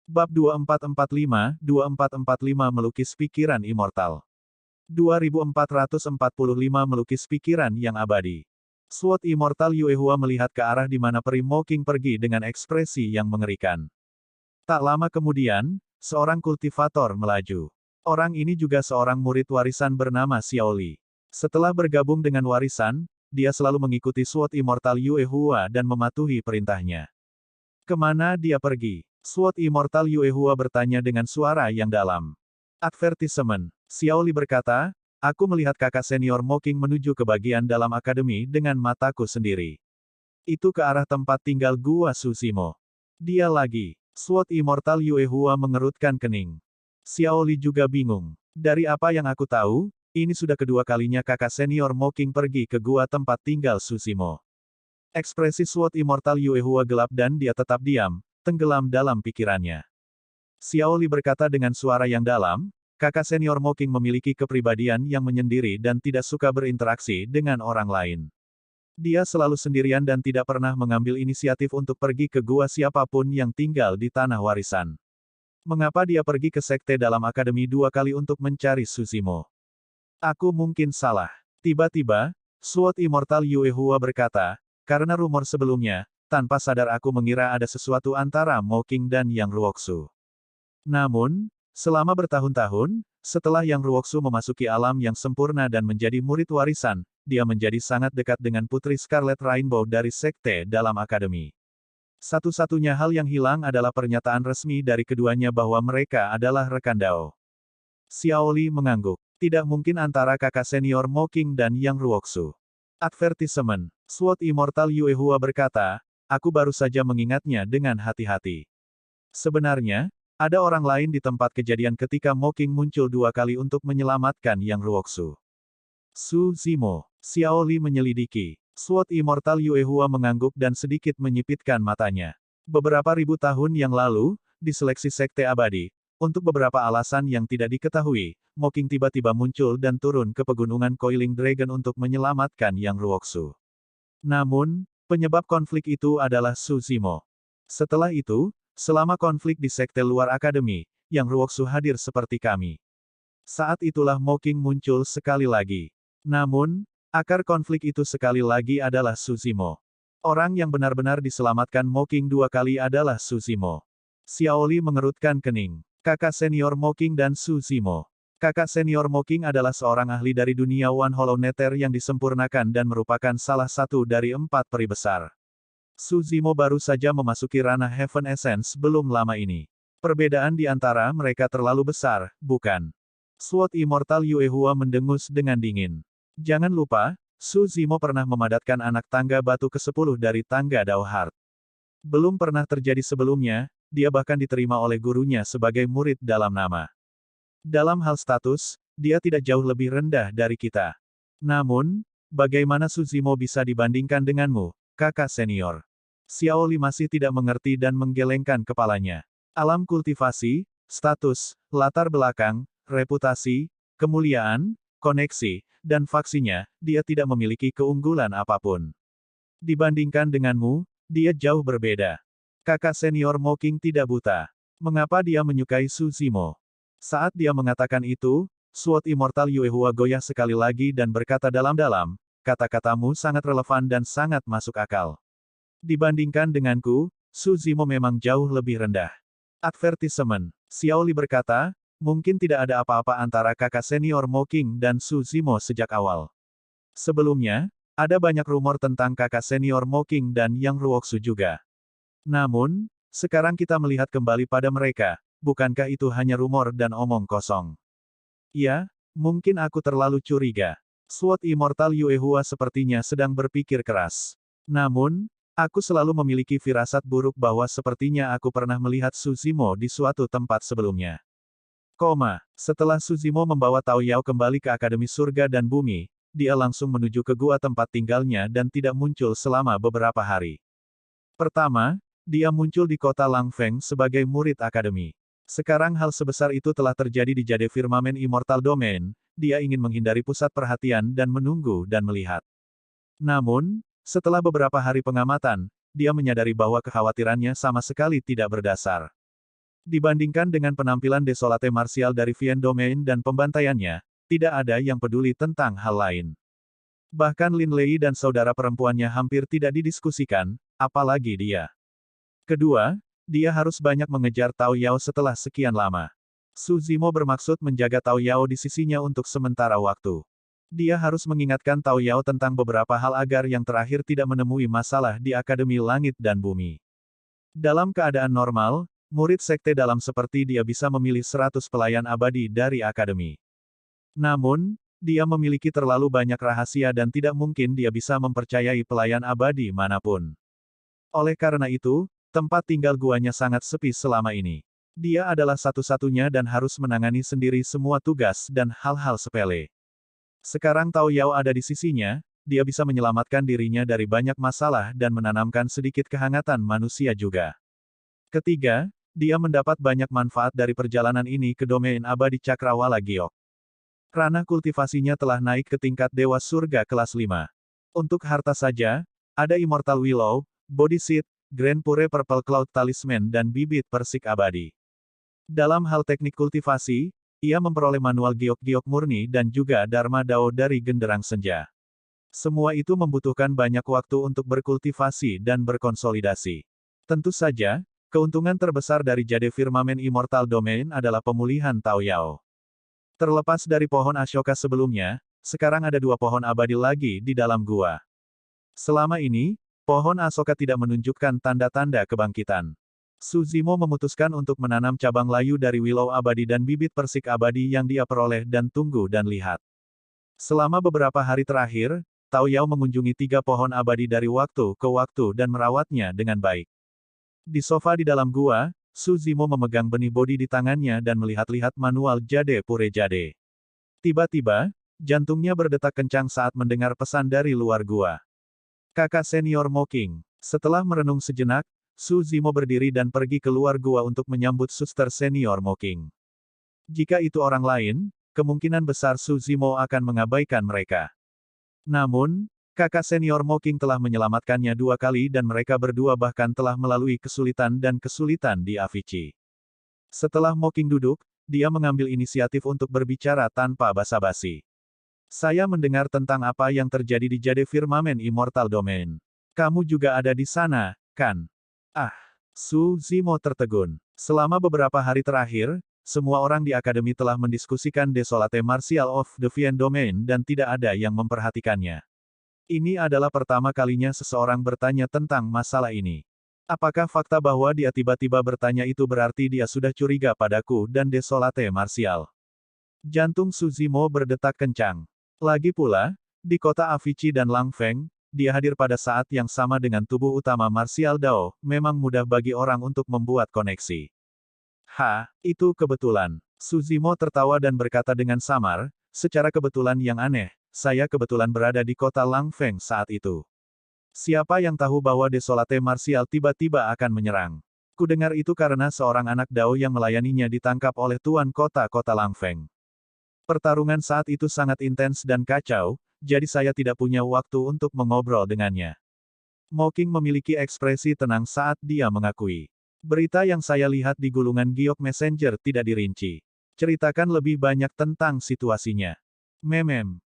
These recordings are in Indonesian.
Bab 2445 melukis pikiran immortal. 2445 melukis pikiran yang abadi. Sword Immortal Yuehua melihat ke arah di mana peri Mocking pergi dengan ekspresi yang mengerikan. Tak lama kemudian, seorang kultivator melaju. Orang ini juga seorang murid warisan bernama Xiaoli. Setelah bergabung dengan warisan, dia selalu mengikuti Sword Immortal Yuehua dan mematuhi perintahnya. Kemana dia pergi? Sword Immortal Yuehua bertanya dengan suara yang dalam. Advertisement. Xiaoli berkata, aku melihat kakak senior Mocking menuju ke bagian dalam akademi dengan mataku sendiri. Itu ke arah tempat tinggal Gua Tsushimo. Dia lagi. Sword Immortal Yuehua mengerutkan kening. Xiaoli juga bingung. Dari apa yang aku tahu, ini sudah kedua kalinya kakak senior Mocking pergi ke gua tempat tinggal Tsushimo. Ekspresi Sword Immortal Yuehua gelap dan dia tetap diam, tenggelam dalam pikirannya. Xiaoli berkata dengan suara yang dalam, kakak senior Mocking memiliki kepribadian yang menyendiri dan tidak suka berinteraksi dengan orang lain. Dia selalu sendirian dan tidak pernah mengambil inisiatif untuk pergi ke gua siapapun yang tinggal di tanah warisan. Mengapa dia pergi ke sekte dalam akademi 2 kali untuk mencari Tsushimo? Aku mungkin salah. Tiba-tiba, Sword Immortal Yuehua berkata, karena rumor sebelumnya, tanpa sadar aku mengira ada sesuatu antara Mocking dan Yang Ruoxu. Namun, selama bertahun-tahun, setelah Yang Ruoxu memasuki alam yang sempurna dan menjadi murid warisan, dia menjadi sangat dekat dengan Putri Scarlet Rainbow dari sekte dalam akademi. Satu-satunya hal yang hilang adalah pernyataan resmi dari keduanya bahwa mereka adalah rekan Dao. Xiaoli mengangguk. Tidak mungkin antara kakak senior Mocking dan Yang Ruoxu. Advertisement. Sword Immortal Yuehua berkata, aku baru saja mengingatnya dengan hati-hati. Sebenarnya, ada orang lain di tempat kejadian ketika Mocking muncul 2 kali untuk menyelamatkan Yang Ruoxu. Tsushimo. Xiaoli menyelidiki. Sword Immortal Yuehua mengangguk dan sedikit menyipitkan matanya. Beberapa ribu tahun yang lalu, di seleksi sekte abadi, untuk beberapa alasan yang tidak diketahui, Mocking tiba-tiba muncul dan turun ke pegunungan Coiling Dragon untuk menyelamatkan Yang Ruoxu. Namun, penyebab konflik itu adalah Tsushimo. Setelah itu, selama konflik di sekte luar akademi, Yang Ruoxu hadir seperti kami. Saat itulah Mocking muncul sekali lagi. Namun, akar konflik itu sekali lagi adalah Tsushimo. Orang yang benar-benar diselamatkan Mocking 2 kali adalah Tsushimo. Xiaoli mengerutkan kening. Kakak senior Mocking dan Tsushimo. Kakak senior Mocking adalah seorang ahli dari dunia One Hollow Nether yang disempurnakan dan merupakan salah satu dari 4 peri besar. Tsushimo baru saja memasuki ranah Heaven Essence belum lama ini. Perbedaan di antara mereka terlalu besar, bukan? Sword Immortal Yuehua mendengus dengan dingin. Jangan lupa, Tsushimo pernah memadatkan anak tangga batu ke-10 dari tangga Dao Heart. Belum pernah terjadi sebelumnya, dia bahkan diterima oleh gurunya sebagai murid dalam nama. Dalam hal status, dia tidak jauh lebih rendah dari kita. Namun, bagaimana Tsushimo bisa dibandingkan denganmu, kakak senior? Xiaoli masih tidak mengerti dan menggelengkan kepalanya. Alam kultivasi, status, latar belakang, reputasi, kemuliaan, koneksi, dan faksinya, dia tidak memiliki keunggulan apapun. Dibandingkan denganmu, dia jauh berbeda. Kakak senior Mocking tidak buta. Mengapa dia menyukai Tsushimo? Saat dia mengatakan itu, Sword Immortal Yuehua goyah sekali lagi dan berkata dalam-dalam, kata-katamu sangat relevan dan sangat masuk akal. Dibandingkan denganku, Tsushimo memang jauh lebih rendah. Advertisement. Xiaoli berkata, mungkin tidak ada apa-apa antara kakak senior Mocking dan Tsushimo sejak awal. Sebelumnya, ada banyak rumor tentang kakak senior Mocking dan Yang Ruoxu juga. Namun, sekarang kita melihat kembali pada mereka, bukankah itu hanya rumor dan omong kosong? Ya, mungkin aku terlalu curiga. Sword Immortal Yuehua sepertinya sedang berpikir keras. Namun, aku selalu memiliki firasat buruk bahwa sepertinya aku pernah melihat Tsushimo di suatu tempat sebelumnya. Setelah Tsushimo membawa Tao Yao kembali ke Akademi Surga dan Bumi, dia langsung menuju ke gua tempat tinggalnya dan tidak muncul selama beberapa hari. Pertama, dia muncul di kota Langfeng sebagai murid akademi. Sekarang hal sebesar itu telah terjadi di Jade Firmamen Immortal Domain, dia ingin menghindari pusat perhatian dan menunggu dan melihat. Namun, setelah beberapa hari pengamatan, dia menyadari bahwa kekhawatirannya sama sekali tidak berdasar. Dibandingkan dengan penampilan desolate marsial dari Vian Domain dan pembantaiannya, tidak ada yang peduli tentang hal lain. Bahkan Lin Lei dan saudara perempuannya hampir tidak didiskusikan, apalagi dia. Kedua, dia harus banyak mengejar Tao Yao setelah sekian lama. Su Zimo bermaksud menjaga Tao Yao di sisinya untuk sementara waktu. Dia harus mengingatkan Tao Yao tentang beberapa hal agar yang terakhir tidak menemui masalah di Akademi Langit dan Bumi. Dalam keadaan normal, murid sekte dalam seperti dia bisa memilih 100 pelayan abadi dari Akademi. Namun, dia memiliki terlalu banyak rahasia dan tidak mungkin dia bisa mempercayai pelayan abadi manapun. Oleh karena itu, tempat tinggal guanya sangat sepi selama ini. Dia adalah satu-satunya dan harus menangani sendiri semua tugas dan hal-hal sepele. Sekarang Tao Yao ada di sisinya, dia bisa menyelamatkan dirinya dari banyak masalah dan menanamkan sedikit kehangatan manusia juga. Ketiga, dia mendapat banyak manfaat dari perjalanan ini ke domain abadi Cakrawala Giok. Ranah kultivasinya telah naik ke tingkat Dewa Surga kelas 5. Untuk harta saja, ada Immortal Willow, Body Seed, Grand Pure Purple Cloud Talisman dan bibit persik abadi. Dalam hal teknik kultivasi, ia memperoleh manual giok-giok murni dan juga Dharma Dao dari Genderang Senja. Semua itu membutuhkan banyak waktu untuk berkultivasi dan berkonsolidasi. Tentu saja, keuntungan terbesar dari Jade Firmamen Immortal Domain adalah pemulihan Tao Yao. Terlepas dari pohon Ashoka sebelumnya, sekarang ada 2 pohon abadi lagi di dalam gua. Selama ini, pohon Ashoka tidak menunjukkan tanda-tanda kebangkitan. Su Zimo memutuskan untuk menanam cabang layu dari Willow abadi dan bibit persik abadi yang dia peroleh dan tunggu dan lihat. Selama beberapa hari terakhir, Tao Yao mengunjungi 3 pohon abadi dari waktu ke waktu dan merawatnya dengan baik. Di sofa di dalam gua, Su Zimo memegang benih bodi di tangannya dan melihat-lihat manual Jade Pure Jade. Tiba-tiba, jantungnya berdetak kencang saat mendengar pesan dari luar gua. Kakak senior Mocking. Setelah merenung sejenak, Su Zimo berdiri dan pergi keluar gua untuk menyambut suster senior Mocking. Jika itu orang lain, kemungkinan besar Su Zimo akan mengabaikan mereka. Namun, kakak senior Mocking telah menyelamatkannya 2 kali dan mereka berdua bahkan telah melalui kesulitan dan kesulitan di Avicii. Setelah Mocking duduk, dia mengambil inisiatif untuk berbicara tanpa basa-basi. Saya mendengar tentang apa yang terjadi di Jade Firmamen Immortal Domain. Kamu juga ada di sana, kan? Ah, Su Zimo tertegun. Selama beberapa hari terakhir, semua orang di akademi telah mendiskusikan Desolate Martial of the Vian Domain dan tidak ada yang memperhatikannya. Ini adalah pertama kalinya seseorang bertanya tentang masalah ini. Apakah fakta bahwa dia tiba-tiba bertanya itu berarti dia sudah curiga padaku dan Desolate Martial? Jantung Su Zimo berdetak kencang. Lagi pula, di kota Avicii dan Langfeng, dia hadir pada saat yang sama dengan tubuh utama Martial Dao, memang mudah bagi orang untuk membuat koneksi. Itu kebetulan. Su Zimo tertawa dan berkata dengan samar, secara kebetulan yang aneh. Saya kebetulan berada di kota Langfeng saat itu. Siapa yang tahu bahwa Desolate Martial tiba-tiba akan menyerang? Kudengar itu karena seorang anak Dao yang melayaninya ditangkap oleh tuan kota Langfeng. Pertarungan saat itu sangat intens dan kacau, jadi saya tidak punya waktu untuk mengobrol dengannya. Mocking memiliki ekspresi tenang saat dia mengakui. Berita yang saya lihat di gulungan Giok Messenger tidak dirinci. Ceritakan lebih banyak tentang situasinya.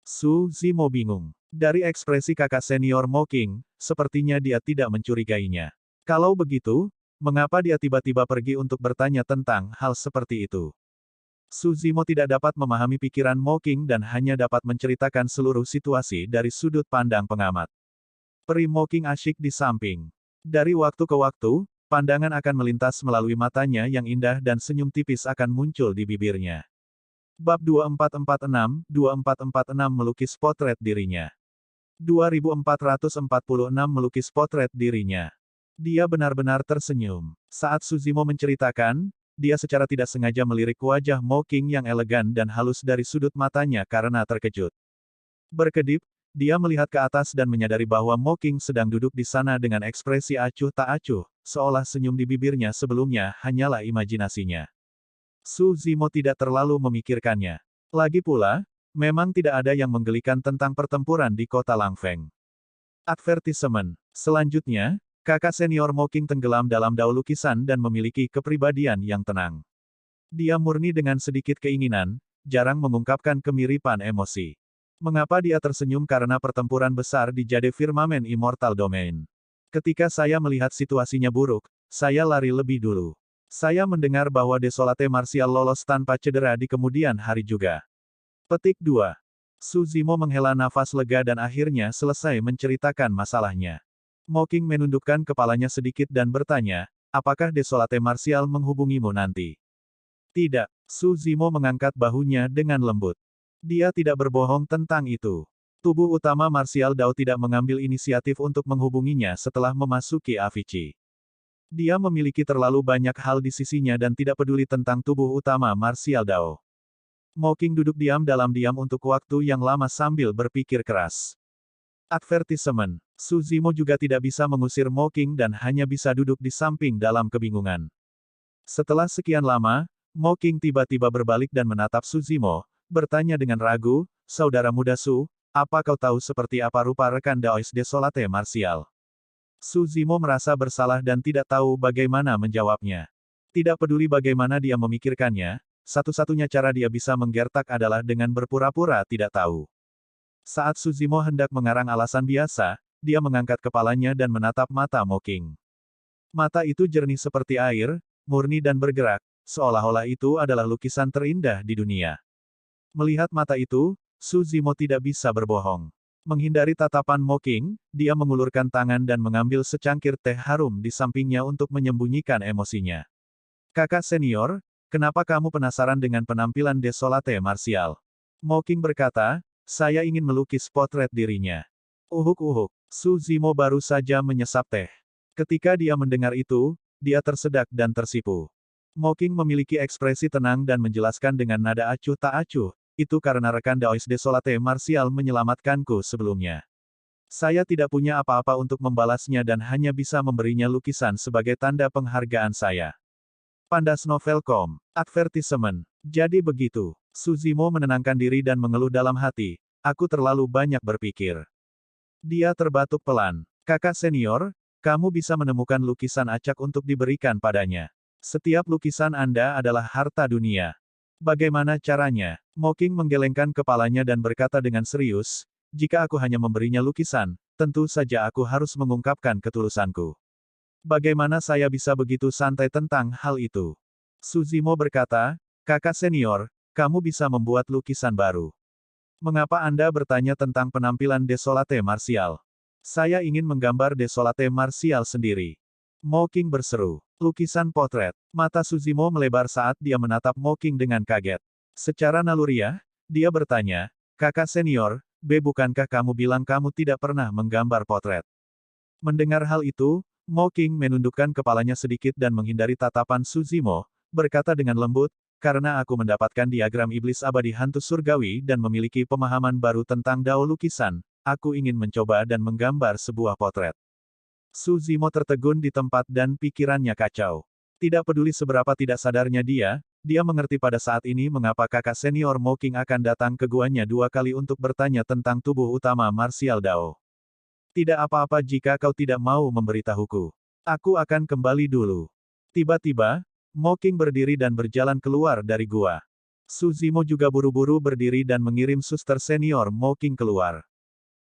Su Zimo bingung. Dari ekspresi kakak senior Mocking, sepertinya dia tidak mencurigainya. Kalau begitu, mengapa dia tiba-tiba pergi untuk bertanya tentang hal seperti itu? Su Zimo tidak dapat memahami pikiran Mocking dan hanya dapat menceritakan seluruh situasi dari sudut pandang pengamat. Peri Mocking asyik di samping. Dari waktu ke waktu, pandangan akan melintas melalui matanya yang indah dan senyum tipis akan muncul di bibirnya. Bab 2446 melukis potret dirinya. 2446 melukis potret dirinya. Dia benar-benar tersenyum. Saat Su Zimo menceritakan, dia secara tidak sengaja melirik wajah Mocking yang elegan dan halus dari sudut matanya karena terkejut. Berkedip, dia melihat ke atas dan menyadari bahwa Mocking sedang duduk di sana dengan ekspresi acuh tak acuh, seolah senyum di bibirnya sebelumnya hanyalah imajinasinya. Su Zimo tidak terlalu memikirkannya. Lagi pula, memang tidak ada yang menggelikan tentang pertempuran di kota Langfeng. Advertisement. Selanjutnya, Kakak senior Mo Qing tenggelam dalam dao lukisan dan memiliki kepribadian yang tenang. Dia murni dengan sedikit keinginan, jarang mengungkapkan kemiripan emosi. Mengapa dia tersenyum karena pertempuran besar di Jade Firmamen Immortal Domain? Ketika saya melihat situasinya buruk, saya lari lebih dulu. Saya mendengar bahwa Desolate Martial lolos tanpa cedera di kemudian hari juga. Petik 2. Su Zimo menghela nafas lega dan akhirnya selesai menceritakan masalahnya. Mo Qing menundukkan kepalanya sedikit dan bertanya, apakah Desolate Martial menghubungimu nanti? Tidak, Su Zimo mengangkat bahunya dengan lembut. Dia tidak berbohong tentang itu. Tubuh utama Martial Dao tidak mengambil inisiatif untuk menghubunginya setelah memasuki Avicii. Dia memiliki terlalu banyak hal di sisinya dan tidak peduli tentang tubuh utama Martial Dao. Mo Qing duduk diam dalam diam untuk waktu yang lama sambil berpikir keras. Advertisement. Su Zimo juga tidak bisa mengusir Mo Qing dan hanya bisa duduk di samping dalam kebingungan. Setelah sekian lama, Mo Qing tiba-tiba berbalik dan menatap Su Zimo, bertanya dengan ragu, "Saudara muda Su, apa kau tahu seperti apa rupa rekan Daois Desolate Martial?" Su Zimo merasa bersalah dan tidak tahu bagaimana menjawabnya. Tidak peduli bagaimana dia memikirkannya, satu-satunya cara dia bisa menggertak adalah dengan berpura-pura tidak tahu. Saat Su Zimo hendak mengarang alasan biasa, dia mengangkat kepalanya dan menatap mata Mo Qing. Mata itu jernih seperti air, murni dan bergerak, seolah-olah itu adalah lukisan terindah di dunia. Melihat mata itu, Su Zimo tidak bisa berbohong. Menghindari tatapan Mo Qing, dia mengulurkan tangan dan mengambil secangkir teh harum di sampingnya untuk menyembunyikan emosinya. "Kakak senior, kenapa kamu penasaran dengan penampilan Desolate Martial?" Mo Qing berkata, "Saya ingin melukis potret dirinya." Uhuk-uhuk, Su Zimo baru saja menyesap teh. Ketika dia mendengar itu, dia tersedak dan tersipu. Mo Qing memiliki ekspresi tenang dan menjelaskan dengan nada acuh tak acuh, "Itu karena rekan Daois Desolate Martial menyelamatkanku sebelumnya. Saya tidak punya apa-apa untuk membalasnya dan hanya bisa memberinya lukisan sebagai tanda penghargaan saya." Pandas Novel.com. Advertisement. Jadi begitu. Su Zimo menenangkan diri dan mengeluh dalam hati, "Aku terlalu banyak berpikir." Dia terbatuk pelan. "Kakak senior, kamu bisa menemukan lukisan acak untuk diberikan padanya. Setiap lukisan Anda adalah harta dunia. Bagaimana caranya?" Mo Qing menggelengkan kepalanya dan berkata dengan serius, "Jika aku hanya memberinya lukisan, tentu saja aku harus mengungkapkan ketulusanku. Bagaimana saya bisa begitu santai tentang hal itu?" Su Zimo berkata, "Kakak senior, kamu bisa membuat lukisan baru. Mengapa Anda bertanya tentang penampilan Desolate Martial? Saya ingin menggambar Desolate Martial sendiri." Mo Qing berseru. Lukisan potret. Mata Su Zimo melebar saat dia menatap Mo Qing dengan kaget. Secara naluriah, dia bertanya, "Kakak senior, bukankah kamu bilang kamu tidak pernah menggambar potret?" Mendengar hal itu, Mo Qing menundukkan kepalanya sedikit dan menghindari tatapan Su Zimo, berkata dengan lembut, "Karena aku mendapatkan diagram iblis abadi hantu surgawi dan memiliki pemahaman baru tentang dao lukisan, aku ingin mencoba dan menggambar sebuah potret." Su Zimo tertegun di tempat dan pikirannya kacau. Tidak peduli seberapa tidak sadarnya dia mengerti pada saat ini mengapa kakak senior Mo Qing akan datang ke guanya 2 kali untuk bertanya tentang tubuh utama Martial Dao. "Tidak apa-apa jika kau tidak mau memberitahuku. Aku akan kembali dulu." Tiba-tiba, Mo Qing berdiri dan berjalan keluar dari gua. Su Zimo juga buru-buru berdiri dan mengirim suster senior Mo Qing keluar.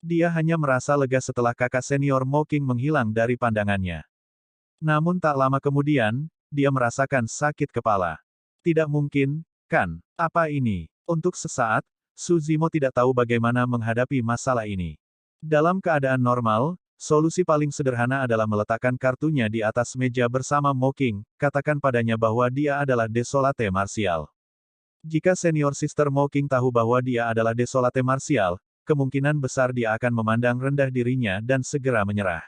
Dia hanya merasa lega setelah kakak senior Mo Qing menghilang dari pandangannya. Namun tak lama kemudian, dia merasakan sakit kepala. Tidak mungkin, kan? Apa ini? Untuk sesaat, Su Zimo tidak tahu bagaimana menghadapi masalah ini. Dalam keadaan normal, solusi paling sederhana adalah meletakkan kartunya di atas meja bersama Mo Qing, katakan padanya bahwa dia adalah Desolate Martial. Jika senior sister Mo Qing tahu bahwa dia adalah Desolate Martial, kemungkinan besar dia akan memandang rendah dirinya dan segera menyerah.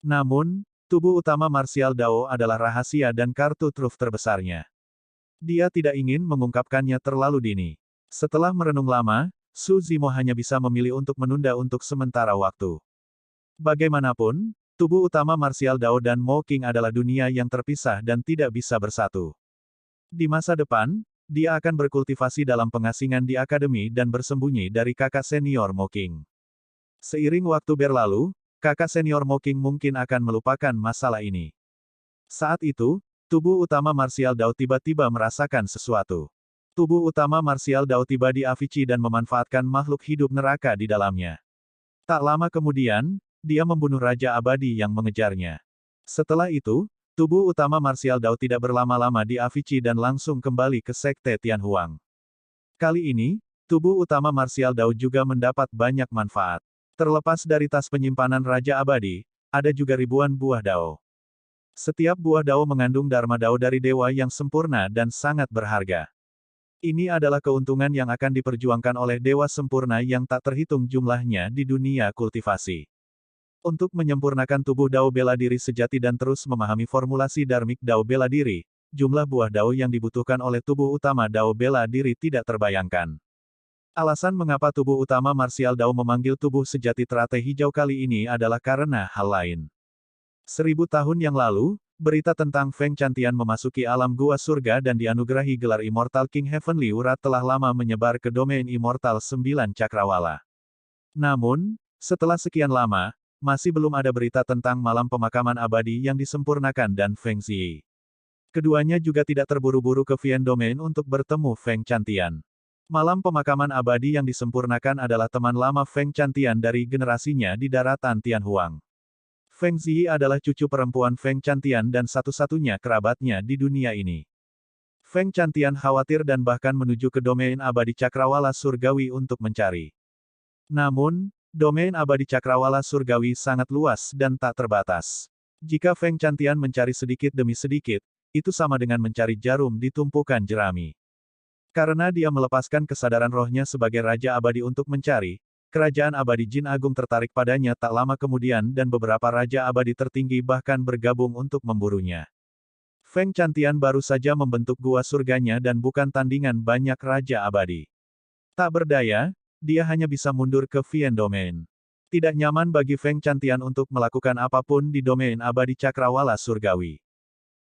Namun, tubuh utama Martial Dao adalah rahasia dan kartu truf terbesarnya. Dia tidak ingin mengungkapkannya terlalu dini. Setelah merenung lama, Su Zimo hanya bisa memilih untuk menunda untuk sementara waktu. Bagaimanapun, tubuh utama Martial Dao dan Mo Qing adalah dunia yang terpisah dan tidak bisa bersatu. Di masa depan, dia akan berkultivasi dalam pengasingan di akademi dan bersembunyi dari kakak senior Mo Qing. Seiring waktu berlalu, kakak senior Mocking mungkin akan melupakan masalah ini. Saat itu, tubuh utama Martial Dao tiba-tiba merasakan sesuatu. Tubuh utama Martial Dao tiba di Avicii dan memanfaatkan makhluk hidup neraka di dalamnya. Tak lama kemudian, dia membunuh Raja Abadi yang mengejarnya. Setelah itu, tubuh utama Martial Dao tidak berlama-lama di Avicii dan langsung kembali ke Sekte Tianhuang. Kali ini, tubuh utama Martial Dao juga mendapat banyak manfaat. Terlepas dari tas penyimpanan Raja Abadi, ada juga ribuan buah Dao. Setiap buah Dao mengandung Dharma Dao dari dewa yang sempurna dan sangat berharga. Ini adalah keuntungan yang akan diperjuangkan oleh dewa sempurna yang tak terhitung jumlahnya di dunia kultivasi. Untuk menyempurnakan tubuh Dao bela diri sejati dan terus memahami formulasi Dharmic Dao bela diri, jumlah buah Dao yang dibutuhkan oleh tubuh utama Dao bela diri tidak terbayangkan. Alasan mengapa tubuh utama Martial Dao memanggil tubuh sejati teratai hijau kali ini adalah karena hal lain. 1000 tahun yang lalu, berita tentang Feng Chantian memasuki alam gua surga dan dianugerahi gelar Immortal King Heavenly Urat telah lama menyebar ke domain Immortal 9 Cakrawala. Namun, setelah sekian lama, masih belum ada berita tentang malam pemakaman abadi yang disempurnakan dan Feng Ziyi. Keduanya juga tidak terburu-buru ke Vian Domain untuk bertemu Feng Chantian. Malam pemakaman abadi yang disempurnakan adalah teman lama Feng Chantian dari generasinya di daratan Tianhuang. Feng Ziyi adalah cucu perempuan Feng Chantian dan satu-satunya kerabatnya di dunia ini. Feng Chantian khawatir dan bahkan menuju ke domain abadi Cakrawala Surgawi untuk mencari. Namun, domain abadi Cakrawala Surgawi sangat luas dan tak terbatas. Jika Feng Chantian mencari sedikit demi sedikit, itu sama dengan mencari jarum di tumpukan jerami. Karena dia melepaskan kesadaran rohnya sebagai Raja Abadi untuk mencari, Kerajaan Abadi Jin Agung tertarik padanya tak lama kemudian dan beberapa Raja Abadi tertinggi bahkan bergabung untuk memburunya. Feng Chantian baru saja membentuk gua surganya dan bukan tandingan banyak Raja Abadi. Tak berdaya, dia hanya bisa mundur ke Vian Domain. Tidak nyaman bagi Feng Chantian untuk melakukan apapun di domain abadi Cakrawala Surgawi.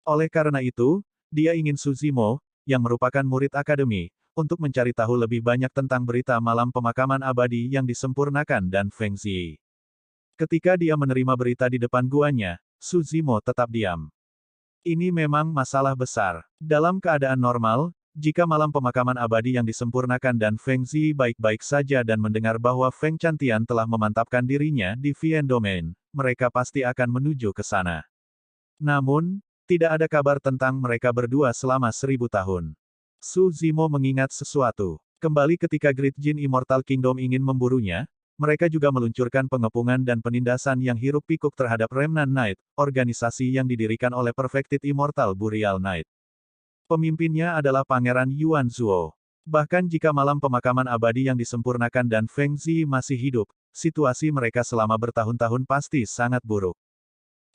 Oleh karena itu, dia ingin Su Zimo, yang merupakan murid akademi, untuk mencari tahu lebih banyak tentang berita malam pemakaman abadi yang disempurnakan dan Feng Ziyi. Ketika dia menerima berita di depan guanya, Su Zimo tetap diam. Ini memang masalah besar. Dalam keadaan normal, jika malam pemakaman abadi yang disempurnakan dan Feng Ziyi baik-baik saja dan mendengar bahwa Feng Chantian telah memantapkan dirinya di Vian Domain, mereka pasti akan menuju ke sana. Namun, tidak ada kabar tentang mereka berdua selama 1000 tahun. Su Zimo mengingat sesuatu. Kembali ketika Great Jin Immortal Kingdom ingin memburunya, mereka juga meluncurkan pengepungan dan penindasan yang hiruk-pikuk terhadap Remnant Knight, organisasi yang didirikan oleh Perfected Immortal Burial Knight. Pemimpinnya adalah Pangeran Yuan Zuo. Bahkan jika malam pemakaman abadi yang disempurnakan dan Feng Ziyi masih hidup, situasi mereka selama bertahun-tahun pasti sangat buruk.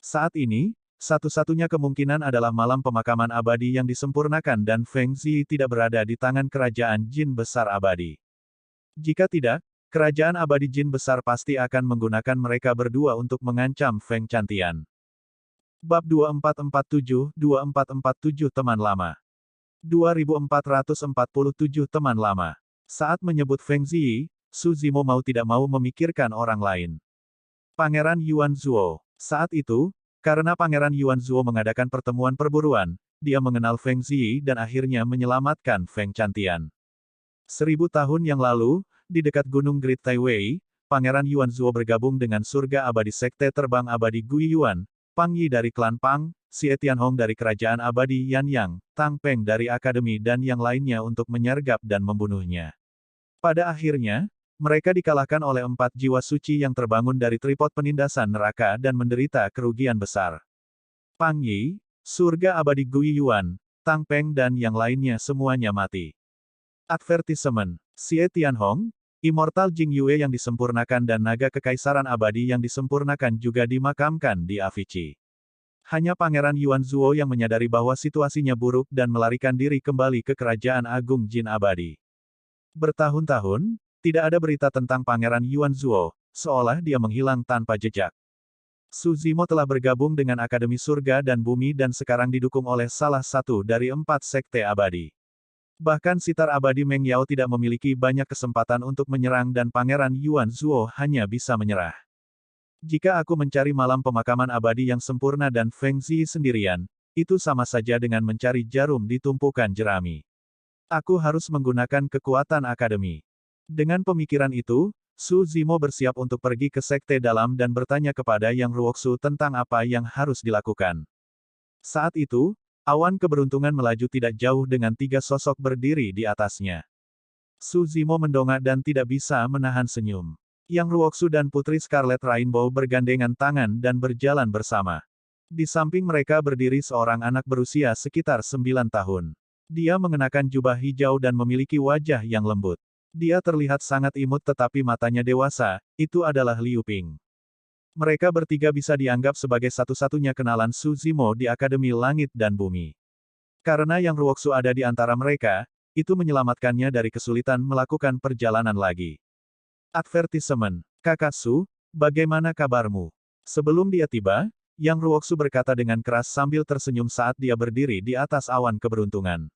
Saat ini, satu-satunya kemungkinan adalah malam pemakaman abadi yang disempurnakan dan Feng Ziyi tidak berada di tangan kerajaan Jin Besar Abadi. Jika tidak, kerajaan abadi Jin Besar pasti akan menggunakan mereka berdua untuk mengancam Feng Chantian. Bab 2447 Teman Lama 2447 Teman Lama. Saat menyebut Feng Ziyi, Su Zimo mau tidak mau memikirkan orang lain. Pangeran Yuan Zuo. Saat itu, karena Pangeran Yuan Zuo mengadakan pertemuan perburuan, dia mengenal Feng Ziyi dan akhirnya menyelamatkan Feng Chantian. 1000 tahun yang lalu, di dekat Gunung Great Taiwei, Pangeran Yuan Zuo bergabung dengan surga abadi Sekte Terbang Abadi Gui Yuan, Pang Yi dari klan Pang, Xie Tianhong dari Kerajaan Abadi Yanyang, Tang Peng dari Akademi dan yang lainnya untuk menyergap dan membunuhnya. Pada akhirnya, mereka dikalahkan oleh 4 jiwa suci yang terbangun dari tripod penindasan neraka dan menderita kerugian besar. Pang Yi, surga abadi Gui Yuan, Tang Peng dan yang lainnya semuanya mati. Advertisement. Xie Tianhong, Immortal Jing Yue yang disempurnakan dan naga kekaisaran abadi yang disempurnakan juga dimakamkan di Avicii. Hanya Pangeran Yuan Zuo yang menyadari bahwa situasinya buruk dan melarikan diri kembali ke Kerajaan Agung Jin Abadi. Bertahun-tahun, tidak ada berita tentang Pangeran Yuan Zuo, seolah dia menghilang tanpa jejak. Su Zimo telah bergabung dengan Akademi Surga dan Bumi dan sekarang didukung oleh salah satu dari 4 sekte abadi. Bahkan Sitar Abadi Meng Yao tidak memiliki banyak kesempatan untuk menyerang dan Pangeran Yuan Zuo hanya bisa menyerah. Jika aku mencari malam pemakaman abadi yang sempurna dan Feng Zi sendirian, itu sama saja dengan mencari jarum di tumpukan jerami. Aku harus menggunakan kekuatan akademi. Dengan pemikiran itu, Su Zimo bersiap untuk pergi ke sekte dalam dan bertanya kepada Yang Ruoxu tentang apa yang harus dilakukan. Saat itu, awan keberuntungan melaju tidak jauh dengan 3 sosok berdiri di atasnya. Su Zimo mendongak dan tidak bisa menahan senyum. Yang Ruoxu dan Putri Scarlet Rainbow bergandengan tangan dan berjalan bersama. Di samping mereka berdiri seorang anak berusia sekitar 9 tahun. Dia mengenakan jubah hijau dan memiliki wajah yang lembut. Dia terlihat sangat imut tetapi matanya dewasa, itu adalah Liu Ping. Mereka bertiga bisa dianggap sebagai satu-satunya kenalan Su Zimo di Akademi Langit dan Bumi. Karena Yang Ruoxu ada di antara mereka, itu menyelamatkannya dari kesulitan melakukan perjalanan lagi. Advertisement. Kakak Su, bagaimana kabarmu? Sebelum dia tiba, Yang Ruoxu berkata dengan keras sambil tersenyum saat dia berdiri di atas awan keberuntungan.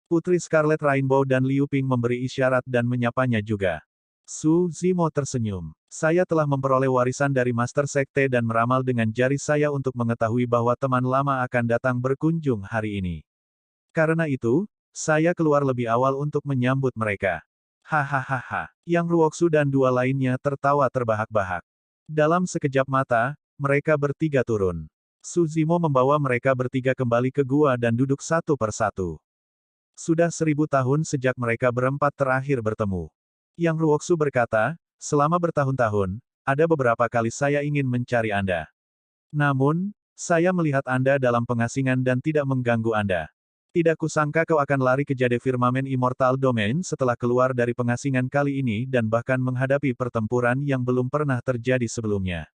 Putri Scarlet Rainbow dan Liu Ping memberi isyarat dan menyapanya juga. Su Zimo tersenyum. Saya telah memperoleh warisan dari Master Sekte dan meramal dengan jari saya untuk mengetahui bahwa teman lama akan datang berkunjung hari ini. Karena itu, saya keluar lebih awal untuk menyambut mereka. Hahaha. Yang Ruoxu dan dua lainnya tertawa terbahak-bahak. Dalam sekejap mata, mereka bertiga turun. Su Zimo membawa mereka bertiga kembali ke gua dan duduk satu persatu. Sudah 1000 tahun sejak mereka berempat terakhir bertemu. Yang Ruoxu berkata, selama bertahun-tahun, ada beberapa kali saya ingin mencari Anda. Namun, saya melihat Anda dalam pengasingan dan tidak mengganggu Anda. Tidak kusangka kau akan lari ke Jade Firmamen Immortal Domain setelah keluar dari pengasingan kali ini dan bahkan menghadapi pertempuran yang belum pernah terjadi sebelumnya.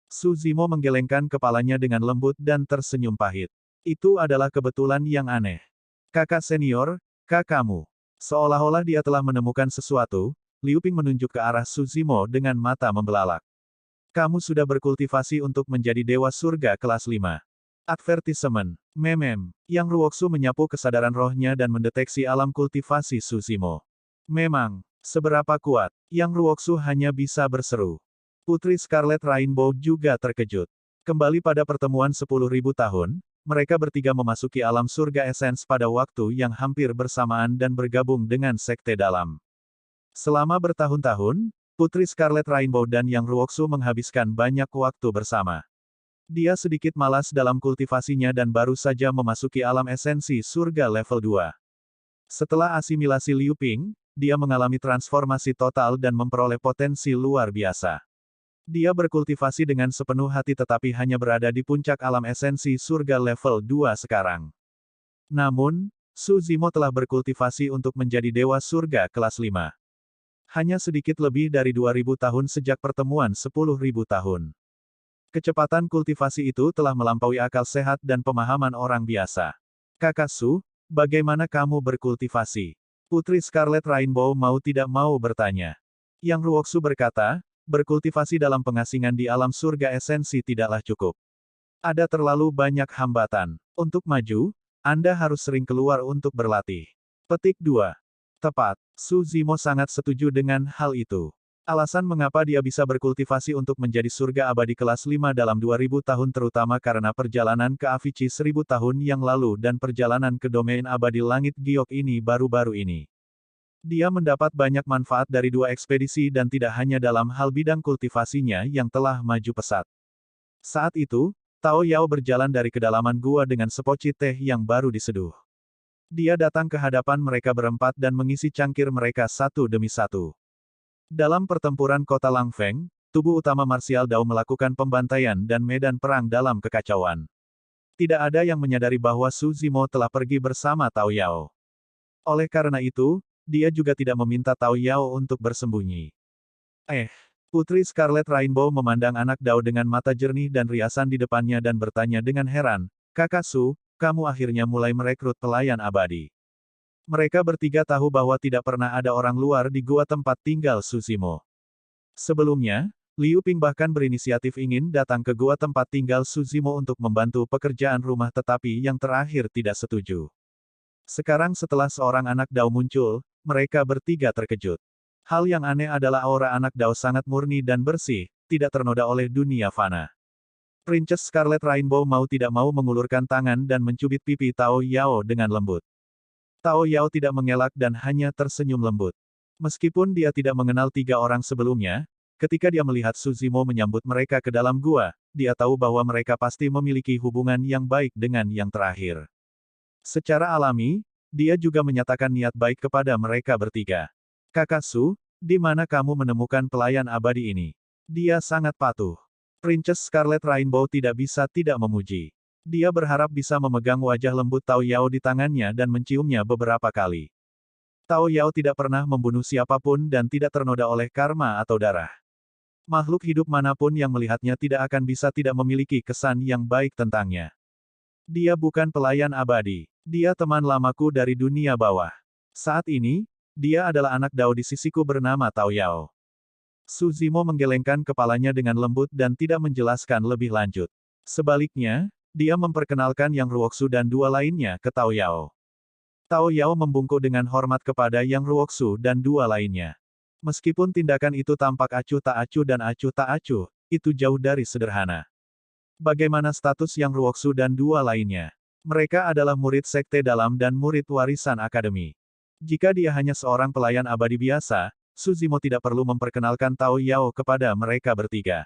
Su Zimo menggelengkan kepalanya dengan lembut dan tersenyum pahit. Itu adalah kebetulan yang aneh. Kakak senior, kakakmu. Seolah-olah dia telah menemukan sesuatu, Liu Ping menunjuk ke arah Su Zimo dengan mata membelalak. Kamu sudah berkultivasi untuk menjadi dewa surga kelas 5. Advertisement. Memem. Yang Ruoxu menyapu kesadaran rohnya dan mendeteksi alam kultivasi Su Zimo. Memang, seberapa kuat, Yang Ruoxu hanya bisa berseru. Putri Scarlet Rainbow juga terkejut. Kembali pada pertemuan 10.000 tahun, mereka bertiga memasuki alam surga esens pada waktu yang hampir bersamaan dan bergabung dengan sekte dalam. Selama bertahun-tahun, Putri Scarlet Rainbow dan Yang Ruoxu menghabiskan banyak waktu bersama. Dia sedikit malas dalam kultivasinya dan baru saja memasuki alam esensi surga level 2. Setelah asimilasi Liu Ping, dia mengalami transformasi total dan memperoleh potensi luar biasa. Dia berkultivasi dengan sepenuh hati tetapi hanya berada di puncak alam esensi surga level 2 sekarang. Namun, Su Zimo telah berkultivasi untuk menjadi dewa surga kelas 5. Hanya sedikit lebih dari 2000 tahun sejak pertemuan 10.000 tahun. Kecepatan kultivasi itu telah melampaui akal sehat dan pemahaman orang biasa. Kakak Su, bagaimana kamu berkultivasi? Putri Scarlet Rainbow mau tidak mau bertanya. Yang Ruoxu berkata, berkultivasi dalam pengasingan di alam surga esensi tidaklah cukup. Ada terlalu banyak hambatan. Untuk maju, Anda harus sering keluar untuk berlatih. Petik 2. Tepat. Su Zimo sangat setuju dengan hal itu. Alasan mengapa dia bisa berkultivasi untuk menjadi surga abadi kelas 5 dalam 2000 tahun terutama karena perjalanan ke Avicii 1000 tahun yang lalu dan perjalanan ke domain abadi langit giok ini baru-baru ini. Dia mendapat banyak manfaat dari dua ekspedisi dan tidak hanya dalam hal bidang kultivasinya yang telah maju pesat. Saat itu, Tao Yao berjalan dari kedalaman gua dengan sepoci teh yang baru diseduh. Dia datang ke hadapan mereka berempat dan mengisi cangkir mereka satu demi satu. Dalam pertempuran kota Langfeng, tubuh utama marsial Dao melakukan pembantaian dan medan perang dalam kekacauan. Tidak ada yang menyadari bahwa Su Zimo telah pergi bersama Tao Yao. Oleh karena itu, dia juga tidak meminta Tao Yao untuk bersembunyi. Putri Scarlet Rainbow memandang anak Dao dengan mata jernih dan riasan di depannya dan bertanya dengan heran, Kakak Su, kamu akhirnya mulai merekrut pelayan abadi. Mereka bertiga tahu bahwa tidak pernah ada orang luar di gua tempat tinggal Su Zimo. Sebelumnya, Liu Ping bahkan berinisiatif ingin datang ke gua tempat tinggal Su Zimo untuk membantu pekerjaan rumah tetapi yang terakhir tidak setuju. Sekarang setelah seorang anak Dao muncul, mereka bertiga terkejut. Hal yang aneh adalah aura anak Dao sangat murni dan bersih, tidak ternoda oleh dunia fana. Princess Scarlet Rainbow mau tidak mau mengulurkan tangan dan mencubit pipi Tao Yao dengan lembut. Tao Yao tidak mengelak dan hanya tersenyum lembut. Meskipun dia tidak mengenal tiga orang sebelumnya, ketika dia melihat Su Zimo menyambut mereka ke dalam gua, dia tahu bahwa mereka pasti memiliki hubungan yang baik dengan yang terakhir. Secara alami, dia juga menyatakan niat baik kepada mereka bertiga. Kakak Su, di mana kamu menemukan pelayan abadi ini? Dia sangat patuh. Princess Scarlet Rainbow tidak bisa tidak memuji. Dia berharap bisa memegang wajah lembut Tao Yao di tangannya dan menciumnya beberapa kali. Tao Yao tidak pernah membunuh siapapun dan tidak ternoda oleh karma atau darah. Makhluk hidup manapun yang melihatnya tidak akan bisa tidak memiliki kesan yang baik tentangnya. Dia bukan pelayan abadi. Dia teman lamaku dari dunia bawah. Saat ini, dia adalah anak Dao di sisiku bernama Tao Yao. Su Zimo menggelengkan kepalanya dengan lembut dan tidak menjelaskan lebih lanjut. Sebaliknya, dia memperkenalkan Yang Ruoxu dan dua lainnya ke Tao Yao. Tao Yao membungkuk dengan hormat kepada Yang Ruoxu dan dua lainnya. Meskipun tindakan itu tampak acuh tak acuh dan acuh tak acuh, itu jauh dari sederhana. Bagaimana status Yang Ruoxu dan dua lainnya? Mereka adalah murid sekte dalam dan murid warisan akademi. Jika dia hanya seorang pelayan abadi biasa, Su Zimo tidak perlu memperkenalkan Tao Yao kepada mereka bertiga.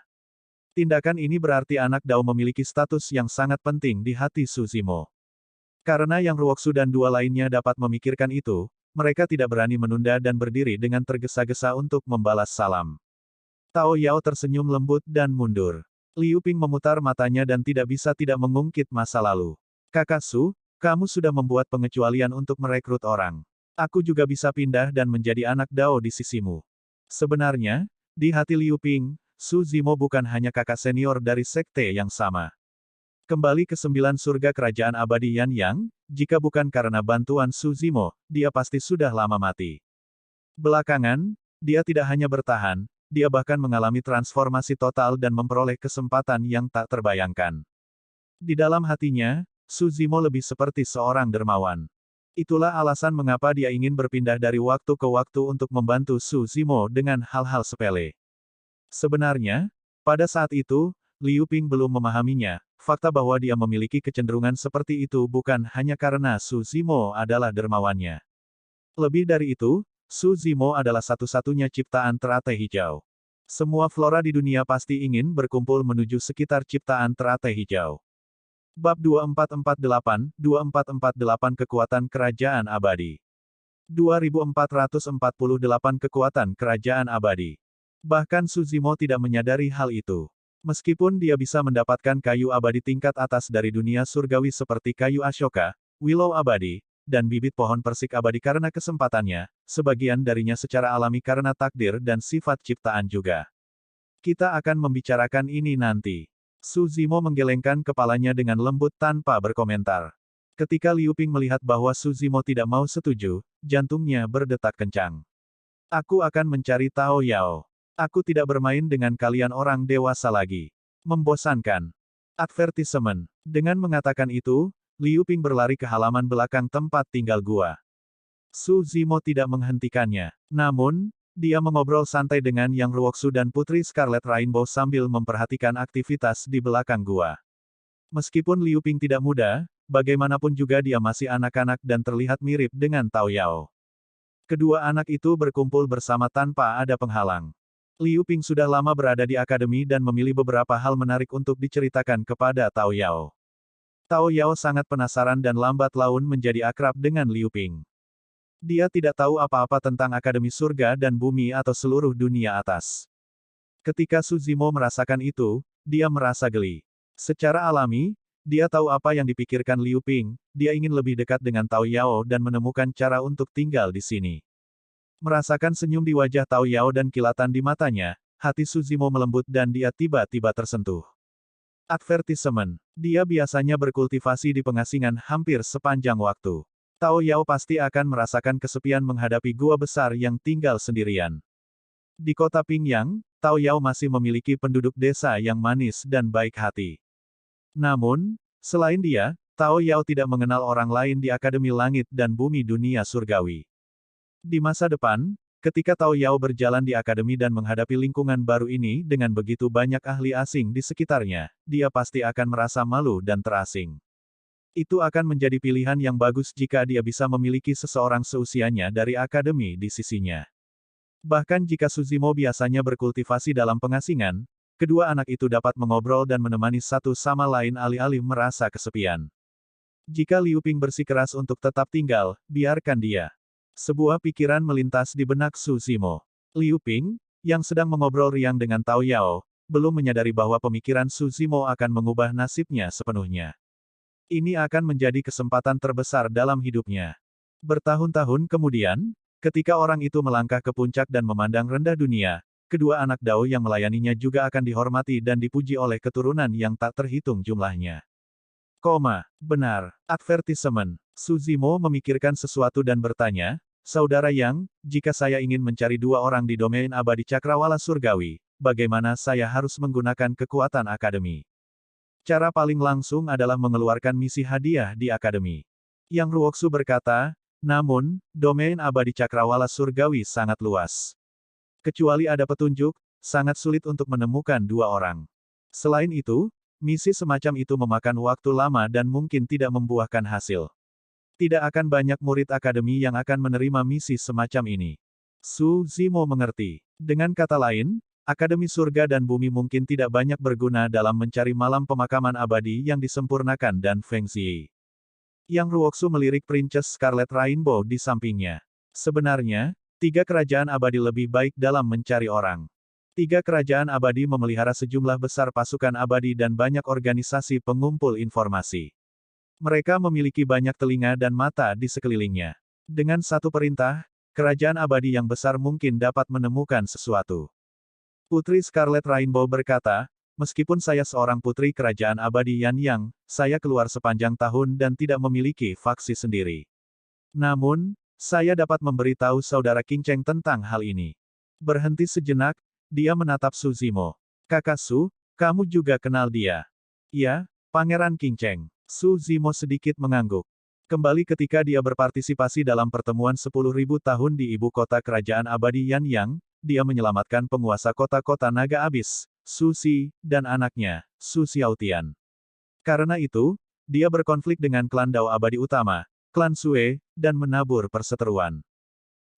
Tindakan ini berarti anak Dao memiliki status yang sangat penting di hati Su Zimo. Karena Yang Ruoxu dan dua lainnya dapat memikirkan itu, mereka tidak berani menunda dan berdiri dengan tergesa-gesa untuk membalas salam. Tao Yao tersenyum lembut dan mundur. Liu Ping memutar matanya dan tidak bisa tidak mengungkit masa lalu. Kakak Su, kamu sudah membuat pengecualian untuk merekrut orang. Aku juga bisa pindah dan menjadi anak Dao di sisimu. Sebenarnya, di hati Liu Ping, Su Zimo bukan hanya kakak senior dari sekte yang sama. Kembali ke 9 surga kerajaan abadi Yan Yang, jika bukan karena bantuan Su Zimo, dia pasti sudah lama mati. Belakangan, dia tidak hanya bertahan, dia bahkan mengalami transformasi total dan memperoleh kesempatan yang tak terbayangkan. Di dalam hatinya, Su Zimo lebih seperti seorang dermawan. Itulah alasan mengapa dia ingin berpindah dari waktu ke waktu untuk membantu Su Zimo dengan hal-hal sepele. Sebenarnya, pada saat itu, Liu Ping belum memahaminya, fakta bahwa dia memiliki kecenderungan seperti itu bukan hanya karena Su Zimo adalah dermawannya. Lebih dari itu, Su Zimo adalah satu-satunya ciptaan teratai hijau. Semua flora di dunia pasti ingin berkumpul menuju sekitar ciptaan teratai hijau. Bab 2448 Kekuatan Kerajaan Abadi. 2448 Kekuatan Kerajaan Abadi. Bahkan Su Zimo tidak menyadari hal itu. Meskipun dia bisa mendapatkan kayu abadi tingkat atas dari dunia surgawi seperti kayu Ashoka, Willow abadi, dan bibit pohon persik abadi karena kesempatannya, sebagian darinya secara alami karena takdir dan sifat ciptaan juga. Kita akan membicarakan ini nanti. Su Zimo menggelengkan kepalanya dengan lembut tanpa berkomentar. Ketika Liu Ping melihat bahwa Su Zimo tidak mau setuju, jantungnya berdetak kencang. Aku akan mencari Tao Yao. Aku tidak bermain dengan kalian orang dewasa lagi. Membosankan. Advertisement. Dengan mengatakan itu, Liu Ping berlari ke halaman belakang tempat tinggal gua. Su Zimo tidak menghentikannya. Namun, dia mengobrol santai dengan Yang Ruoxu dan Putri Scarlet Rainbow sambil memperhatikan aktivitas di belakang gua. Meskipun Liu Ping tidak muda, bagaimanapun juga dia masih anak-anak dan terlihat mirip dengan Tao Yao. Kedua anak itu berkumpul bersama tanpa ada penghalang. Liu Ping sudah lama berada di akademi dan memilih beberapa hal menarik untuk diceritakan kepada Tao Yao. Tao Yao sangat penasaran dan lambat laun menjadi akrab dengan Liu Ping. Dia tidak tahu apa-apa tentang Akademi Surga dan Bumi atau seluruh dunia atas. Ketika Su Zimo merasakan itu, dia merasa geli. Secara alami, dia tahu apa yang dipikirkan Liu Ping, dia ingin lebih dekat dengan Tao Yao dan menemukan cara untuk tinggal di sini. Merasakan senyum di wajah Tao Yao dan kilatan di matanya, hati Su Zimo melembut dan dia tiba-tiba tersentuh. Advertisement. Dia biasanya berkultivasi di pengasingan hampir sepanjang waktu. Tao Yao pasti akan merasakan kesepian menghadapi gua besar yang tinggal sendirian. Di kota Pingyang, Tao Yao masih memiliki penduduk desa yang manis dan baik hati. Namun, selain dia, Tao Yao tidak mengenal orang lain di Akademi Langit dan Bumi dunia surgawi. Di masa depan, Ketika Tao Yao berjalan di akademi dan menghadapi lingkungan baru ini dengan begitu banyak ahli asing di sekitarnya, dia pasti akan merasa malu dan terasing. Itu akan menjadi pilihan yang bagus jika dia bisa memiliki seseorang seusianya dari akademi di sisinya. Bahkan jika Suzimo biasanya berkultivasi dalam pengasingan, kedua anak itu dapat mengobrol dan menemani satu sama lain alih-alih merasa kesepian. Jika Liu Ping bersikeras untuk tetap tinggal, biarkan dia. Sebuah pikiran melintas di benak Suzimo. Liu Ping, yang sedang mengobrol riang dengan Tao Yao, belum menyadari bahwa pemikiran Suzimo akan mengubah nasibnya sepenuhnya. Ini akan menjadi kesempatan terbesar dalam hidupnya. Bertahun-tahun kemudian, ketika orang itu melangkah ke puncak dan memandang rendah dunia, kedua anak Dao yang melayaninya juga akan dihormati dan dipuji oleh keturunan yang tak terhitung jumlahnya. Benar. Advertisement. Suzimo memikirkan sesuatu dan bertanya, Saudara Yang, jika saya ingin mencari dua orang di domain abadi cakrawala surgawi, bagaimana saya harus menggunakan kekuatan akademi? Cara paling langsung adalah mengeluarkan misi hadiah di akademi. Yang Ruoksu berkata, namun, domain abadi cakrawala surgawi sangat luas. Kecuali ada petunjuk, sangat sulit untuk menemukan dua orang. Selain itu, misi semacam itu memakan waktu lama dan mungkin tidak membuahkan hasil. Tidak akan banyak murid akademi yang akan menerima misi semacam ini. Suzimo mengerti. Dengan kata lain, Akademi Surga dan Bumi mungkin tidak banyak berguna dalam mencari malam pemakaman abadi yang disempurnakan dan Feng Xi. Yang Ruoksu melirik Princess Scarlet Rainbow di sampingnya. Sebenarnya, 3 kerajaan abadi lebih baik dalam mencari orang. 3 kerajaan abadi memelihara sejumlah besar pasukan abadi dan banyak organisasi pengumpul informasi. Mereka memiliki banyak telinga dan mata di sekelilingnya. Dengan satu perintah, kerajaan abadi yang besar mungkin dapat menemukan sesuatu. Putri Scarlet Rainbow berkata, meskipun saya seorang putri kerajaan abadi Yan Yang, saya keluar sepanjang tahun dan tidak memiliki faksi sendiri. Namun, saya dapat memberitahu saudara King Cheng tentang hal ini. Berhenti sejenak, dia menatap Suzimo. Kakak Su, kamu juga kenal dia? Ya, Pangeran King Cheng. Suzimo sedikit mengangguk. Kembali ketika dia berpartisipasi dalam pertemuan 10.000 tahun di ibu kota kerajaan abadi Yan Yang, dia menyelamatkan penguasa kota-kota naga abis, Su Si, dan anaknya, Su Xiaotian. Karena itu, dia berkonflik dengan klan Dao abadi utama, klan Sue, dan menabur perseteruan.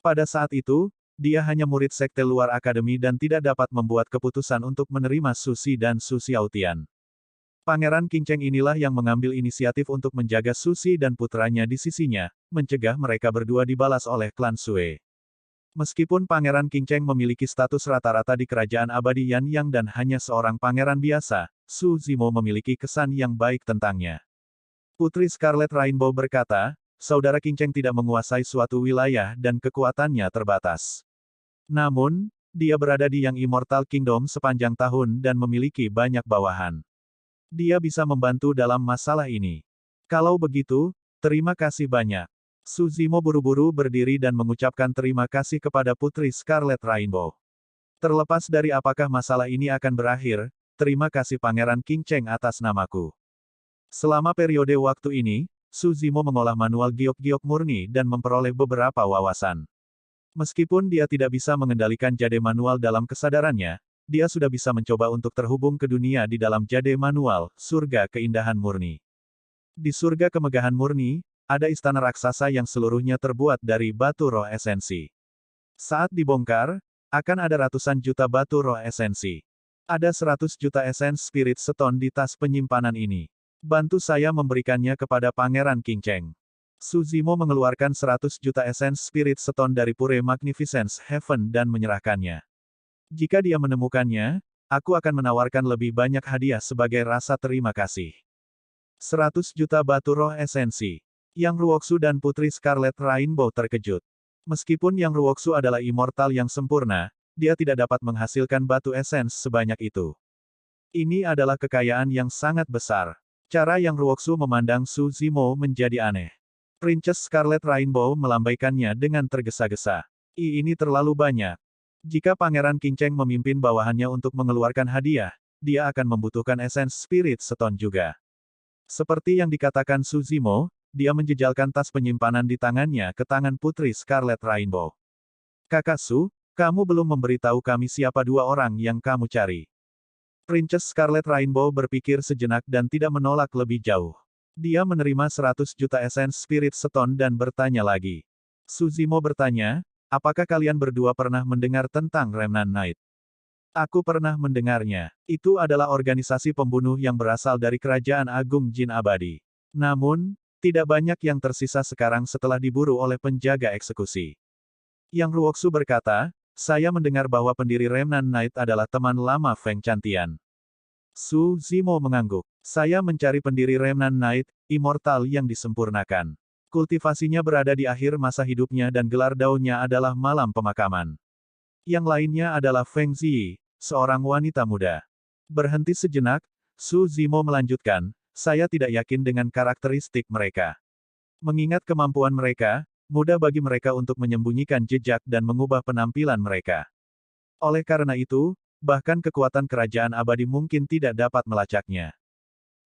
Pada saat itu, dia hanya murid sekte luar akademi dan tidak dapat membuat keputusan untuk menerima Su Si dan Su Xiaotian. Pangeran King Cheng inilah yang mengambil inisiatif untuk menjaga Su Si dan putranya di sisinya, mencegah mereka berdua dibalas oleh klan Sue. Meskipun Pangeran King Cheng memiliki status rata-rata di kerajaan abadi Yan Yang dan hanya seorang pangeran biasa, Suzimo memiliki kesan yang baik tentangnya. Putri Scarlet Rainbow berkata, Saudara King Cheng tidak menguasai suatu wilayah dan kekuatannya terbatas. Namun, dia berada di Yang Immortal Kingdom sepanjang tahun dan memiliki banyak bawahan. Dia bisa membantu dalam masalah ini. Kalau begitu, terima kasih banyak. Suzimo buru-buru berdiri dan mengucapkan terima kasih kepada Putri Scarlet Rainbow. Terlepas dari apakah masalah ini akan berakhir, terima kasih Pangeran King Cheng atas namaku. Selama periode waktu ini, Suzimo mengolah manual giok-giok murni dan memperoleh beberapa wawasan. Meskipun dia tidak bisa mengendalikan jade manual dalam kesadarannya, dia sudah bisa mencoba untuk terhubung ke dunia di dalam jade manual, surga keindahan murni. Di surga kemegahan murni, ada istana raksasa yang seluruhnya terbuat dari batu roh esensi. Saat dibongkar, akan ada ratusan juta batu roh esensi. Ada 100 juta esens spirit stone di tas penyimpanan ini. Bantu saya memberikannya kepada Pangeran King Cheng. Suzimo mengeluarkan 100 juta esens spirit stone dari Pure Magnificence Heaven dan menyerahkannya. Jika dia menemukannya, aku akan menawarkan lebih banyak hadiah sebagai rasa terima kasih. 100 juta batu roh esensi. Yang Ruoksu dan Putri Scarlet Rainbow terkejut. Meskipun Yang Ruoksu adalah immortal yang sempurna, dia tidak dapat menghasilkan batu esens sebanyak itu. Ini adalah kekayaan yang sangat besar. Cara Yang Ruoksu memandang Suzimo menjadi aneh. Princess Scarlet Rainbow melambaikannya dengan tergesa-gesa. Ini terlalu banyak. Jika Pangeran King Cheng memimpin bawahannya untuk mengeluarkan hadiah, dia akan membutuhkan esens Spirit Stone juga. Seperti yang dikatakan Suzimo, dia menjejalkan tas penyimpanan di tangannya ke tangan Putri Scarlet Rainbow. Kakak Su, kamu belum memberitahu kami siapa dua orang yang kamu cari. Princess Scarlet Rainbow berpikir sejenak dan tidak menolak lebih jauh. Dia menerima 100 juta Essence Spirit Stone dan bertanya lagi. Su Zimo bertanya, apakah kalian berdua pernah mendengar tentang Remnant Knight? Aku pernah mendengarnya. Itu adalah organisasi pembunuh yang berasal dari Kerajaan Agung Jin Abadi. Namun, tidak banyak yang tersisa sekarang setelah diburu oleh penjaga eksekusi. Yang Ruoksu berkata, saya mendengar bahwa pendiri Remnant Knight adalah teman lama Feng Chantian. Su Zimo mengangguk. Saya mencari pendiri Remnant Knight, immortal yang disempurnakan. Kultivasinya berada di akhir masa hidupnya dan gelar daunnya adalah malam pemakaman. Yang lainnya adalah Feng Ziyi, seorang wanita muda. Berhenti sejenak, Su Zimo melanjutkan, saya tidak yakin dengan karakteristik mereka. Mengingat kemampuan mereka, mudah bagi mereka untuk menyembunyikan jejak dan mengubah penampilan mereka. Oleh karena itu, bahkan kekuatan kerajaan abadi mungkin tidak dapat melacaknya.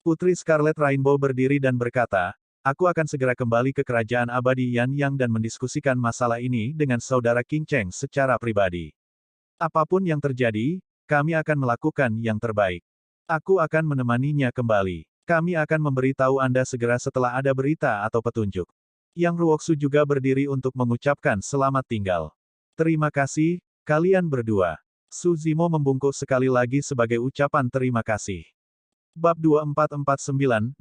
Putri Scarlet Rainbow berdiri dan berkata, aku akan segera kembali ke kerajaan abadi Yan Yang dan mendiskusikan masalah ini dengan saudara King Cheng secara pribadi. Apapun yang terjadi, kami akan melakukan yang terbaik. Aku akan menemaninya kembali. Kami akan memberitahu Anda segera setelah ada berita atau petunjuk. Yang Ruoksu juga berdiri untuk mengucapkan selamat tinggal. Terima kasih, kalian berdua. Su Zimo membungkuk sekali lagi sebagai ucapan terima kasih. Bab 2449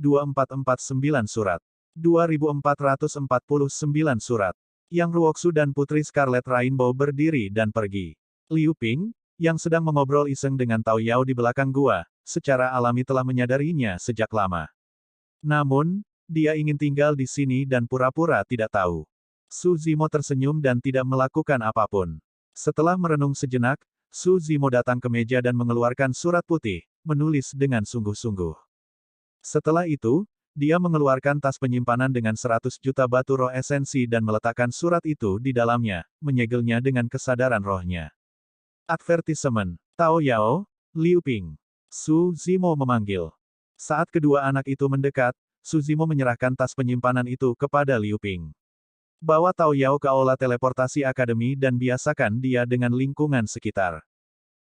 Surat 2449 Surat. Yang Ruoksu dan Putri Scarlet Rainbow berdiri dan pergi. Liu Ping, yang sedang mengobrol iseng dengan Tao Yao di belakang gua, secara alami telah menyadarinya sejak lama. Namun, dia ingin tinggal di sini dan pura-pura tidak tahu. Su Zimo tersenyum dan tidak melakukan apapun. Setelah merenung sejenak, Su Zimo datang ke meja dan mengeluarkan surat putih, menulis dengan sungguh-sungguh. Setelah itu, dia mengeluarkan tas penyimpanan dengan 100 juta batu roh esensi dan meletakkan surat itu di dalamnya, menyegelnya dengan kesadaran rohnya. Advertisement. Tao Yao, Liu Ping. Su Zimo memanggil. Saat kedua anak itu mendekat, Su Zimo menyerahkan tas penyimpanan itu kepada Liu Ping. Bawa Tao Yao ke aula teleportasi akademi dan biasakan dia dengan lingkungan sekitar.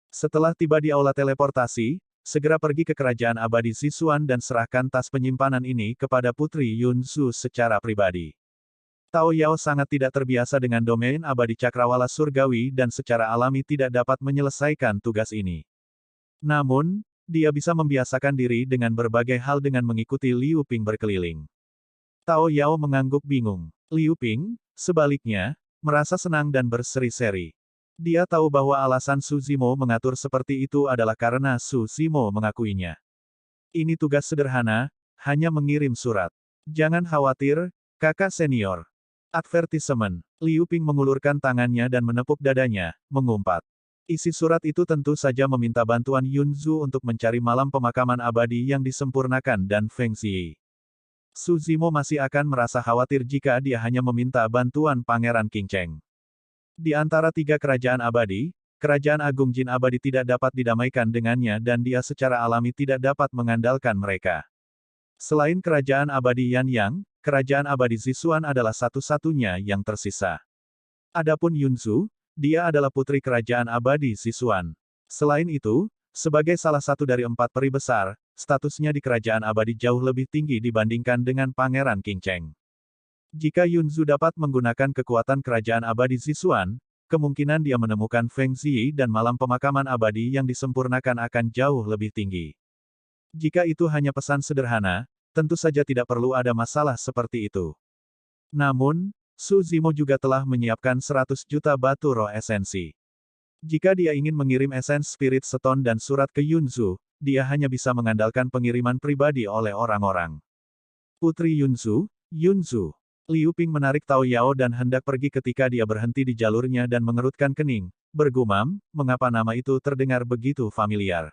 Setelah tiba di aula teleportasi, segera pergi ke kerajaan abadi Sisuan dan serahkan tas penyimpanan ini kepada Putri Yun Su secara pribadi. Tao Yao sangat tidak terbiasa dengan domain abadi cakrawala surgawi dan secara alami tidak dapat menyelesaikan tugas ini. Namun, dia bisa membiasakan diri dengan berbagai hal dengan mengikuti Liu Ping berkeliling. Tao Yao mengangguk bingung. Liu Ping, sebaliknya, merasa senang dan berseri-seri. Dia tahu bahwa alasan Su Zimo mengatur seperti itu adalah karena Su Zimo mengakuinya. Ini tugas sederhana, hanya mengirim surat. Jangan khawatir, kakak senior. Advertisement. Liu Ping mengulurkan tangannya dan menepuk dadanya, mengumpat. Isi surat itu tentu saja meminta bantuan Yun Zu untuk mencari malam pemakaman abadi yang disempurnakan dan Feng Ziyi. Su Zimo masih akan merasa khawatir jika dia hanya meminta bantuan Pangeran King Cheng. Di antara tiga kerajaan abadi, Kerajaan Agung Jin Abadi tidak dapat didamaikan dengannya dan dia secara alami tidak dapat mengandalkan mereka. Selain kerajaan abadi Yan Yang, kerajaan abadi Zisuan adalah satu-satunya yang tersisa. Adapun Yun Zu, dia adalah putri kerajaan abadi Zisuan. Selain itu, sebagai salah satu dari 4 peri besar, statusnya di kerajaan abadi jauh lebih tinggi dibandingkan dengan Pangeran King Cheng. Jika Yun Zu dapat menggunakan kekuatan kerajaan abadi Zisuan, kemungkinan dia menemukan Feng Ziyi dan malam pemakaman abadi yang disempurnakan akan jauh lebih tinggi. Jika itu hanya pesan sederhana, tentu saja tidak perlu ada masalah seperti itu. Namun, Su Zimo juga telah menyiapkan 100 juta batu roh esensi. Jika dia ingin mengirim Essence Spirit Stone dan surat ke Yun Zu, dia hanya bisa mengandalkan pengiriman pribadi oleh orang-orang. Putri Yun Zu, Yun Zu. Liu Ping menarik Tao Yao dan hendak pergi ketika dia berhenti di jalurnya dan mengerutkan kening, bergumam, mengapa nama itu terdengar begitu familiar.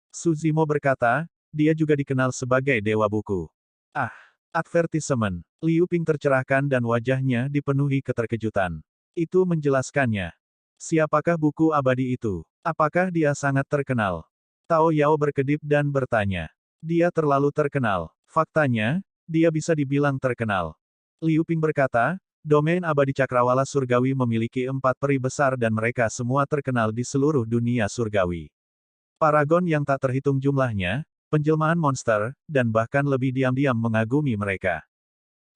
Su Zimo berkata, dia juga dikenal sebagai Dewa Buku. Ah, advertisement. Liu Ping tercerahkan dan wajahnya dipenuhi keterkejutan. Itu menjelaskannya. Siapakah buku abadi itu? Apakah dia sangat terkenal? Tao Yao berkedip dan bertanya. Dia terlalu terkenal. Faktanya, dia bisa dibilang terkenal. Liu Ping berkata, Domain abadi cakrawala surgawi memiliki 4 peri besar dan mereka semua terkenal di seluruh dunia surgawi. Paragon yang tak terhitung jumlahnya, penjelmaan monster, dan bahkan lebih diam-diam mengagumi mereka.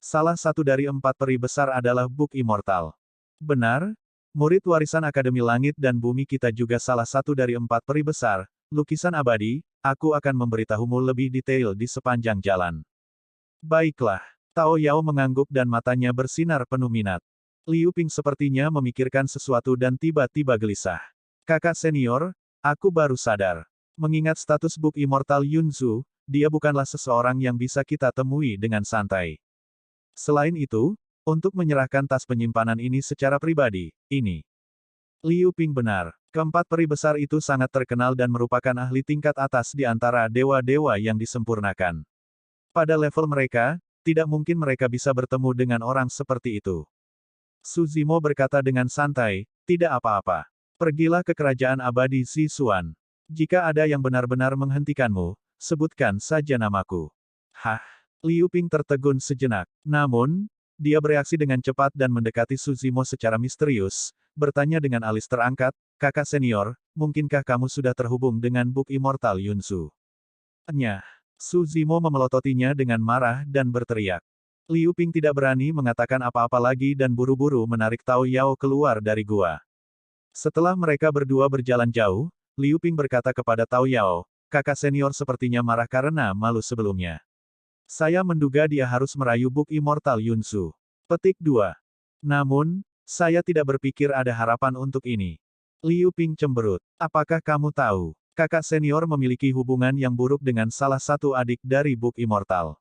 Salah satu dari 4 peri besar adalah Book Immortal. Benar, murid warisan Akademi Langit dan Bumi kita juga salah satu dari 4 peri besar, lukisan abadi, aku akan memberitahumu lebih detail di sepanjang jalan. Baiklah. Tao Yao mengangguk dan matanya bersinar penuh minat. Liu Ping sepertinya memikirkan sesuatu dan tiba-tiba gelisah. Kakak senior, aku baru sadar. Mengingat status Book Immortal Yunzu, dia bukanlah seseorang yang bisa kita temui dengan santai. Selain itu, untuk menyerahkan tas penyimpanan ini secara pribadi, ini. Liu Ping benar. Keempat peri besar itu sangat terkenal dan merupakan ahli tingkat atas di antara dewa-dewa yang disempurnakan. Pada level mereka, tidak mungkin mereka bisa bertemu dengan orang seperti itu. Su Zimo berkata dengan santai, tidak apa-apa. Pergilah ke kerajaan abadi Zixuan. Jika ada yang benar-benar menghentikanmu, sebutkan saja namaku. Hah? Liu Ping tertegun sejenak. Namun, dia bereaksi dengan cepat dan mendekati Su Zimo secara misterius, bertanya dengan alis terangkat, kakak senior, mungkinkah kamu sudah terhubung dengan Book Immortal Yunzu? Nyah. Su Zimo memelototinya dengan marah dan berteriak. Liu Ping tidak berani mengatakan apa-apa lagi dan buru-buru menarik Tao Yao keluar dari gua. Setelah mereka berdua berjalan jauh, Liu Ping berkata kepada Tao Yao, kakak senior sepertinya marah karena malu sebelumnya. Saya menduga dia harus merayu Book Immortal Yunzu. Petik 2. Namun, saya tidak berpikir ada harapan untuk ini. Liu Ping cemberut. Apakah kamu tahu? Kakak senior memiliki hubungan yang buruk dengan salah satu adik dari Book Immortal.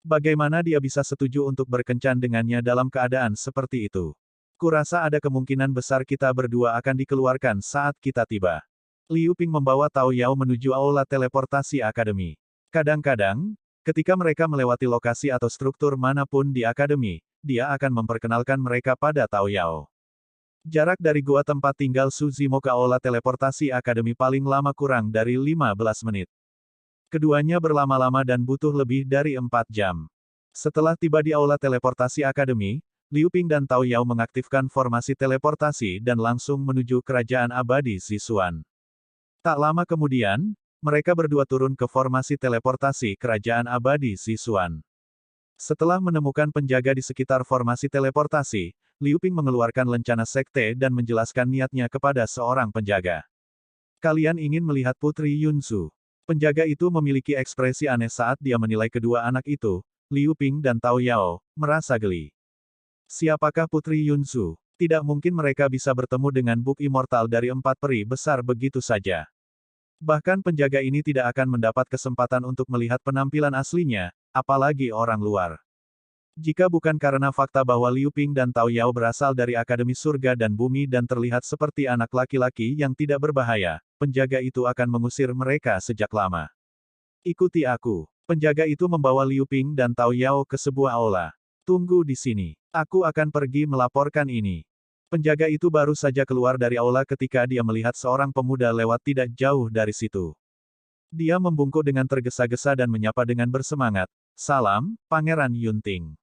Bagaimana dia bisa setuju untuk berkencan dengannya dalam keadaan seperti itu? Kurasa ada kemungkinan besar kita berdua akan dikeluarkan saat kita tiba. Liu Ping membawa Tao Yao menuju aula teleportasi akademi. Kadang-kadang, ketika mereka melewati lokasi atau struktur manapun di akademi, dia akan memperkenalkan mereka pada Tao Yao. Jarak dari gua tempat tinggal Su Zimo ke aula teleportasi akademi paling lama kurang dari 15 menit. Keduanya berlama-lama dan butuh lebih dari 4 jam. Setelah tiba di aula teleportasi akademi, Liu Ping dan Tao Yao mengaktifkan formasi teleportasi dan langsung menuju kerajaan abadi Zixuan. Tak lama kemudian, mereka berdua turun ke formasi teleportasi kerajaan abadi Zixuan. Setelah menemukan penjaga di sekitar formasi teleportasi, Liu Ping mengeluarkan lencana sekte dan menjelaskan niatnya kepada seorang penjaga. Kalian ingin melihat Putri Yunzu. Penjaga itu memiliki ekspresi aneh saat dia menilai kedua anak itu, Liu Ping dan Tao Yao, merasa geli. Siapakah Putri Yunzu? Tidak mungkin mereka bisa bertemu dengan Book Immortal dari 4 peri besar begitu saja. Bahkan penjaga ini tidak akan mendapat kesempatan untuk melihat penampilan aslinya, apalagi orang luar. Jika bukan karena fakta bahwa Liu Ping dan Tao Yao berasal dari Akademi Surga dan Bumi dan terlihat seperti anak laki-laki yang tidak berbahaya, penjaga itu akan mengusir mereka sejak lama. Ikuti aku. Penjaga itu membawa Liu Ping dan Tao Yao ke sebuah aula. Tunggu di sini. Aku akan pergi melaporkan ini. Penjaga itu baru saja keluar dari aula ketika dia melihat seorang pemuda lewat tidak jauh dari situ. Dia membungkuk dengan tergesa-gesa dan menyapa dengan bersemangat. Salam, Pangeran Yunting.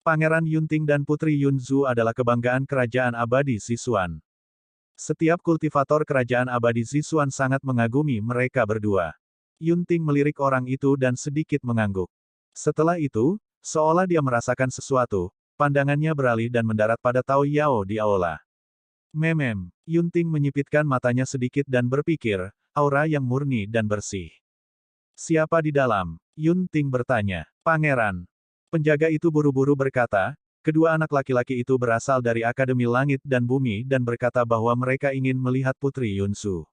Pangeran Yunting dan Putri Yunzu adalah kebanggaan kerajaan abadi Zixuan. Setiap kultivator kerajaan abadi Zixuan sangat mengagumi mereka berdua. Yunting melirik orang itu dan sedikit mengangguk. Setelah itu, seolah dia merasakan sesuatu, pandangannya beralih dan mendarat pada Tao Yao di aula. Memem, Yunting menyipitkan matanya sedikit dan berpikir, aura yang murni dan bersih. Siapa di dalam? Yunting bertanya. Pangeran. Penjaga itu buru-buru berkata, kedua anak laki-laki itu berasal dari Akademi Langit dan Bumi dan berkata bahwa mereka ingin melihat Putri Yunzu.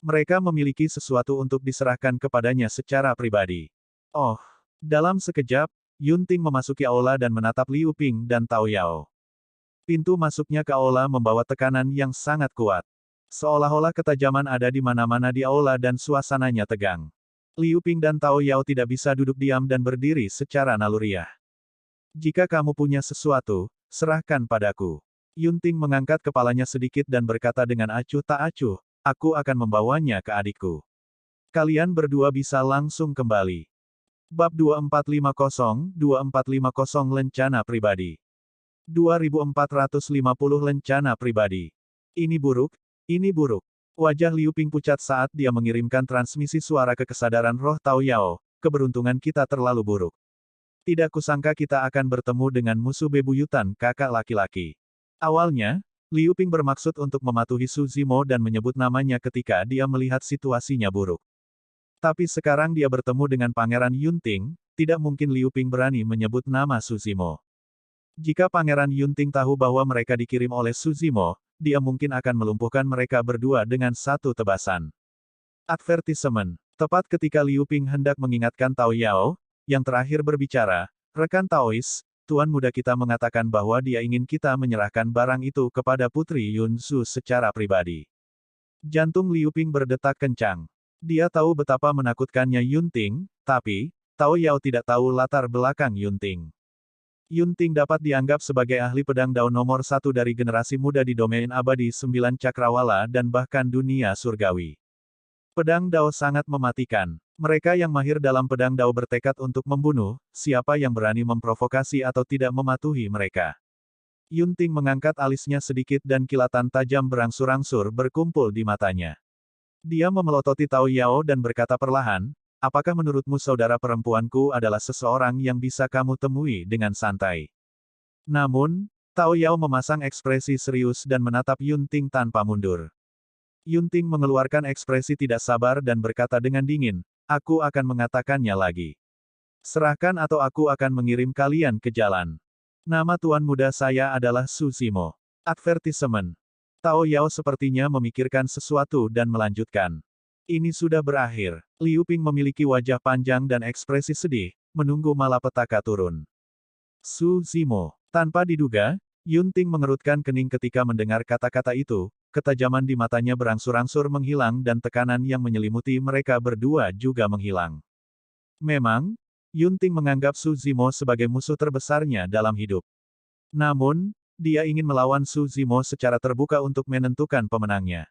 Mereka memiliki sesuatu untuk diserahkan kepadanya secara pribadi. Oh, dalam sekejap, Yunting memasuki aula dan menatap Liu Ping dan Tao Yao. Pintu masuknya ke aula membawa tekanan yang sangat kuat. Seolah-olah ketajaman ada di mana-mana di aula dan suasananya tegang. Liu Ping dan Tao Yao tidak bisa duduk diam dan berdiri secara naluriah. Jika kamu punya sesuatu, serahkan padaku. Yunting mengangkat kepalanya sedikit dan berkata dengan acuh tak acuh, aku akan membawanya ke adikku. Kalian berdua bisa langsung kembali. Bab 2450 Lencana Pribadi. 2450 lencana pribadi. Ini buruk, ini buruk. Wajah Liu Ping pucat saat dia mengirimkan transmisi suara ke kesadaran roh Tao Yao. Keberuntungan kita terlalu buruk. Tidak kusangka kita akan bertemu dengan musuh bebuyutan kakak laki-laki. Awalnya, Liu Ping bermaksud untuk mematuhi Su Zimo dan menyebut namanya ketika dia melihat situasinya buruk. Tapi sekarang dia bertemu dengan Pangeran Yunting, tidak mungkin Liu Ping berani menyebut nama Su Zimo. Jika Pangeran Yunting tahu bahwa mereka dikirim oleh Su Zimo, dia mungkin akan melumpuhkan mereka berdua dengan satu tebasan. Advertisement. Tepat ketika Liu Ping hendak mengingatkan Tao Yao, yang terakhir berbicara, rekan Taois, Tuan muda kita mengatakan bahwa dia ingin kita menyerahkan barang itu kepada Putri Yun Su secara pribadi. Jantung Liu Ping berdetak kencang. Dia tahu betapa menakutkannya Yunting, tapi, Tao Yao tidak tahu latar belakang Yunting. Yunting dapat dianggap sebagai ahli pedang Dao nomor 1 dari generasi muda di domain abadi 9 cakrawala dan bahkan dunia surgawi. Pedang Dao sangat mematikan. Mereka yang mahir dalam pedang Dao bertekad untuk membunuh, siapa yang berani memprovokasi atau tidak mematuhi mereka. Yunting mengangkat alisnya sedikit dan kilatan tajam berangsur-angsur berkumpul di matanya. Dia memelototi Tao Yao dan berkata perlahan, apakah menurutmu saudara perempuanku adalah seseorang yang bisa kamu temui dengan santai? Namun, Tao Yao memasang ekspresi serius dan menatap Yunting tanpa mundur. Yunting mengeluarkan ekspresi tidak sabar dan berkata dengan dingin, aku akan mengatakannya lagi. Serahkan atau aku akan mengirim kalian ke jalan. Nama tuan muda saya adalah Su Zimo. Advertisement. Tao Yao sepertinya memikirkan sesuatu dan melanjutkan. Ini sudah berakhir. Liu Ping memiliki wajah panjang dan ekspresi sedih, menunggu malapetaka turun. Su Zimo. Tanpa diduga, Yunting mengerutkan kening ketika mendengar kata-kata itu, ketajaman di matanya berangsur-angsur menghilang dan tekanan yang menyelimuti mereka berdua juga menghilang. Memang, Yunting menganggap Su Zimo sebagai musuh terbesarnya dalam hidup. Namun, dia ingin melawan Su Zimo secara terbuka untuk menentukan pemenangnya.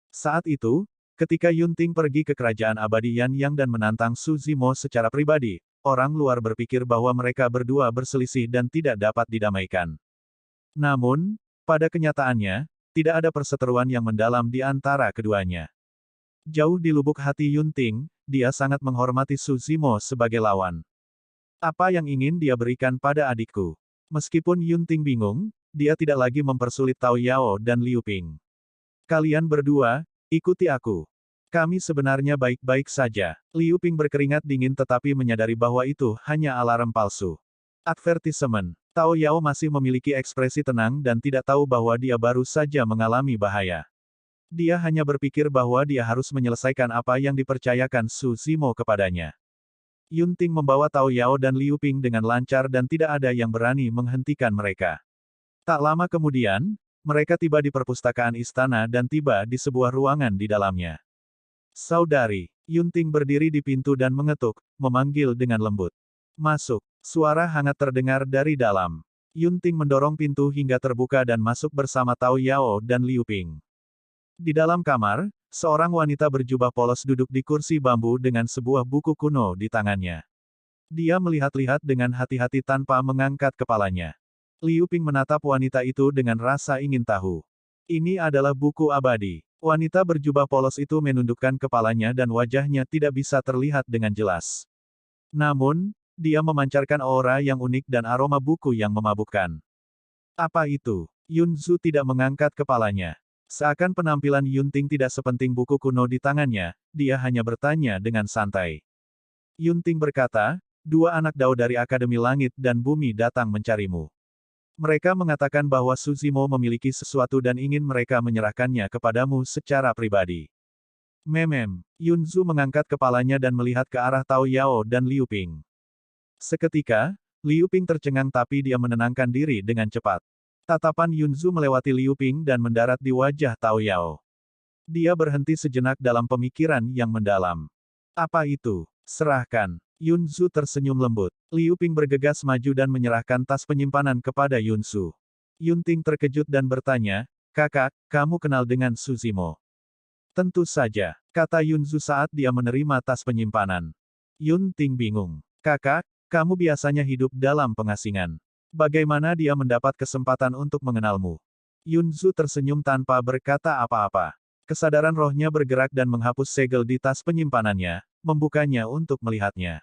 Saat itu, ketika Yunting pergi ke kerajaan abadi Yan Yang dan menantang Su Zimo secara pribadi, orang luar berpikir bahwa mereka berdua berselisih dan tidak dapat didamaikan. Namun, pada kenyataannya, tidak ada perseteruan yang mendalam di antara keduanya. Jauh di lubuk hati Yunting, dia sangat menghormati Su Zimo sebagai lawan. Apa yang ingin dia berikan pada adikku? Meskipun Yunting bingung, dia tidak lagi mempersulit Tao Yao dan Liu Ping. Kalian berdua, ikuti aku. Kami sebenarnya baik-baik saja. Liu Ping berkeringat dingin tetapi menyadari bahwa itu hanya alarm palsu. Advertisement. Tao Yao masih memiliki ekspresi tenang dan tidak tahu bahwa dia baru saja mengalami bahaya. Dia hanya berpikir bahwa dia harus menyelesaikan apa yang dipercayakan Su Zimo kepadanya. Yunting membawa Tao Yao dan Liu Ping dengan lancar dan tidak ada yang berani menghentikan mereka. Tak lama kemudian, mereka tiba di perpustakaan istana dan tiba di sebuah ruangan di dalamnya. Saudari, Yunting berdiri di pintu dan mengetuk, memanggil dengan lembut. Masuk. Suara hangat terdengar dari dalam. Yunting mendorong pintu hingga terbuka dan masuk bersama Tao Yao dan Liu Ping. Di dalam kamar, seorang wanita berjubah polos duduk di kursi bambu dengan sebuah buku kuno di tangannya. Dia melihat-lihat dengan hati-hati tanpa mengangkat kepalanya. Liu Ping menatap wanita itu dengan rasa ingin tahu. Ini adalah buku abadi. Wanita berjubah polos itu menundukkan kepalanya dan wajahnya tidak bisa terlihat dengan jelas. Namun, dia memancarkan aura yang unik dan aroma buku yang memabukkan. Apa itu? Yun Zu tidak mengangkat kepalanya. Seakan penampilan Yunting tidak sepenting buku kuno di tangannya, dia hanya bertanya dengan santai. Yunting berkata, dua anak Dao dari Akademi Langit dan Bumi datang mencarimu. Mereka mengatakan bahwa Su Zimo memiliki sesuatu dan ingin mereka menyerahkannya kepadamu secara pribadi. Memem. Yun Zu mengangkat kepalanya dan melihat ke arah Tao Yao dan Liu Ping. Seketika, Liu Ping tercengang tapi dia menenangkan diri dengan cepat. Tatapan Yun Zu melewati Liu Ping dan mendarat di wajah Tao Yao. Dia berhenti sejenak dalam pemikiran yang mendalam. Apa itu? Serahkan. Yun Zu tersenyum lembut. Liu Ping bergegas maju dan menyerahkan tas penyimpanan kepada Yun Zu. Yunting terkejut dan bertanya, kakak, kamu kenal dengan Su Zimo? Tentu saja, kata Yun Zu saat dia menerima tas penyimpanan. Yunting bingung. Kakak, kamu biasanya hidup dalam pengasingan. Bagaimana dia mendapat kesempatan untuk mengenalmu? Yunzu tersenyum tanpa berkata apa-apa. Kesadaran rohnya bergerak dan menghapus segel di tas penyimpanannya, membukanya untuk melihatnya.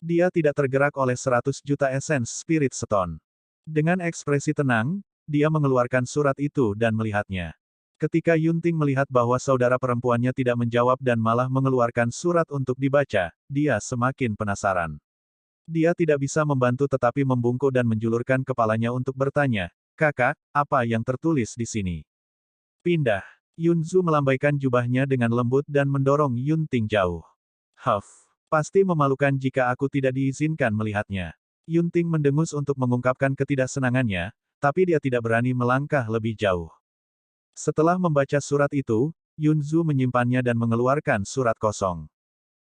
Dia tidak tergerak oleh 100 juta esens Spirit Stone. Dengan ekspresi tenang, dia mengeluarkan surat itu dan melihatnya. Ketika Yunting melihat bahwa saudara perempuannya tidak menjawab dan malah mengeluarkan surat untuk dibaca, dia semakin penasaran. Dia tidak bisa membantu tetapi membungkuk dan menjulurkan kepalanya untuk bertanya, "Kakak, apa yang tertulis di sini?" Pindah. Yunzu melambaikan jubahnya dengan lembut dan mendorong Yunting jauh. Huff. Pasti memalukan jika aku tidak diizinkan melihatnya. Yunting mendengus untuk mengungkapkan ketidaksenangannya, tapi dia tidak berani melangkah lebih jauh. Setelah membaca surat itu, Yunzu menyimpannya dan mengeluarkan surat kosong.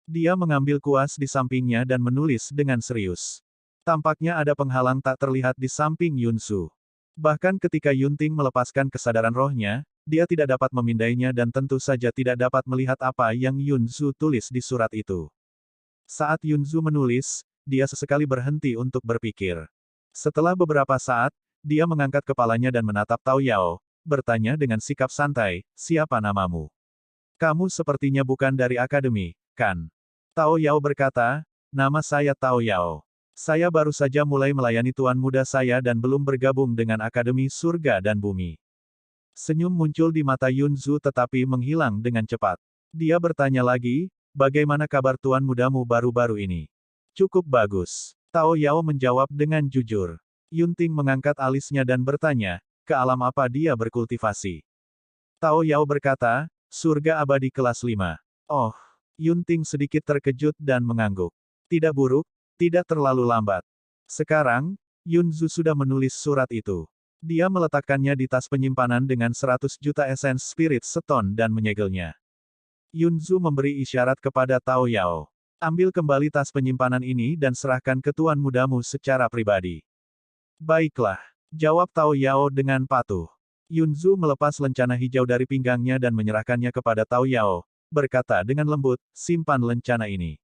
Dia mengambil kuas di sampingnya dan menulis dengan serius. Tampaknya ada penghalang tak terlihat di samping Yunzu. Bahkan ketika Yunting melepaskan kesadaran rohnya, dia tidak dapat memindainya dan tentu saja tidak dapat melihat apa yang Yunzu tulis di surat itu. Saat Yunzu menulis, dia sesekali berhenti untuk berpikir. Setelah beberapa saat, dia mengangkat kepalanya dan menatap Tao Yao, bertanya dengan sikap santai, "Siapa namamu?" "Kamu sepertinya bukan dari akademi, kan?" Tao Yao berkata, "Nama saya Tao Yao. Saya baru saja mulai melayani tuan muda saya dan belum bergabung dengan Akademi Surga dan Bumi." Senyum muncul di mata Yunzu tetapi menghilang dengan cepat. Dia bertanya lagi, "Bagaimana kabar tuan mudamu baru-baru ini?" "Cukup bagus." Tao Yao menjawab dengan jujur. Yunting mengangkat alisnya dan bertanya, ke alam apa dia berkultivasi? Tao Yao berkata, "Surga abadi kelas 5. Oh. Yunting sedikit terkejut dan mengangguk. Tidak buruk, tidak terlalu lambat. Sekarang, Yunzu sudah menulis surat itu. Dia meletakkannya di tas penyimpanan dengan 100 juta esens Spirit Stone dan menyegelnya. Yunzu memberi isyarat kepada Tao Yao. "Ambil kembali tas penyimpanan ini dan serahkan ke tuan mudamu secara pribadi." "Baiklah," jawab Tao Yao dengan patuh. Yunzu melepas lencana hijau dari pinggangnya dan menyerahkannya kepada Tao Yao, berkata dengan lembut, "Simpan lencana ini.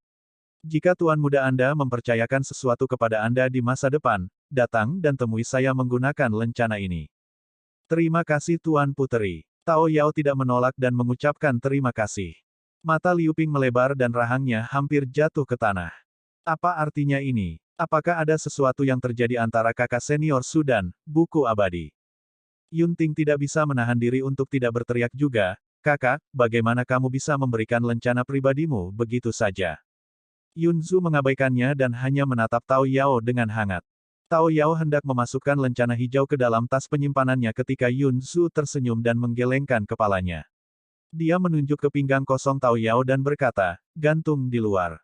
Jika tuan muda Anda mempercayakan sesuatu kepada Anda di masa depan, datang dan temui saya menggunakan lencana ini." "Terima kasih Tuan Puteri." Tao Yao tidak menolak dan mengucapkan terima kasih. Mata Liu Ping melebar dan rahangnya hampir jatuh ke tanah. Apa artinya ini? Apakah ada sesuatu yang terjadi antara kakak senior Su dan buku abadi? Yunting tidak bisa menahan diri untuk tidak berteriak juga, "Kakak, bagaimana kamu bisa memberikan lencana pribadimu begitu saja?" Yunzu mengabaikannya dan hanya menatap Tao Yao dengan hangat. Tao Yao hendak memasukkan lencana hijau ke dalam tas penyimpanannya ketika Yunzu tersenyum dan menggelengkan kepalanya. Dia menunjuk ke pinggang kosong Tao Yao dan berkata, "Gantung di luar.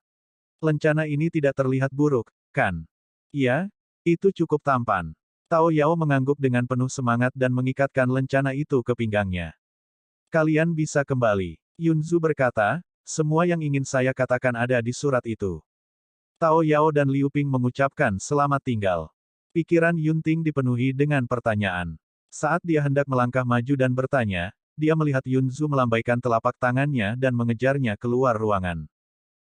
Lencana ini tidak terlihat buruk, kan?" "Iya, itu cukup tampan." Tao Yao mengangguk dengan penuh semangat dan mengikatkan lencana itu ke pinggangnya. "Kalian bisa kembali." Yunzu berkata, "Semua yang ingin saya katakan ada di surat itu." Tao Yao dan Liu Ping mengucapkan selamat tinggal. Pikiran Yunting dipenuhi dengan pertanyaan. Saat dia hendak melangkah maju dan bertanya, dia melihat Yunzu melambaikan telapak tangannya dan mengejarnya keluar ruangan.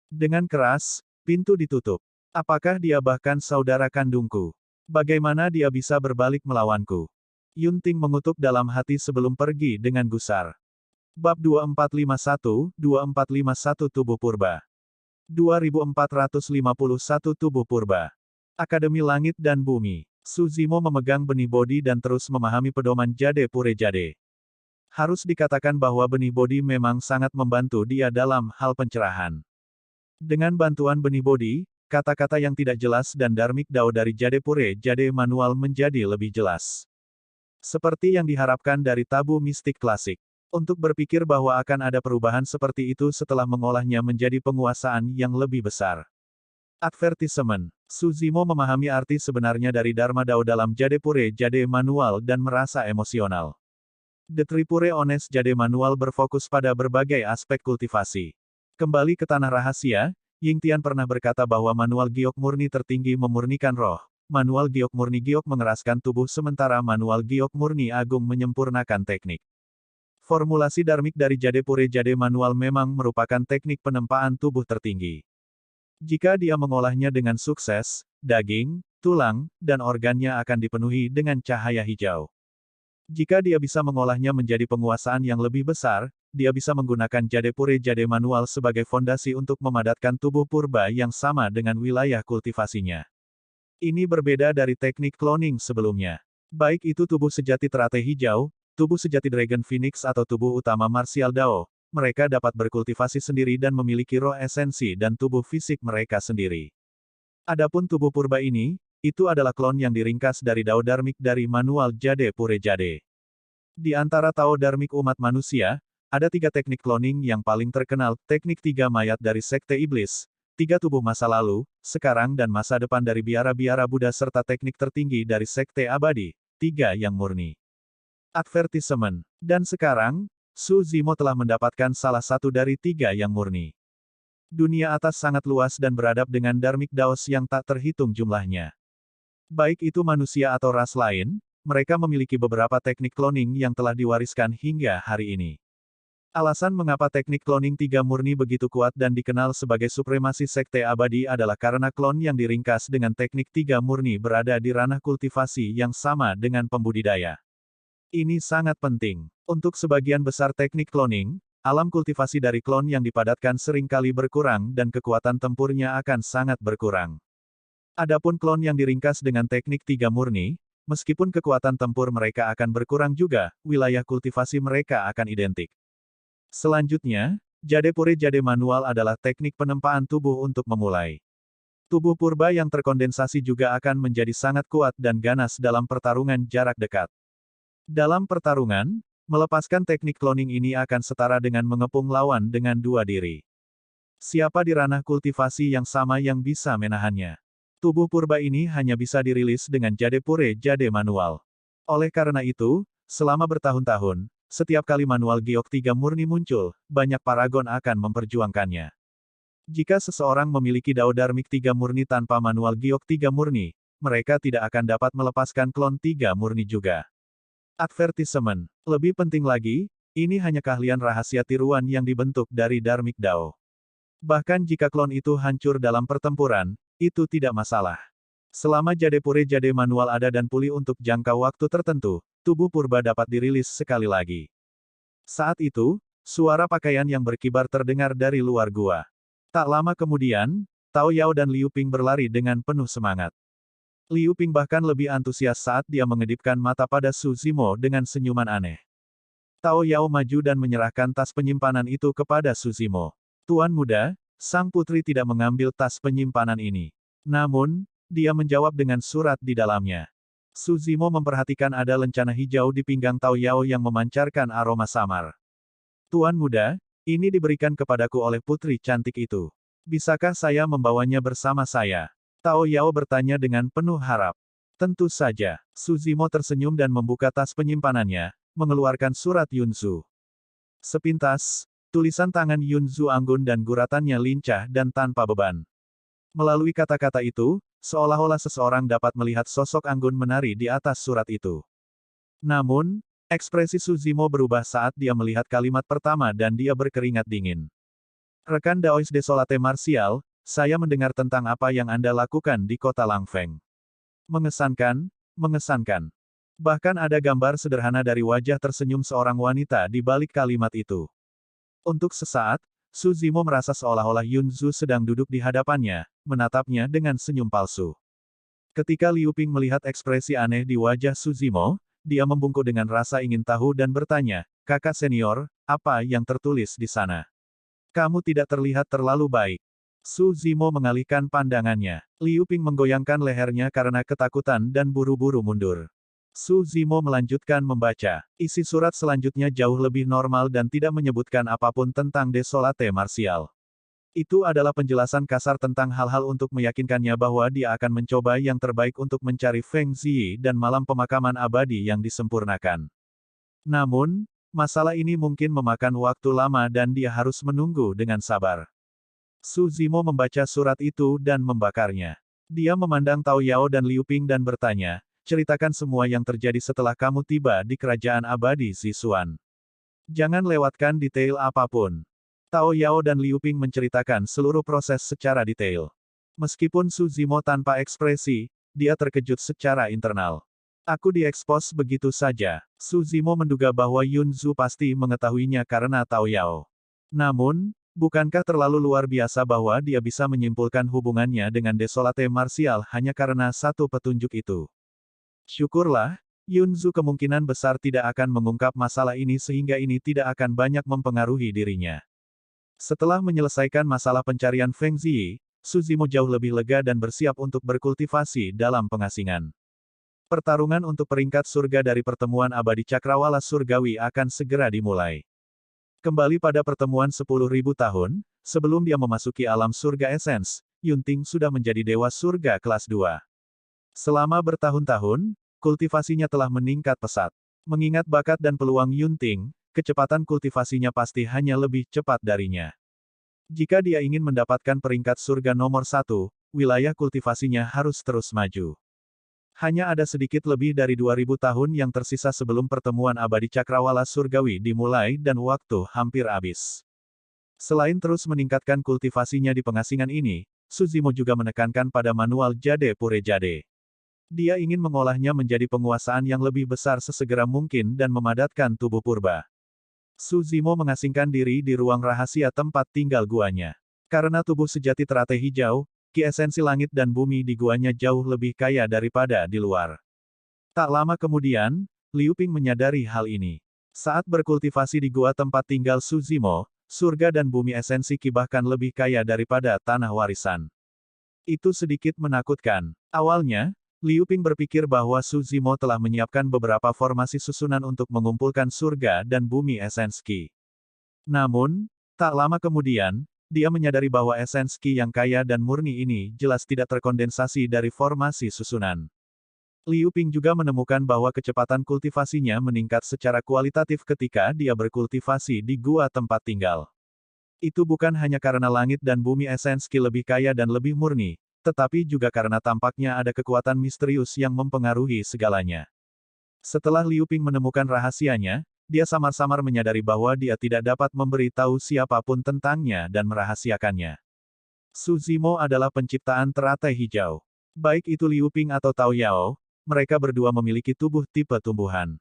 Dengan keras, pintu ditutup. Apakah dia bahkan saudara kandungku? Bagaimana dia bisa berbalik melawanku? Yunting mengutuk dalam hati sebelum pergi dengan gusar. Bab 2451 Tubuh Purba. 2451 Tubuh Purba. Akademi Langit dan Bumi. Su Zimo memegang benih bodi dan terus memahami pedoman Jade Pure Jade. Harus dikatakan bahwa benih bodi memang sangat membantu dia dalam hal pencerahan. Dengan bantuan benih bodi, kata-kata yang tidak jelas dan Dharmic Dao dari Jade Pure Jade manual menjadi lebih jelas. Seperti yang diharapkan dari tabu mistik klasik. Untuk berpikir bahwa akan ada perubahan seperti itu setelah mengolahnya menjadi penguasaan yang lebih besar. Advertisement. Su Zimo memahami arti sebenarnya dari Dharma Dao dalam Jade Pure Jade manual dan merasa emosional. The Tripure Honest Jade manual berfokus pada berbagai aspek kultivasi. Kembali ke tanah rahasia, Yingtian pernah berkata bahwa manual giok murni tertinggi memurnikan roh, manual giok murni giok mengeraskan tubuh sementara manual giok murni agung menyempurnakan teknik. Formulasi Dharmic dari Jade Pure Jade manual memang merupakan teknik penempaan tubuh tertinggi. Jika dia mengolahnya dengan sukses, daging, tulang, dan organnya akan dipenuhi dengan cahaya hijau. Jika dia bisa mengolahnya menjadi penguasaan yang lebih besar, dia bisa menggunakan jade pure jade manual sebagai fondasi untuk memadatkan tubuh purba yang sama dengan wilayah kultivasinya. Ini berbeda dari teknik cloning sebelumnya. Baik itu tubuh sejati teratai hijau, tubuh sejati Dragon Phoenix atau tubuh utama Martial Dao, mereka dapat berkultivasi sendiri dan memiliki roh esensi dan tubuh fisik mereka sendiri. Adapun tubuh purba ini, itu adalah klon yang diringkas dari Dao Dharmic dari manual Jade Pure Jade. Di antara Tao Dharmic umat manusia, ada 3 teknik cloning yang paling terkenal, teknik 3 mayat dari Sekte Iblis, 3 tubuh masa lalu, sekarang dan masa depan dari biara-biara Buddha serta teknik tertinggi dari Sekte Abadi, 3 yang murni. Advertisement. Dan sekarang, Su Zimo telah mendapatkan salah satu dari 3 yang murni. Dunia atas sangat luas dan beradab dengan Dharmic Daos yang tak terhitung jumlahnya. Baik itu manusia atau ras lain, mereka memiliki beberapa teknik cloning yang telah diwariskan hingga hari ini. Alasan mengapa teknik cloning 3 murni begitu kuat dan dikenal sebagai supremasi Sekte Abadi adalah karena klon yang diringkas dengan teknik 3 murni berada di ranah kultivasi yang sama dengan pembudidaya. Ini sangat penting. Untuk sebagian besar teknik cloning, alam kultivasi dari klon yang dipadatkan seringkali berkurang dan kekuatan tempurnya akan sangat berkurang. Adapun klon yang diringkas dengan teknik 3 murni, meskipun kekuatan tempur mereka akan berkurang juga, wilayah kultivasi mereka akan identik. Selanjutnya, Jade Pure Jade Manual adalah teknik penempaan tubuh untuk memulai. Tubuh purba yang terkondensasi juga akan menjadi sangat kuat dan ganas dalam pertarungan jarak dekat. Dalam pertarungan, melepaskan teknik cloning ini akan setara dengan mengepung lawan dengan 2 diri. Siapa di ranah kultivasi yang sama yang bisa menahannya? Tubuh purba ini hanya bisa dirilis dengan Jade Pure Jade Manual. Oleh karena itu, selama bertahun-tahun, setiap kali manual Giok 3 murni muncul, banyak paragon akan memperjuangkannya. Jika seseorang memiliki Dao Dharmic 3 murni tanpa manual Giok 3 murni, mereka tidak akan dapat melepaskan klon 3 murni juga. Advertisement. Lebih penting lagi, ini hanya keahlian rahasia tiruan yang dibentuk dari Dharmic Dao. Bahkan jika klon itu hancur dalam pertempuran, itu tidak masalah. Selama Jade Pure Jade Manual ada dan pulih untuk jangka waktu tertentu, tubuh purba dapat dirilis sekali lagi. Saat itu, suara pakaian yang berkibar terdengar dari luar gua. Tak lama kemudian, Tao Yao dan Liu Ping berlari dengan penuh semangat. Liu Ping bahkan lebih antusias saat dia mengedipkan mata pada Su Zimo dengan senyuman aneh. Tao Yao maju dan menyerahkan tas penyimpanan itu kepada Su Zimo. Tuan muda, sang putri tidak mengambil tas penyimpanan ini. Namun, dia menjawab dengan surat di dalamnya. Su Zimo memperhatikan ada lencana hijau di pinggang Tao Yao yang memancarkan aroma samar. Tuan muda, ini diberikan kepadaku oleh putri cantik itu. Bisakah saya membawanya bersama saya? Tao Yao bertanya dengan penuh harap. Tentu saja. Su Zimo tersenyum dan membuka tas penyimpanannya, mengeluarkan surat Yunzu. Sepintas, tulisan tangan Yunzu anggun dan guratannya lincah dan tanpa beban. Melalui kata-kata itu, seolah-olah seseorang dapat melihat sosok anggun menari di atas surat itu. Namun, ekspresi Su Zimo berubah saat dia melihat kalimat pertama dan dia berkeringat dingin. Rekan Daois Desolate Martial, saya mendengar tentang apa yang Anda lakukan di kota Langfeng. Mengesankan, mengesankan. Bahkan ada gambar sederhana dari wajah tersenyum seorang wanita di balik kalimat itu. Untuk sesaat, Su Zimo merasa seolah-olah Yunzu sedang duduk di hadapannya, menatapnya dengan senyum palsu. Ketika Liu Ping melihat ekspresi aneh di wajah Su Zimo, dia membungkuk dengan rasa ingin tahu dan bertanya, "Kakak senior, apa yang tertulis di sana? Kamu tidak terlihat terlalu baik." Su Zimo mengalihkan pandangannya. Liu Ping menggoyangkan lehernya karena ketakutan dan buru-buru mundur. Su Zimo melanjutkan membaca. Isi surat selanjutnya jauh lebih normal dan tidak menyebutkan apapun tentang Desolate Martial. Itu adalah penjelasan kasar tentang hal-hal untuk meyakinkannya bahwa dia akan mencoba yang terbaik untuk mencari Feng Ziyi dan malam pemakaman abadi yang disempurnakan. Namun, masalah ini mungkin memakan waktu lama dan dia harus menunggu dengan sabar. Su Zimo membaca surat itu dan membakarnya. Dia memandang Tao Yao dan Liu Ping dan bertanya, "Ceritakan semua yang terjadi setelah kamu tiba di kerajaan abadi Zixuan. Jangan lewatkan detail apapun." Tao Yao dan Liu Ping menceritakan seluruh proses secara detail. Meskipun Su Zimo tanpa ekspresi, dia terkejut secara internal. Aku diekspos begitu saja. Su Zimo menduga bahwa Yun Zu pasti mengetahuinya karena Tao Yao. Namun, bukankah terlalu luar biasa bahwa dia bisa menyimpulkan hubungannya dengan Desolate Martial hanya karena satu petunjuk itu? Syukurlah, Yun Zu kemungkinan besar tidak akan mengungkap masalah ini sehingga ini tidak akan banyak mempengaruhi dirinya. Setelah menyelesaikan masalah pencarian Feng Ziyi, Su Zimo jauh lebih lega dan bersiap untuk berkultivasi dalam pengasingan. Pertarungan untuk peringkat surga dari pertemuan abadi Cakrawala Surgawi akan segera dimulai. Kembali pada pertemuan 10.000 tahun, sebelum dia memasuki alam surga Essence, Yunting sudah menjadi dewa surga kelas 2. Selama bertahun-tahun, kultivasinya telah meningkat pesat. Mengingat bakat dan peluang Yunting, kecepatan kultivasinya pasti hanya lebih cepat darinya. Jika dia ingin mendapatkan peringkat surga nomor 1, wilayah kultivasinya harus terus maju. Hanya ada sedikit lebih dari 2000 tahun yang tersisa sebelum pertemuan abadi Cakrawala Surgawi dimulai dan waktu hampir habis. Selain terus meningkatkan kultivasinya di pengasingan ini, Su Zimo juga menekankan pada manual Jade Pure Jade. Dia ingin mengolahnya menjadi penguasaan yang lebih besar sesegera mungkin dan memadatkan tubuh purba. Su Zimo mengasingkan diri di ruang rahasia tempat tinggal guanya. Karena tubuh sejati teratai hijau, ki esensi langit dan bumi di guanya jauh lebih kaya daripada di luar. Tak lama kemudian, Liu Ping menyadari hal ini. Saat berkultivasi di gua tempat tinggal Su Zimo, surga dan bumi esensi ki bahkan lebih kaya daripada tanah warisan. Itu sedikit menakutkan. Awalnya, Liu Ping berpikir bahwa Su Zimo telah menyiapkan beberapa formasi susunan untuk mengumpulkan surga dan bumi esensi ki. Namun, tak lama kemudian, dia menyadari bahwa esens ki yang kaya dan murni ini jelas tidak terkondensasi dari formasi susunan. Liu Ping juga menemukan bahwa kecepatan kultivasinya meningkat secara kualitatif ketika dia berkultivasi di gua tempat tinggal. Itu bukan hanya karena langit dan bumi esens ki lebih kaya dan lebih murni, tetapi juga karena tampaknya ada kekuatan misterius yang mempengaruhi segalanya. Setelah Liu Ping menemukan rahasianya, dia samar-samar menyadari bahwa dia tidak dapat memberi tahu siapapun tentangnya dan merahasiakannya. Su Zimo adalah penciptaan teratai hijau. Baik itu Liu Ping atau Tao Yao, mereka berdua memiliki tubuh tipe tumbuhan.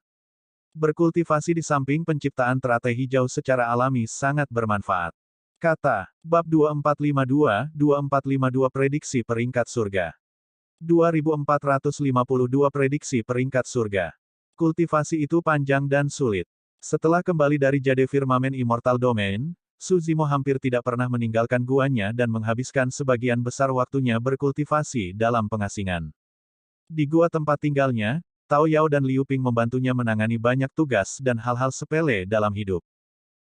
Berkultivasi di samping penciptaan teratai hijau secara alami sangat bermanfaat. Kata, Bab 2452 Prediksi Peringkat Surga. 2452 Prediksi Peringkat Surga. Kultivasi itu panjang dan sulit. Setelah kembali dari Jade Firmamen Immortal Domain, Su Zimo hampir tidak pernah meninggalkan guanya dan menghabiskan sebagian besar waktunya berkultivasi dalam pengasingan. Di gua tempat tinggalnya, Tao Yao dan Liu Ping membantunya menangani banyak tugas dan hal-hal sepele dalam hidup.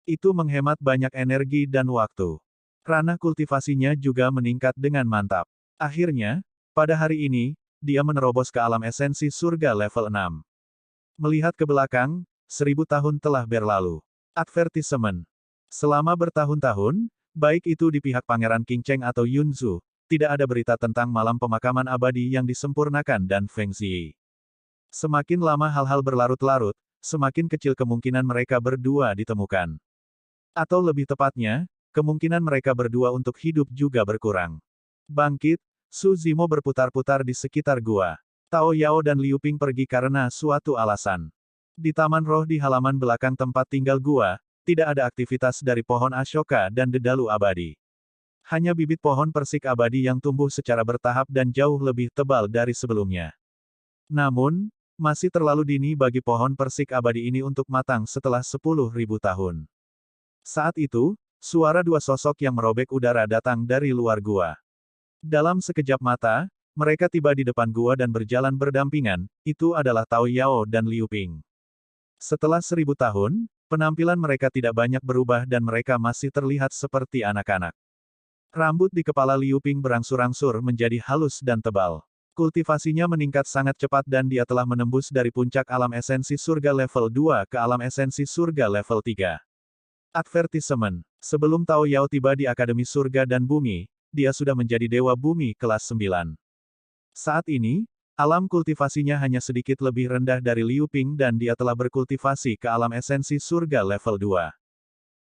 Itu menghemat banyak energi dan waktu. Ranah kultivasinya juga meningkat dengan mantap. Akhirnya, pada hari ini, dia menerobos ke alam esensi surga level 6. Melihat ke belakang, 1000 tahun telah berlalu. Advertisement. Selama bertahun-tahun, baik itu di pihak Pangeran Qing Cheng atau Yun Zu, tidak ada berita tentang malam pemakaman abadi yang disempurnakan dan Feng Ziyi. Semakin lama hal-hal berlarut-larut, semakin kecil kemungkinan mereka berdua ditemukan. Atau lebih tepatnya, kemungkinan mereka berdua untuk hidup juga berkurang. Bangkit, Su Zimo berputar-putar di sekitar gua. Tao Yao dan Liu Ping pergi karena suatu alasan. Di taman roh di halaman belakang tempat tinggal gua, tidak ada aktivitas dari pohon Ashoka dan dedalu abadi. Hanya bibit pohon persik abadi yang tumbuh secara bertahap dan jauh lebih tebal dari sebelumnya. Namun, masih terlalu dini bagi pohon persik abadi ini untuk matang setelah 10.000 tahun. Saat itu, suara dua sosok yang merobek udara datang dari luar gua. Dalam sekejap mata, mereka tiba di depan gua dan berjalan berdampingan, itu adalah Tao Yao dan Liu Ping. Setelah 1000 tahun, penampilan mereka tidak banyak berubah dan mereka masih terlihat seperti anak-anak. Rambut di kepala Liu Ping berangsur-angsur menjadi halus dan tebal. Kultivasinya meningkat sangat cepat dan dia telah menembus dari puncak alam esensi surga level 2 ke alam esensi surga level 3. Advertisement. Sebelum Tao Yao tiba di Akademi Surga dan Bumi, dia sudah menjadi Dewa Bumi kelas 9. Saat ini, alam kultivasinya hanya sedikit lebih rendah dari Liu Ping dan dia telah berkultivasi ke alam esensi surga level 2.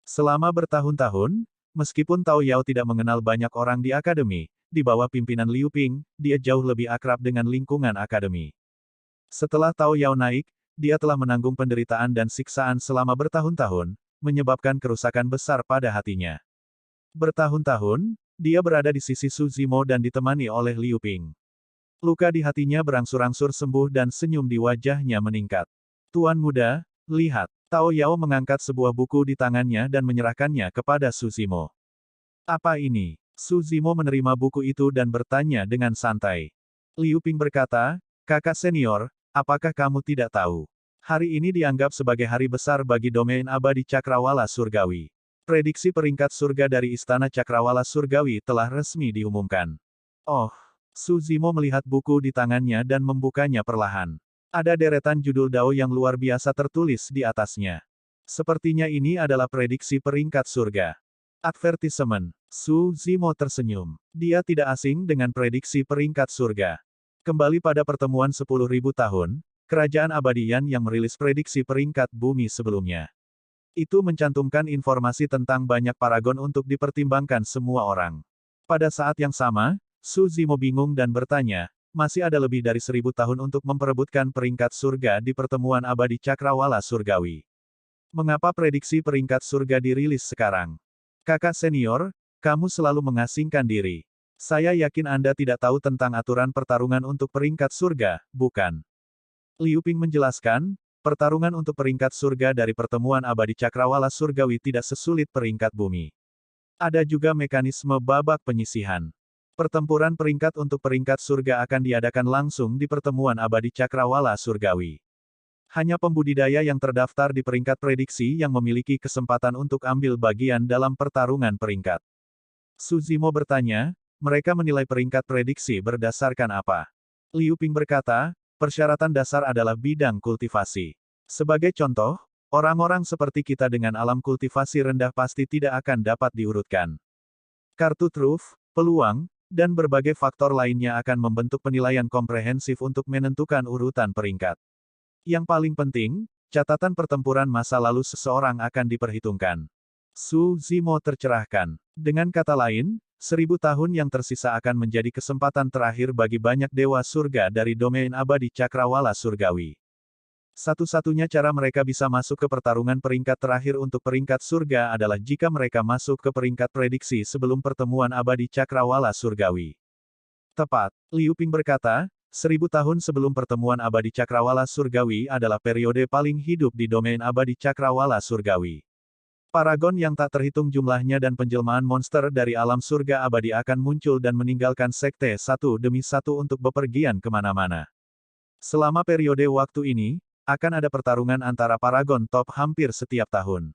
Selama bertahun-tahun, meskipun Tao Yao tidak mengenal banyak orang di akademi, di bawah pimpinan Liu Ping, dia jauh lebih akrab dengan lingkungan akademi. Setelah Tao Yao naik, dia telah menanggung penderitaan dan siksaan selama bertahun-tahun, menyebabkan kerusakan besar pada hatinya. Bertahun-tahun, dia berada di sisi Su Zimo dan ditemani oleh Liu Ping. Luka di hatinya berangsur-angsur sembuh dan senyum di wajahnya meningkat. Tuan muda, lihat. Tao Yao mengangkat sebuah buku di tangannya dan menyerahkannya kepada Su Zimo. Apa ini? Su Zimo menerima buku itu dan bertanya dengan santai. Liu Ping berkata, kakak senior, apakah kamu tidak tahu? Hari ini dianggap sebagai hari besar bagi domain abadi Cakrawala Surgawi. Prediksi peringkat surga dari Istana Cakrawala Surgawi telah resmi diumumkan. Oh, Su Zimo melihat buku di tangannya dan membukanya perlahan. Ada deretan judul Dao yang luar biasa tertulis di atasnya. Sepertinya ini adalah prediksi peringkat surga. Advertisement. Su Zimo tersenyum. Dia tidak asing dengan prediksi peringkat surga. Kembali pada pertemuan 10.000 tahun, Kerajaan Abadian yang merilis prediksi peringkat bumi sebelumnya. Itu mencantumkan informasi tentang banyak paragon untuk dipertimbangkan semua orang. Pada saat yang sama, Su Zimo bingung dan bertanya, masih ada lebih dari 1000 tahun untuk memperebutkan peringkat surga di pertemuan abadi Cakrawala Surgawi. Mengapa prediksi peringkat surga dirilis sekarang? Kakak senior, kamu selalu mengasingkan diri. Saya yakin Anda tidak tahu tentang aturan pertarungan untuk peringkat surga, bukan? Liu Ping menjelaskan, pertarungan untuk peringkat surga dari pertemuan abadi Cakrawala Surgawi tidak sesulit peringkat bumi. Ada juga mekanisme babak penyisihan. Pertempuran peringkat untuk peringkat surga akan diadakan langsung di pertemuan abadi Cakrawala Surgawi. Hanya pembudidaya yang terdaftar di peringkat prediksi yang memiliki kesempatan untuk ambil bagian dalam pertarungan peringkat. Su Zimo bertanya, mereka menilai peringkat prediksi berdasarkan apa? Liu Ping berkata, persyaratan dasar adalah bidang kultivasi. Sebagai contoh, orang-orang seperti kita dengan alam kultivasi rendah pasti tidak akan dapat diurutkan. Kartu truf, peluang, dan berbagai faktor lainnya akan membentuk penilaian komprehensif untuk menentukan urutan peringkat. Yang paling penting, catatan pertempuran masa lalu seseorang akan diperhitungkan. Su Zimo tercerahkan. Dengan kata lain, 1000 tahun yang tersisa akan menjadi kesempatan terakhir bagi banyak dewa surga dari domain abadi Cakrawala Surgawi. Satu-satunya cara mereka bisa masuk ke pertarungan peringkat terakhir untuk peringkat surga adalah jika mereka masuk ke peringkat prediksi sebelum pertemuan abadi Cakrawala Surgawi. Tepat, Liu Ping berkata, 1000 tahun sebelum pertemuan abadi Cakrawala Surgawi adalah periode paling hidup di domain abadi Cakrawala Surgawi. Paragon yang tak terhitung jumlahnya dan penjelmaan monster dari alam surga abadi akan muncul dan meninggalkan sekte satu demi satu untuk bepergian kemana-mana. Selama periode waktu ini, akan ada pertarungan antara paragon top hampir setiap tahun.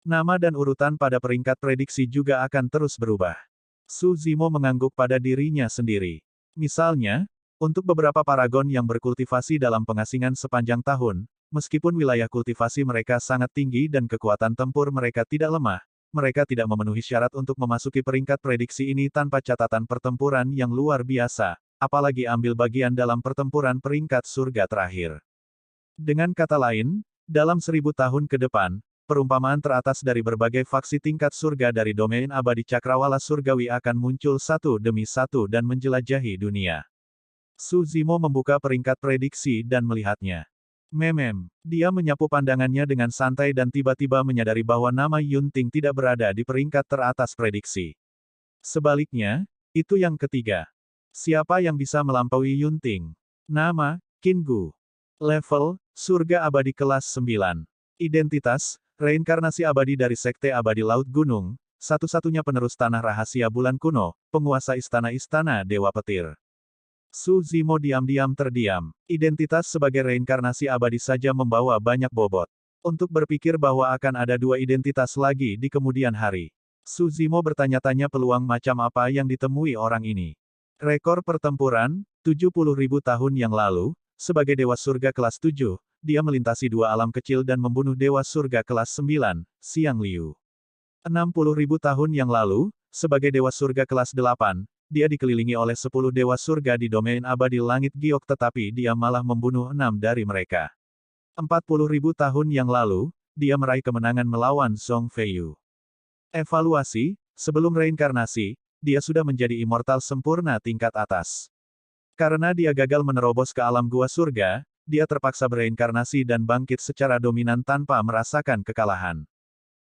Nama dan urutan pada peringkat prediksi juga akan terus berubah. Su Zimo mengangguk pada dirinya sendiri. Misalnya, untuk beberapa paragon yang berkultivasi dalam pengasingan sepanjang tahun, meskipun wilayah kultivasi mereka sangat tinggi dan kekuatan tempur mereka tidak lemah, mereka tidak memenuhi syarat untuk memasuki peringkat prediksi ini tanpa catatan pertempuran yang luar biasa, apalagi ambil bagian dalam pertempuran peringkat surga terakhir. Dengan kata lain, dalam 1000 tahun ke depan, perumpamaan teratas dari berbagai faksi tingkat surga dari domain abadi Cakrawala Surgawi akan muncul satu demi satu dan menjelajahi dunia. Su Zimo membuka peringkat prediksi dan melihatnya. Dia menyapu pandangannya dengan santai dan tiba-tiba menyadari bahwa nama Yun Ting tidak berada di peringkat teratas prediksi. Sebaliknya, itu yang ketiga. Siapa yang bisa melampaui Yun Ting? Nama, Qin Gu. Level, surga abadi kelas 9. Identitas, reinkarnasi abadi dari Sekte Abadi Laut Gunung, satu-satunya penerus tanah rahasia bulan kuno, penguasa istana-istana Dewa Petir. Su Zimo diam-diam terdiam. Identitas sebagai reinkarnasi abadi saja membawa banyak bobot. Untuk berpikir bahwa akan ada dua identitas lagi di kemudian hari. Su Zimo bertanya-tanya peluang macam apa yang ditemui orang ini. Rekor pertempuran, 70.000 tahun yang lalu, sebagai Dewa Surga kelas 7, dia melintasi dua alam kecil dan membunuh Dewa Surga kelas 9, Xiang Liu. 60.000 tahun yang lalu, sebagai Dewa Surga kelas 8, dia dikelilingi oleh 10 Dewa Surga di domain abadi langit giok tetapi dia malah membunuh 6 dari mereka. 40.000 tahun yang lalu, dia meraih kemenangan melawan Zhong Feiyu. Evaluasi, sebelum reinkarnasi, dia sudah menjadi immortal sempurna tingkat atas. Karena dia gagal menerobos ke alam gua surga, dia terpaksa bereinkarnasi dan bangkit secara dominan tanpa merasakan kekalahan.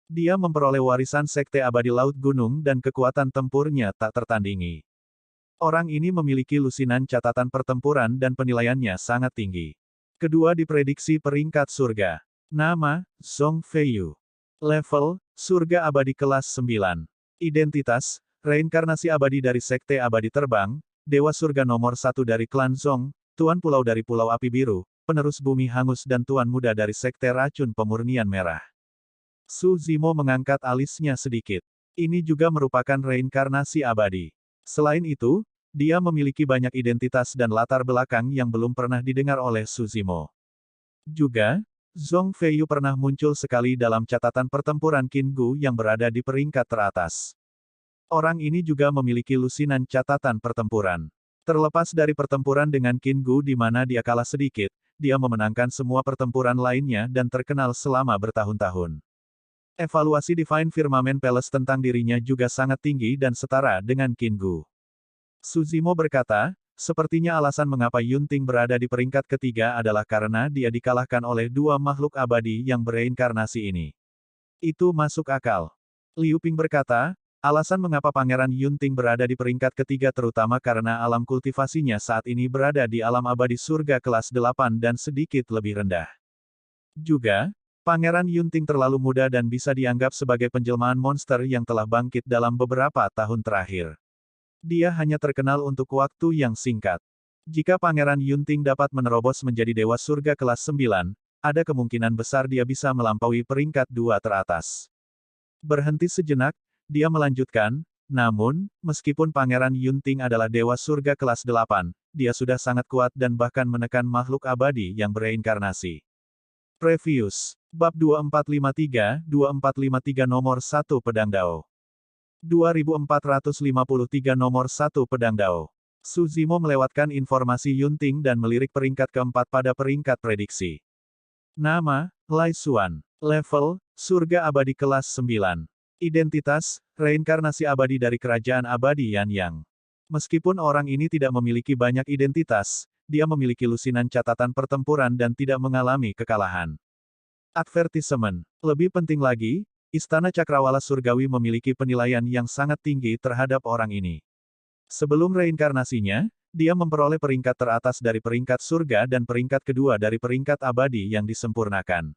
Dia memperoleh warisan Sekte Abadi Laut Gunung dan kekuatan tempurnya tak tertandingi. Orang ini memiliki lusinan catatan pertempuran dan penilaiannya sangat tinggi. Kedua diprediksi peringkat surga. Nama, Zhong Feiyu. Level, surga abadi kelas 9. Identitas, reinkarnasi abadi dari Sekte Abadi Terbang, Dewa Surga nomor 1 dari klan Zhong, Tuan Pulau dari Pulau Api Biru, penerus bumi hangus dan Tuan Muda dari Sekte Racun Pemurnian Merah. Su Zimo mengangkat alisnya sedikit. Ini juga merupakan reinkarnasi abadi. Selain itu, dia memiliki banyak identitas dan latar belakang yang belum pernah didengar oleh Su Zimo. Juga, Zhong Feiyu pernah muncul sekali dalam catatan pertempuran Qin Gu yang berada di peringkat teratas. Orang ini juga memiliki lusinan catatan pertempuran. Terlepas dari pertempuran dengan Qin Gu di mana dia kalah sedikit, dia memenangkan semua pertempuran lainnya dan terkenal selama bertahun-tahun. Evaluasi Divine Firmament Palace tentang dirinya juga sangat tinggi dan setara dengan Qin Gu. Su Zimo berkata, sepertinya alasan mengapa Yunting berada di peringkat ketiga adalah karena dia dikalahkan oleh dua makhluk abadi yang bereinkarnasi ini. Itu masuk akal. Liu Ping berkata, alasan mengapa Pangeran Yunting berada di peringkat ketiga terutama karena alam kultivasinya saat ini berada di alam abadi surga kelas 8 dan sedikit lebih rendah. Juga, Pangeran Yunting terlalu muda dan bisa dianggap sebagai penjelmaan monster yang telah bangkit dalam beberapa tahun terakhir. Dia hanya terkenal untuk waktu yang singkat. Jika Pangeran Yunting dapat menerobos menjadi Dewa Surga kelas 9, ada kemungkinan besar dia bisa melampaui peringkat 2 teratas. Berhenti sejenak, dia melanjutkan, namun, meskipun Pangeran Yunting adalah Dewa Surga kelas 8, dia sudah sangat kuat dan bahkan menekan makhluk abadi yang bereinkarnasi. Previous. Bab 2453 nomor 1 Pedang Dao. 2453 nomor 1 Pedang Dao. Su Zimo melewatkan informasi Yunting dan melirik peringkat keempat pada peringkat prediksi. Nama, Lai Xuan. Level, surga abadi kelas 9. Identitas, reinkarnasi abadi dari kerajaan abadi Yan Yang. Meskipun orang ini tidak memiliki banyak identitas, dia memiliki lusinan catatan pertempuran dan tidak mengalami kekalahan. Advertisement. Lebih penting lagi, Istana Cakrawala Surgawi memiliki penilaian yang sangat tinggi terhadap orang ini. Sebelum reinkarnasinya, dia memperoleh peringkat teratas dari peringkat surga dan peringkat kedua dari peringkat abadi yang disempurnakan.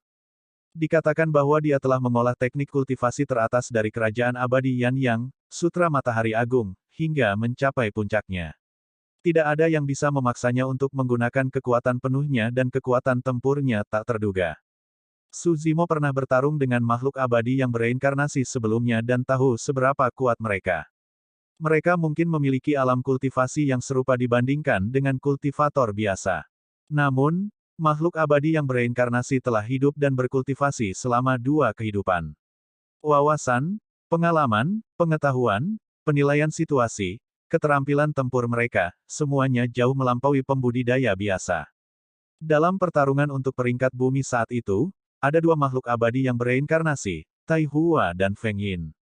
Dikatakan bahwa dia telah mengolah teknik kultivasi teratas dari kerajaan abadi Yan Yang, Sutra Matahari Agung, hingga mencapai puncaknya. Tidak ada yang bisa memaksanya untuk menggunakan kekuatan penuhnya dan kekuatan tempurnya tak terduga. Su Zimo pernah bertarung dengan makhluk abadi yang bereinkarnasi sebelumnya dan tahu seberapa kuat mereka. Mereka mungkin memiliki alam kultivasi yang serupa dibandingkan dengan kultivator biasa. Namun, makhluk abadi yang bereinkarnasi telah hidup dan berkultivasi selama 2 kehidupan. Wawasan, pengalaman, pengetahuan, penilaian situasi, keterampilan tempur mereka, semuanya jauh melampaui pembudidaya biasa. Dalam pertarungan untuk peringkat bumi saat itu, ada 2 makhluk abadi yang bereinkarnasi, Tai Hua dan Feng Yin.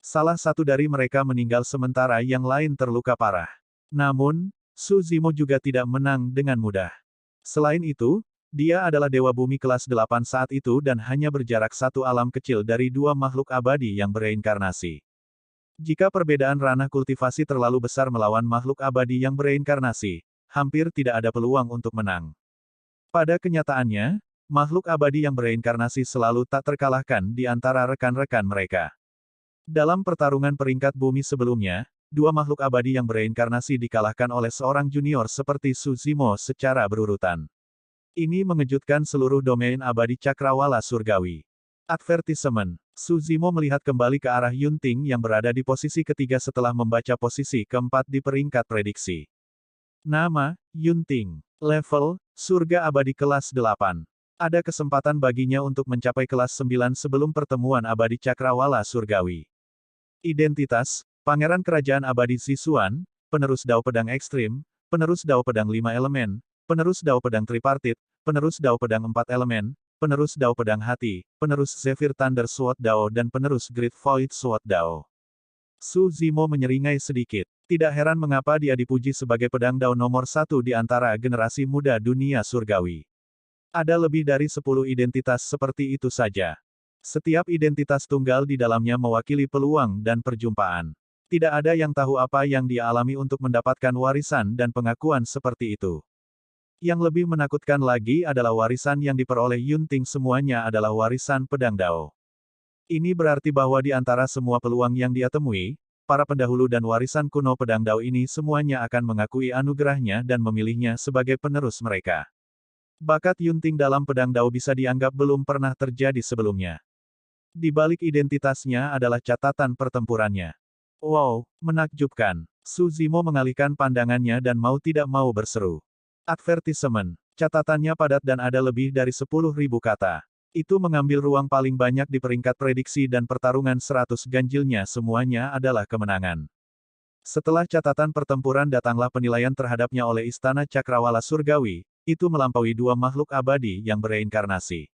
Salah satu dari mereka meninggal sementara yang lain terluka parah. Namun, Su Zimo juga tidak menang dengan mudah. Selain itu, dia adalah Dewa Bumi kelas 8 saat itu dan hanya berjarak 1 alam kecil dari 2 makhluk abadi yang bereinkarnasi. Jika perbedaan ranah kultivasi terlalu besar melawan makhluk abadi yang bereinkarnasi, hampir tidak ada peluang untuk menang. Pada kenyataannya, makhluk abadi yang bereinkarnasi selalu tak terkalahkan di antara rekan-rekan mereka. Dalam pertarungan peringkat bumi sebelumnya, 2 makhluk abadi yang bereinkarnasi dikalahkan oleh seorang junior seperti Su Zimo secara berurutan. Ini mengejutkan seluruh domain abadi Cakrawala Surgawi. Advertisement. Su Zimo melihat kembali ke arah Yunting yang berada di posisi ketiga setelah membaca posisi keempat di peringkat prediksi. Nama, Yunting. Level, surga abadi kelas 8. Ada kesempatan baginya untuk mencapai kelas 9 sebelum pertemuan abadi Cakrawala Surgawi. Identitas, Pangeran Kerajaan Abadi Zixuan, penerus Dao Pedang Ekstrim, penerus Dao Pedang 5 Elemen, penerus Dao Pedang Tripartit, penerus Dao Pedang 4 Elemen, penerus Dao Pedang Hati, penerus Zephyr Thunder Sword Dao dan penerus Great Void Sword Dao. Su Zimo menyeringai sedikit. Tidak heran mengapa dia dipuji sebagai pedang dao nomor satu di antara generasi muda dunia surgawi. Ada lebih dari 10 identitas seperti itu saja. Setiap identitas tunggal di dalamnya mewakili peluang dan perjumpaan. Tidak ada yang tahu apa yang dia alami untuk mendapatkan warisan dan pengakuan seperti itu. Yang lebih menakutkan lagi adalah warisan yang diperoleh Yunting semuanya adalah warisan pedang dao. Ini berarti bahwa di antara semua peluang yang dia temui, para pendahulu dan warisan kuno pedang dao ini semuanya akan mengakui anugerahnya dan memilihnya sebagai penerus mereka. Bakat Yunting dalam pedang dao bisa dianggap belum pernah terjadi sebelumnya. Di balik identitasnya adalah catatan pertempurannya. Wow, menakjubkan. Su Zimo mengalihkan pandangannya dan mau tidak mau berseru. Advertisement. Catatannya padat dan ada lebih dari 10.000 kata. Itu mengambil ruang paling banyak di peringkat prediksi dan pertarungan 100 ganjilnya semuanya adalah kemenangan. Setelah catatan pertempuran datanglah penilaian terhadapnya oleh Istana Cakrawala Surgawi, itu melampaui dua makhluk abadi yang bereinkarnasi.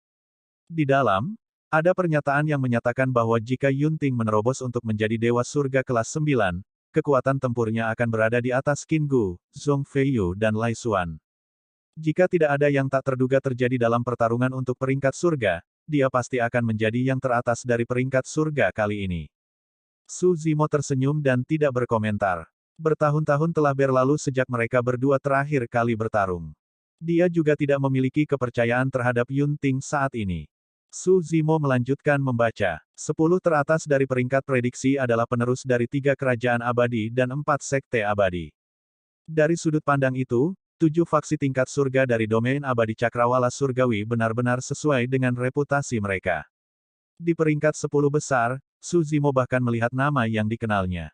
Di dalam, ada pernyataan yang menyatakan bahwa jika Yunting menerobos untuk menjadi Dewa Surga kelas 9, kekuatan tempurnya akan berada di atas Qin Gu, Zhong Feiyu dan Lai Xuan. Jika tidak ada yang tak terduga terjadi dalam pertarungan untuk peringkat surga, dia pasti akan menjadi yang teratas dari peringkat surga kali ini. Su Zimo tersenyum dan tidak berkomentar. Bertahun-tahun telah berlalu sejak mereka berdua terakhir kali bertarung. Dia juga tidak memiliki kepercayaan terhadap Yunting saat ini. Su Zimo melanjutkan membaca. 10 teratas dari peringkat prediksi adalah penerus dari 3 kerajaan abadi dan 4 sekte abadi. Dari sudut pandang itu, 7 faksi tingkat surga dari domain abadi Cakrawala Surgawi benar-benar sesuai dengan reputasi mereka. Di peringkat 10 besar, Su Zimo bahkan melihat nama yang dikenalnya.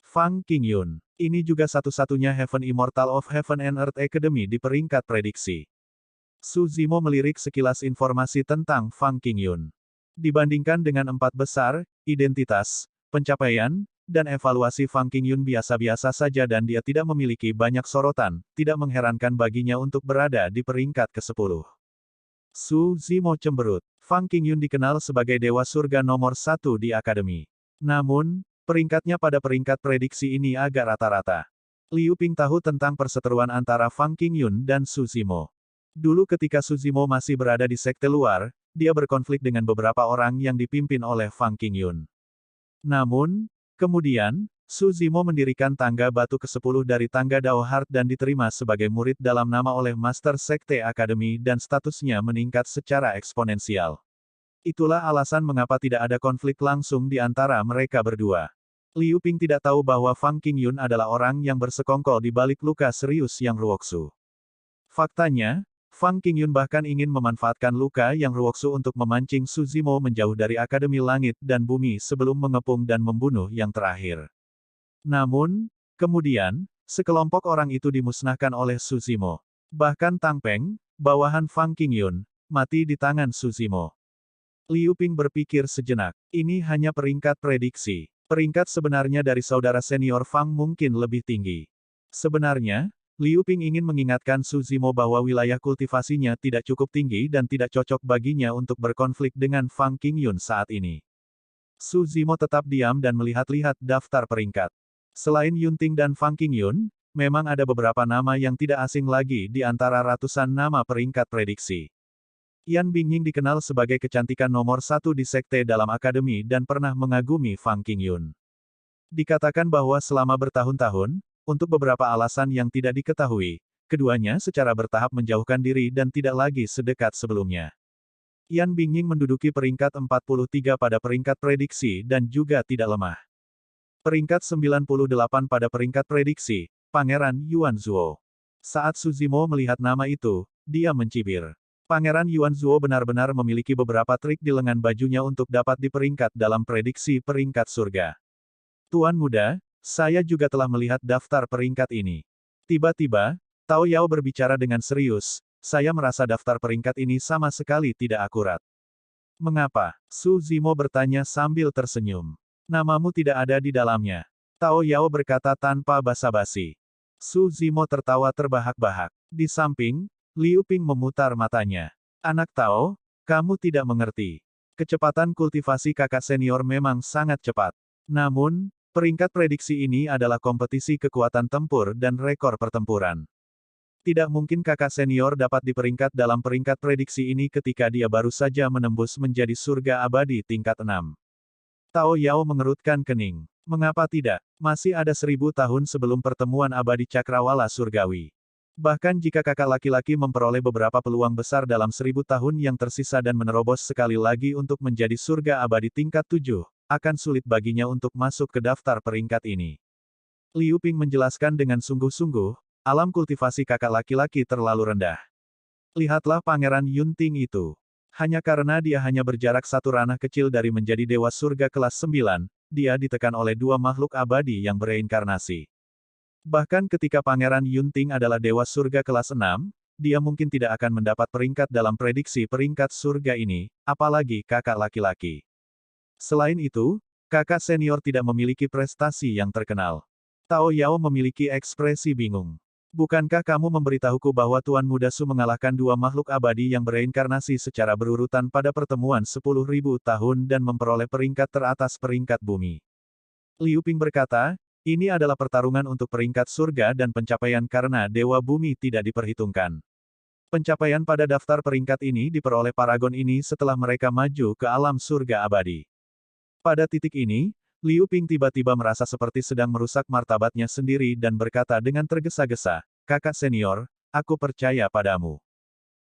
Fang Qingyun. Ini juga satu-satunya Heaven Immortal of Heaven and Earth Academy di peringkat prediksi. Su Zimo melirik sekilas informasi tentang Fang Qingyun. Dibandingkan dengan 4 besar, identitas, pencapaian, dan evaluasi Fang Qingyun biasa-biasa saja dan dia tidak memiliki banyak sorotan, tidak mengherankan baginya untuk berada di peringkat ke-10. Su Zimo cemberut. Fang Qingyun dikenal sebagai Dewa Surga nomor 1 di Akademi. Namun, peringkatnya pada peringkat prediksi ini agak rata-rata. Liu Ping tahu tentang perseteruan antara Fang Qingyun dan Su Zimo. Dulu ketika Su Zimo masih berada di sekte luar, dia berkonflik dengan beberapa orang yang dipimpin oleh Fang Qingyun. Namun, kemudian, Su Zimo mendirikan tangga batu ke-10 dari tangga Dao Heart dan diterima sebagai murid dalam nama oleh Master Sekte Akademi dan statusnya meningkat secara eksponensial. Itulah alasan mengapa tidak ada konflik langsung di antara mereka berdua. Liu Ping tidak tahu bahwa Fang Qingyun adalah orang yang bersekongkol di balik luka serius yang Ruoksu. Faktanya, Fang Qingyun bahkan ingin memanfaatkan luka yang Ruoksu untuk memancing Su Zimo menjauh dari Akademi Langit dan Bumi sebelum mengepung dan membunuh yang terakhir. Namun, kemudian, sekelompok orang itu dimusnahkan oleh Su Zimo. Bahkan Tang Peng, bawahan Fang Qingyun, mati di tangan Su Zimo. Liu Ping berpikir sejenak. Ini hanya peringkat prediksi. Peringkat sebenarnya dari saudara senior Fang mungkin lebih tinggi. Sebenarnya, Liu Ping ingin mengingatkan Su Zimo bahwa wilayah kultivasinya tidak cukup tinggi dan tidak cocok baginya untuk berkonflik dengan Fang Qingyun saat ini. Su Zimo tetap diam dan melihat-lihat daftar peringkat. Selain Yunting dan Fang Qingyun, memang ada beberapa nama yang tidak asing lagi di antara ratusan nama peringkat prediksi. Yan Bingying dikenal sebagai kecantikan nomor 1 di sekte dalam akademi dan pernah mengagumi Fang Qingyun. Dikatakan bahwa selama bertahun-tahun, untuk beberapa alasan yang tidak diketahui, keduanya secara bertahap menjauhkan diri dan tidak lagi sedekat sebelumnya. Yan Bingying menduduki peringkat 43 pada peringkat prediksi dan juga tidak lemah. Peringkat 98 pada peringkat prediksi, Pangeran Yuan Zuo. Saat Su Zimo melihat nama itu, dia mencibir. Pangeran Yuan Zuo benar-benar memiliki beberapa trik di lengan bajunya untuk dapat diperingkat dalam prediksi peringkat surga. Tuan muda, saya juga telah melihat daftar peringkat ini. Tiba-tiba, Tao Yao berbicara dengan serius, saya merasa daftar peringkat ini sama sekali tidak akurat. Mengapa? Su Zimo bertanya sambil tersenyum. Namamu tidak ada di dalamnya. Tao Yao berkata tanpa basa-basi. Su Zimo tertawa terbahak-bahak. Di samping, Liu Ping memutar matanya. Anak Tao, kamu tidak mengerti. Kecepatan kultivasi kakak senior memang sangat cepat. Namun, Peringkat prediksi ini adalah kompetisi kekuatan tempur dan rekor pertempuran. Tidak mungkin kakak senior dapat diperingkat dalam peringkat prediksi ini ketika dia baru saja menembus menjadi surga abadi tingkat 6. Tao Yao mengerutkan kening. Mengapa tidak? Masih ada 1000 tahun sebelum pertemuan abadi cakrawala surgawi. Bahkan jika kakak laki-laki memperoleh beberapa peluang besar dalam 1000 tahun yang tersisa dan menerobos sekali lagi untuk menjadi surga abadi tingkat 7, akan sulit baginya untuk masuk ke daftar peringkat ini. Liu Ping menjelaskan dengan sungguh-sungguh, alam kultivasi kakak laki-laki terlalu rendah. Lihatlah Pangeran Yunting itu. Hanya karena dia hanya berjarak satu ranah kecil dari menjadi dewa surga kelas 9, dia ditekan oleh dua makhluk abadi yang bereinkarnasi. Bahkan ketika Pangeran Yunting adalah dewa surga kelas 6, dia mungkin tidak akan mendapat peringkat dalam prediksi peringkat surga ini, apalagi kakak laki-laki. Selain itu, kakak senior tidak memiliki prestasi yang terkenal. Tao Yao memiliki ekspresi bingung. Bukankah kamu memberitahuku bahwa Tuan Muda Su mengalahkan dua makhluk abadi yang bereinkarnasi secara berurutan pada pertemuan 10.000 tahun dan memperoleh peringkat teratas peringkat bumi? Liu Ping berkata, ini adalah pertarungan untuk peringkat surga dan pencapaian karena Dewa Bumi tidak diperhitungkan. Pencapaian pada daftar peringkat ini diperoleh paragon ini setelah mereka maju ke alam surga abadi. Pada titik ini, Liu Ping tiba-tiba merasa seperti sedang merusak martabatnya sendiri dan berkata dengan tergesa-gesa, kakak senior, aku percaya padamu.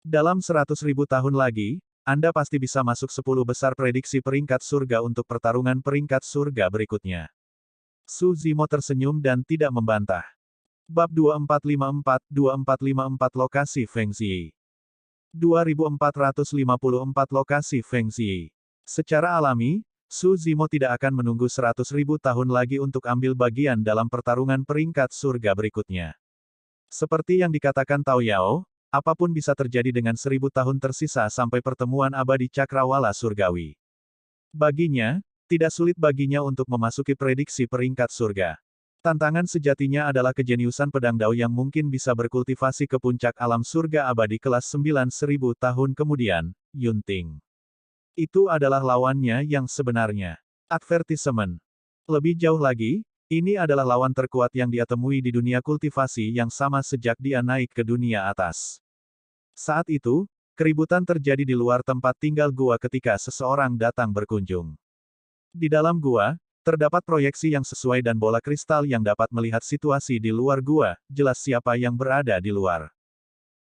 Dalam 100.000 tahun lagi, Anda pasti bisa masuk 10 besar prediksi peringkat surga untuk pertarungan peringkat surga berikutnya. Su Zimo tersenyum dan tidak membantah. Bab 2454-2454 Lokasi Feng Xi 2454 Lokasi Feng Xi. Secara alami, Su Zimo tidak akan menunggu 100.000 tahun lagi untuk ambil bagian dalam pertarungan peringkat surga berikutnya. Seperti yang dikatakan Tao Yao, apapun bisa terjadi dengan 1000 tahun tersisa sampai pertemuan abadi cakrawala surgawi. Baginya, tidak sulit baginya untuk memasuki prediksi peringkat surga. Tantangan sejatinya adalah kejeniusan pedang Dao yang mungkin bisa berkultivasi ke puncak alam surga abadi kelas 9.000 tahun kemudian, Yunting. Itu adalah lawannya yang sebenarnya. Advertisement. Lebih jauh lagi, ini adalah lawan terkuat yang dia temui di dunia kultivasi yang sama sejak dia naik ke dunia atas. Saat itu, keributan terjadi di luar tempat tinggal gua ketika seseorang datang berkunjung. Di dalam gua, terdapat proyeksi yang sesuai dan bola kristal yang dapat melihat situasi di luar gua, jelas siapa yang berada di luar.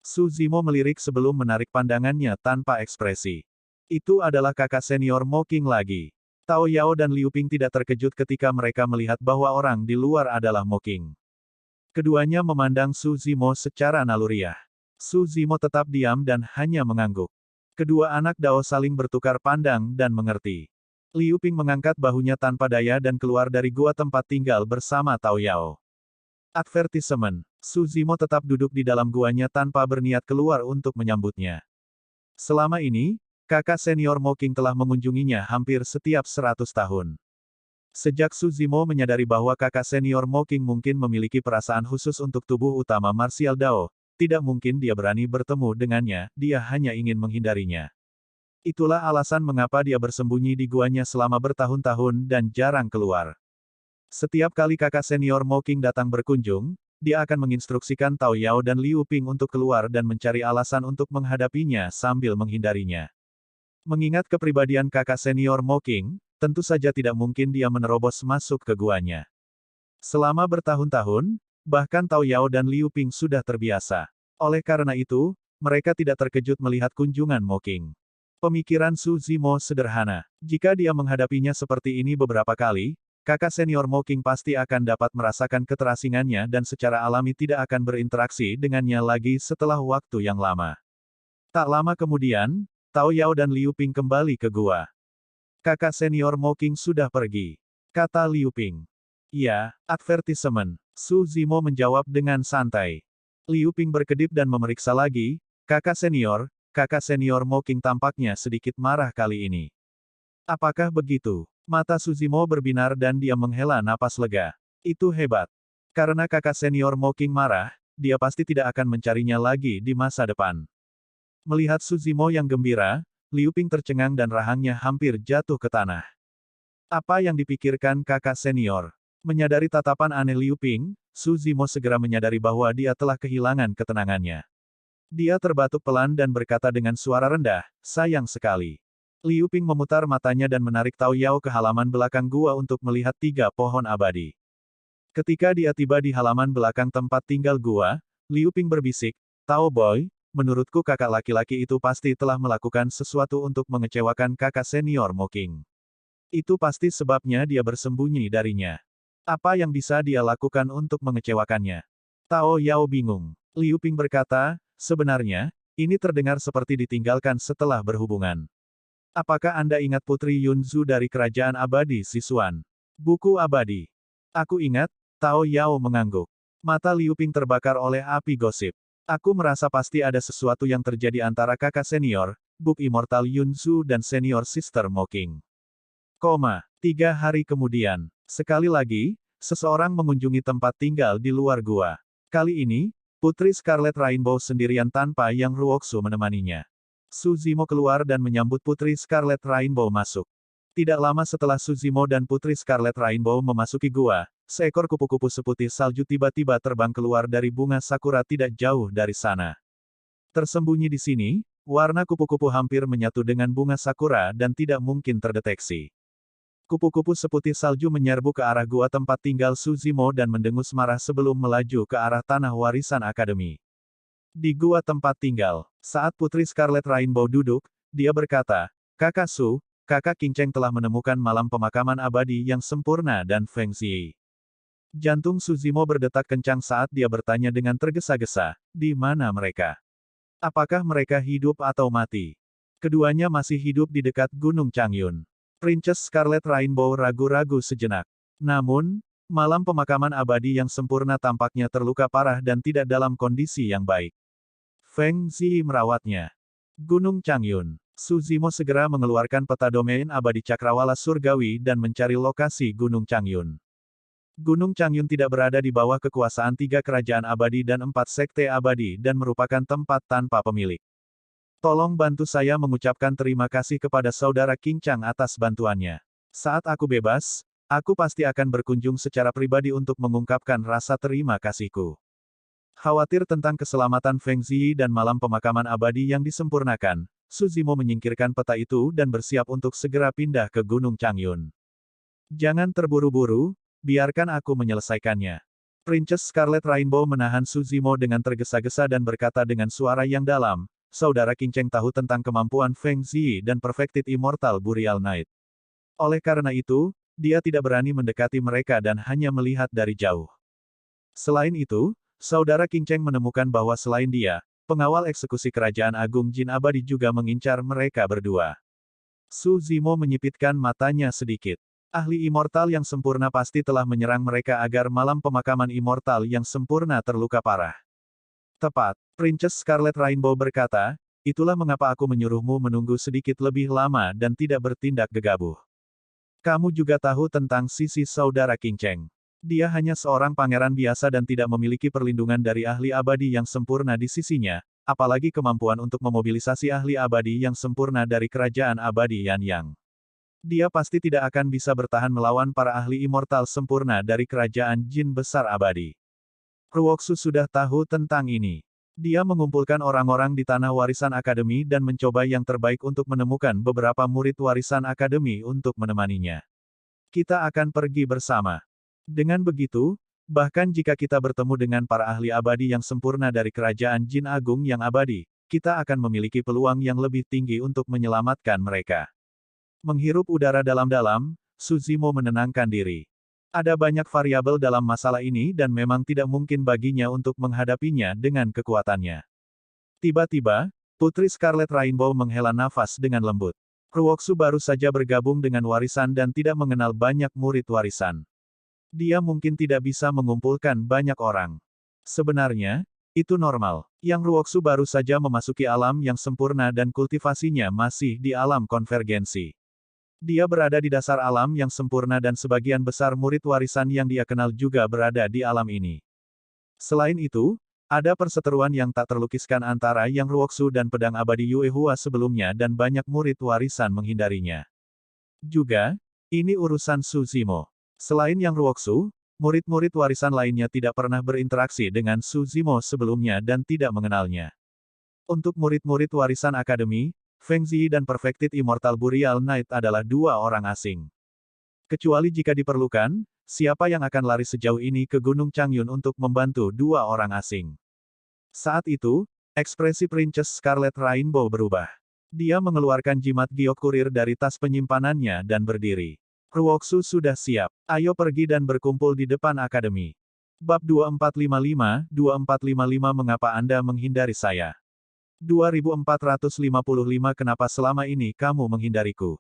Su Zimo melirik sebelum menarik pandangannya tanpa ekspresi. Itu adalah kakak senior Mo Qing lagi. Tao Yao dan Liu Ping tidak terkejut ketika mereka melihat bahwa orang di luar adalah Mo Qing. Keduanya memandang Su Zimo secara naluriah. Su Zimo tetap diam dan hanya mengangguk. Kedua anak Dao saling bertukar pandang dan mengerti. Liu Ping mengangkat bahunya tanpa daya dan keluar dari gua tempat tinggal bersama Tao Yao. Advertisement. Su Zimo tetap duduk di dalam guanya tanpa berniat keluar untuk menyambutnya. Selama ini, kakak senior Mo Qing telah mengunjunginya hampir setiap 100 tahun. Sejak Su Zimo menyadari bahwa kakak senior Mo Qing mungkin memiliki perasaan khusus untuk tubuh utama martial Dao, tidak mungkin dia berani bertemu dengannya, dia hanya ingin menghindarinya. Itulah alasan mengapa dia bersembunyi di guanya selama bertahun-tahun dan jarang keluar. Setiap kali kakak senior Mo Qing datang berkunjung, dia akan menginstruksikan Tao Yao dan Liu Ping untuk keluar dan mencari alasan untuk menghadapinya sambil menghindarinya. Mengingat kepribadian kakak senior Mo Qing, tentu saja tidak mungkin dia menerobos masuk ke guanya. Selama bertahun-tahun, bahkan Tao Yao dan Liu Ping sudah terbiasa. Oleh karena itu, mereka tidak terkejut melihat kunjungan Mo Qing. Pemikiran Su Zimo sederhana. Jika dia menghadapinya seperti ini beberapa kali, kakak senior Mo Qing pasti akan dapat merasakan keterasingannya dan secara alami tidak akan berinteraksi dengannya lagi setelah waktu yang lama. Tak lama kemudian, Tao Yao dan Liu Ping kembali ke gua. Kakak senior Mo Qing sudah pergi, kata Liu Ping. Ya, advertisement. Su Zimo menjawab dengan santai. Liu Ping berkedip dan memeriksa lagi, kakak senior Mo Qing tampaknya sedikit marah kali ini. Apakah begitu? Mata Su Zimo berbinar dan dia menghela napas lega. Itu hebat. Karena kakak senior Mo Qing marah, dia pasti tidak akan mencarinya lagi di masa depan. Melihat Su Zimo yang gembira, Liu Ping tercengang dan rahangnya hampir jatuh ke tanah. Apa yang dipikirkan kakak senior? Menyadari tatapan aneh Liu Ping, Su Zimo segera menyadari bahwa dia telah kehilangan ketenangannya. Dia terbatuk pelan dan berkata dengan suara rendah, sayang sekali. Liu Ping memutar matanya dan menarik Tao Yao ke halaman belakang gua untuk melihat 3 pohon abadi. Ketika dia tiba di halaman belakang tempat tinggal gua, Liu Ping berbisik, Tao Boy, menurutku kakak laki-laki itu pasti telah melakukan sesuatu untuk mengecewakan kakak senior Mo King. Itu pasti sebabnya dia bersembunyi darinya. Apa yang bisa dia lakukan untuk mengecewakannya? Tao Yao bingung. Liu Ping berkata, sebenarnya, ini terdengar seperti ditinggalkan setelah berhubungan. Apakah Anda ingat Putri Yunzu dari Kerajaan Abadi Sisuan? Buku abadi. Aku ingat, Tao Yao mengangguk. Mata Liu Ping terbakar oleh api gosip. Aku merasa pasti ada sesuatu yang terjadi antara kakak senior, Buk Immortal Yunzu dan senior Sister Mo King. 3 hari kemudian. Sekali lagi, seseorang mengunjungi tempat tinggal di luar gua. Kali ini, Putri Scarlet Rainbow sendirian tanpa Yang Ruoksu menemaninya. Su Zimo keluar dan menyambut Putri Scarlet Rainbow masuk. Tidak lama setelah Su Zimo dan Putri Scarlet Rainbow memasuki gua, seekor kupu-kupu seputih salju tiba-tiba terbang keluar dari bunga sakura tidak jauh dari sana. Tersembunyi di sini, warna kupu-kupu hampir menyatu dengan bunga sakura dan tidak mungkin terdeteksi. Kupu-kupu seputih salju menyerbu ke arah gua tempat tinggal Su Zimo dan mendengus marah sebelum melaju ke arah tanah warisan akademi. Di gua tempat tinggal, saat Putri Scarlet Rainbow duduk, dia berkata, Kakak Su, Kakak King Cheng telah menemukan malam pemakaman abadi yang sempurna dan Feng Xi. Jantung Su Zimo berdetak kencang saat dia bertanya dengan tergesa-gesa, di mana mereka? Apakah mereka hidup atau mati? Keduanya masih hidup di dekat Gunung Changyun. Princess Scarlet Rainbow ragu-ragu sejenak. Namun, malam pemakaman abadi yang sempurna tampaknya terluka parah dan tidak dalam kondisi yang baik. Feng Xi merawatnya. Gunung Changyun. Su Zimo segera mengeluarkan peta domain abadi cakrawala surgawi dan mencari lokasi Gunung Changyun. Gunung Changyun tidak berada di bawah kekuasaan 3 kerajaan abadi dan 4 sekte abadi dan merupakan tempat tanpa pemilik. Tolong bantu saya mengucapkan terima kasih kepada saudara King Chang atas bantuannya. Saat aku bebas, aku pasti akan berkunjung secara pribadi untuk mengungkapkan rasa terima kasihku. Khawatir tentang keselamatan Feng Xi dan malam pemakaman abadi yang disempurnakan, Su Zimo menyingkirkan peta itu dan bersiap untuk segera pindah ke Gunung Changyun. Jangan terburu-buru, biarkan aku menyelesaikannya. Princess Scarlet Rainbow menahan Su Zimo dengan tergesa-gesa dan berkata dengan suara yang dalam, Saudara King Cheng tahu tentang kemampuan Feng Xi dan Perfected Immortal Burial Night. Oleh karena itu, dia tidak berani mendekati mereka dan hanya melihat dari jauh. Selain itu, Saudara King Cheng menemukan bahwa selain dia, pengawal eksekusi Kerajaan Agung Jin Abadi juga mengincar mereka berdua. Su Zimo menyipitkan matanya sedikit. Ahli immortal yang sempurna pasti telah menyerang mereka agar malam pemakaman immortal yang sempurna terluka parah. Tepat, Princess Scarlet Rainbow berkata, itulah mengapa aku menyuruhmu menunggu sedikit lebih lama dan tidak bertindak gegabah. Kamu juga tahu tentang sisi saudara King Cheng. Dia hanya seorang pangeran biasa dan tidak memiliki perlindungan dari ahli abadi yang sempurna di sisinya, apalagi kemampuan untuk memobilisasi ahli abadi yang sempurna dari kerajaan abadi Yan Yang. Dia pasti tidak akan bisa bertahan melawan para ahli immortal sempurna dari kerajaan Jin besar abadi. Ruoksu sudah tahu tentang ini. Dia mengumpulkan orang-orang di tanah warisan akademi dan mencoba yang terbaik untuk menemukan beberapa murid warisan akademi untuk menemaninya. Kita akan pergi bersama. Dengan begitu, bahkan jika kita bertemu dengan para ahli abadi yang sempurna dari kerajaan Jin Agung yang abadi, kita akan memiliki peluang yang lebih tinggi untuk menyelamatkan mereka. Menghirup udara dalam-dalam, Su Zimo menenangkan diri. Ada banyak variabel dalam masalah ini dan memang tidak mungkin baginya untuk menghadapinya dengan kekuatannya. Tiba-tiba, Putri Scarlet Rainbow menghela nafas dengan lembut. Ruoksu baru saja bergabung dengan warisan dan tidak mengenal banyak murid warisan. Dia mungkin tidak bisa mengumpulkan banyak orang. Sebenarnya, itu normal. Yang Ruoksu baru saja memasuki alam yang sempurna dan kultivasinya masih di alam konvergensi. Dia berada di dasar alam yang sempurna dan sebagian besar murid warisan yang dia kenal juga berada di alam ini. Selain itu, ada perseteruan yang tak terlukiskan antara Yang Ruoksu dan pedang abadi Yue Hua sebelumnya dan banyak murid warisan menghindarinya. Juga, ini urusan Su Zimo. Selain Yang Ruoxu, murid-murid warisan lainnya tidak pernah berinteraksi dengan Su Zimo sebelumnya dan tidak mengenalnya. Untuk murid-murid warisan akademi, Feng Ziyi dan Perfected Immortal Burial Knight adalah dua orang asing. Kecuali jika diperlukan, siapa yang akan lari sejauh ini ke Gunung Changyun untuk membantu dua orang asing? Saat itu, ekspresi Princess Scarlet Rainbow berubah. Dia mengeluarkan jimat giok kurir dari tas penyimpanannya dan berdiri. Ruoxu sudah siap. Ayo pergi dan berkumpul di depan akademi. Bab 2455, Mengapa Anda menghindari saya? 2455 Kenapa selama ini kamu menghindariku?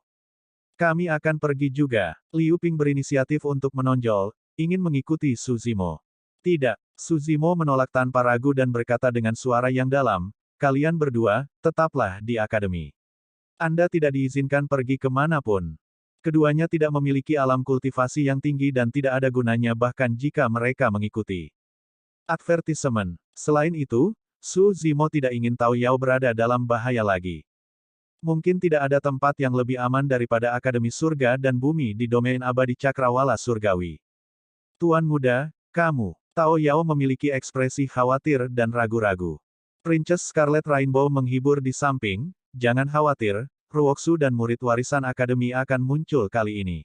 Kami akan pergi juga. Liu Ping berinisiatif untuk menonjol, ingin mengikuti Su Zimo. Tidak, Su Zimo menolak tanpa ragu dan berkata dengan suara yang dalam, kalian berdua, tetaplah di akademi. Anda tidak diizinkan pergi kemanapun. Keduanya tidak memiliki alam kultivasi yang tinggi dan tidak ada gunanya bahkan jika mereka mengikuti. Advertisement. Selain itu, Su Zimo tidak ingin Tao Yao berada dalam bahaya lagi. Mungkin tidak ada tempat yang lebih aman daripada Akademi Surga dan Bumi di domain abadi Cakrawala Surgawi. Tuan muda, kamu. Tao Yao memiliki ekspresi khawatir dan ragu-ragu. Princess Scarlet Rainbow menghibur di samping, jangan khawatir, Ruoxu dan murid warisan akademi akan muncul kali ini.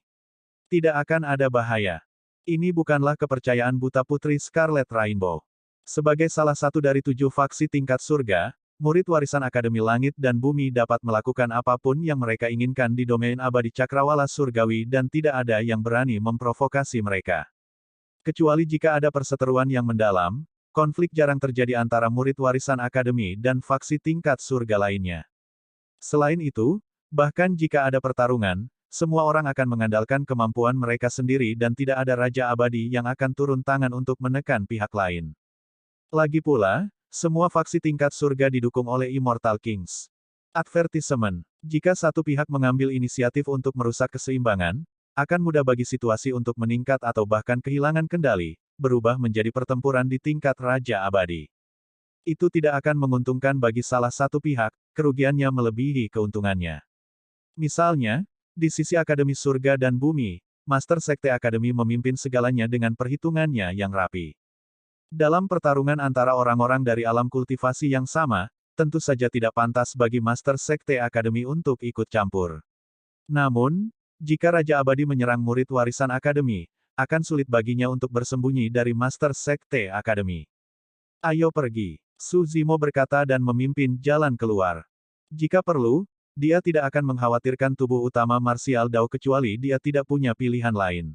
Tidak akan ada bahaya. Ini bukanlah kepercayaan buta Putri Scarlet Rainbow. Sebagai salah satu dari 7 faksi tingkat surga, murid warisan Akademi Langit dan Bumi dapat melakukan apapun yang mereka inginkan di domain abadi Cakrawala Surgawi dan tidak ada yang berani memprovokasi mereka. Kecuali jika ada perseteruan yang mendalam, konflik jarang terjadi antara murid warisan akademi dan faksi tingkat surga lainnya. Selain itu, bahkan jika ada pertarungan, semua orang akan mengandalkan kemampuan mereka sendiri dan tidak ada Raja Abadi yang akan turun tangan untuk menekan pihak lain. Lagi pula, semua faksi tingkat surga didukung oleh Immortal Kings. Advertisement. Jika satu pihak mengambil inisiatif untuk merusak keseimbangan, akan mudah bagi situasi untuk meningkat atau bahkan kehilangan kendali, berubah menjadi pertempuran di tingkat Raja Abadi. Itu tidak akan menguntungkan bagi salah satu pihak, kerugiannya melebihi keuntungannya. Misalnya, di sisi Akademi Surga dan Bumi, Master Sekte Akademi memimpin segalanya dengan perhitungannya yang rapi. Dalam pertarungan antara orang-orang dari alam kultivasi yang sama, tentu saja tidak pantas bagi Master Sekte Akademi untuk ikut campur. Namun, jika Raja Abadi menyerang murid warisan akademi, akan sulit baginya untuk bersembunyi dari Master Sekte Akademi. Ayo pergi. Su Zimo berkata dan memimpin jalan keluar. Jika perlu, dia tidak akan mengkhawatirkan tubuh utama Martial Dao kecuali dia tidak punya pilihan lain.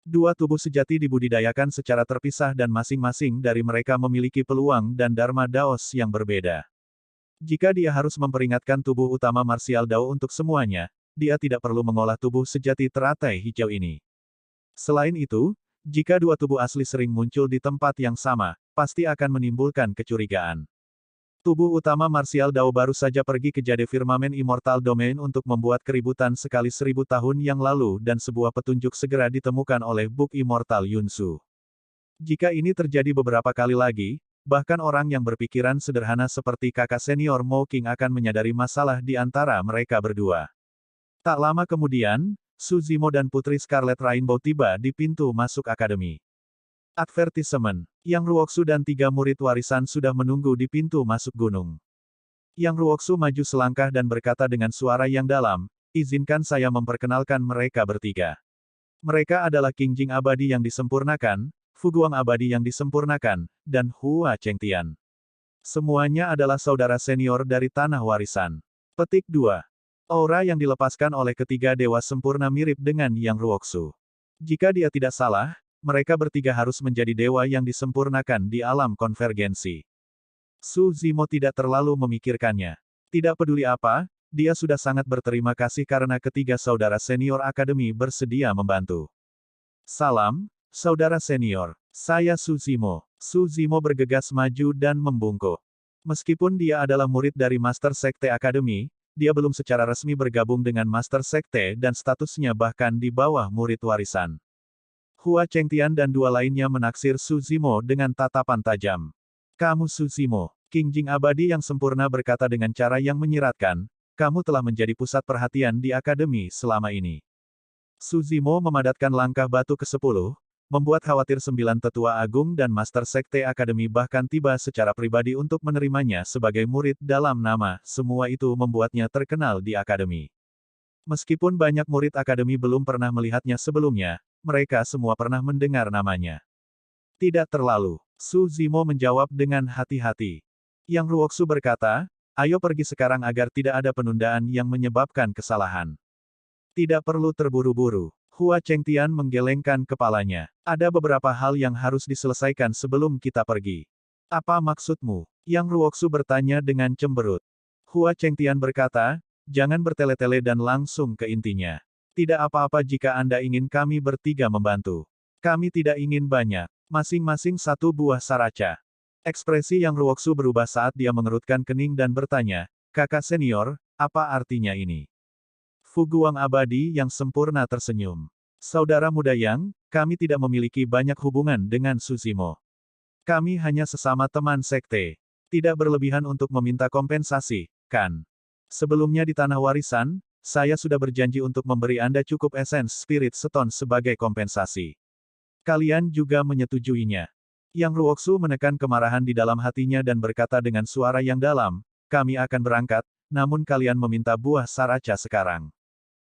Dua tubuh sejati dibudidayakan secara terpisah dan masing-masing dari mereka memiliki peluang dan Dharma Daos yang berbeda. Jika dia harus memperingatkan tubuh utama Martial Dao untuk semuanya, dia tidak perlu mengolah tubuh sejati teratai hijau ini. Selain itu, jika dua tubuh asli sering muncul di tempat yang sama, pasti akan menimbulkan kecurigaan. Tubuh utama Martial Dao baru saja pergi ke Jade Firmamen Immortal Domain untuk membuat keributan sekali 1000 tahun yang lalu dan sebuah petunjuk segera ditemukan oleh Book Immortal Yunsu. Jika ini terjadi beberapa kali lagi, bahkan orang yang berpikiran sederhana seperti kakak senior Mo King akan menyadari masalah di antara mereka berdua. Tak lama kemudian, Su Zimo dan Putri Scarlet Rainbow tiba di pintu masuk akademi. Advertisement. Yang Ruoxu dan 3 murid warisan sudah menunggu di pintu masuk gunung. Yang Ruoxu maju selangkah dan berkata dengan suara yang dalam, izinkan saya memperkenalkan mereka bertiga. Mereka adalah Qingjing Abadi yang disempurnakan, Fuguang Abadi yang disempurnakan, dan Hua Chengtian. Semuanya adalah saudara senior dari Tanah Warisan. Petik 2. Aura yang dilepaskan oleh ketiga dewa sempurna mirip dengan Yang Ruoxu. Jika dia tidak salah, mereka bertiga harus menjadi dewa yang disempurnakan di alam konvergensi. Su Zimo tidak terlalu memikirkannya. Tidak peduli apa, dia sudah sangat berterima kasih karena ketiga saudara senior akademi bersedia membantu. Salam, saudara senior. Saya Su Zimo. Su Zimo bergegas maju dan membungkuk. Meskipun dia adalah murid dari Master Sekte Akademi, dia belum secara resmi bergabung dengan Master Sekte dan statusnya bahkan di bawah murid warisan. Hua Chengtian dan dua lainnya menaksir Su Zimo dengan tatapan tajam. Kamu Su Zimo, Qingjing Abadi yang sempurna berkata dengan cara yang menyiratkan, kamu telah menjadi pusat perhatian di akademi selama ini. Suzimo memadatkan langkah batu ke-10, membuat khawatir 9 tetua agung dan Master Sekte Akademi bahkan tiba secara pribadi untuk menerimanya sebagai murid dalam nama, semua itu membuatnya terkenal di Akademi. Meskipun banyak murid Akademi belum pernah melihatnya sebelumnya, mereka semua pernah mendengar namanya. Tidak terlalu. Su Zimo menjawab dengan hati-hati. Yang Ruoksu berkata, ayo pergi sekarang agar tidak ada penundaan yang menyebabkan kesalahan. Tidak perlu terburu-buru. Hua Chengtian menggelengkan kepalanya. Ada beberapa hal yang harus diselesaikan sebelum kita pergi. Apa maksudmu? Yang Ruoksu bertanya dengan cemberut. Hua Chengtian berkata, jangan bertele-tele dan langsung ke intinya. Tidak apa-apa jika Anda ingin kami bertiga membantu. Kami tidak ingin banyak. Masing-masing satu buah saraca. Ekspresi Yang Ruoksu berubah saat dia mengerutkan kening dan bertanya, kakak senior, apa artinya ini? Fu Guang abadi yang sempurna tersenyum. Saudara muda Yang, kami tidak memiliki banyak hubungan dengan Suzimo. Kami hanya sesama teman sekte. Tidak berlebihan untuk meminta kompensasi, kan? Sebelumnya di Tanah Warisan, saya sudah berjanji untuk memberi Anda cukup esens Spirit Stone sebagai kompensasi. Kalian juga menyetujuinya. Yang Ruoksu menekan kemarahan di dalam hatinya dan berkata dengan suara yang dalam, kami akan berangkat, namun kalian meminta buah saraca sekarang.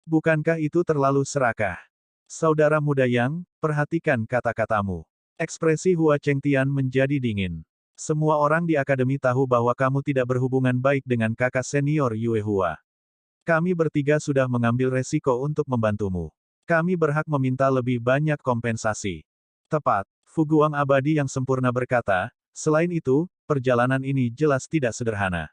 Bukankah itu terlalu serakah? Saudara muda Yang, perhatikan kata-katamu. Ekspresi Hua Chengtian menjadi dingin. Semua orang di Akademi tahu bahwa kamu tidak berhubungan baik dengan kakak senior Yue Hua. Kami bertiga sudah mengambil resiko untuk membantumu. Kami berhak meminta lebih banyak kompensasi. Tepat, Fu Guang abadi yang sempurna berkata, selain itu, perjalanan ini jelas tidak sederhana.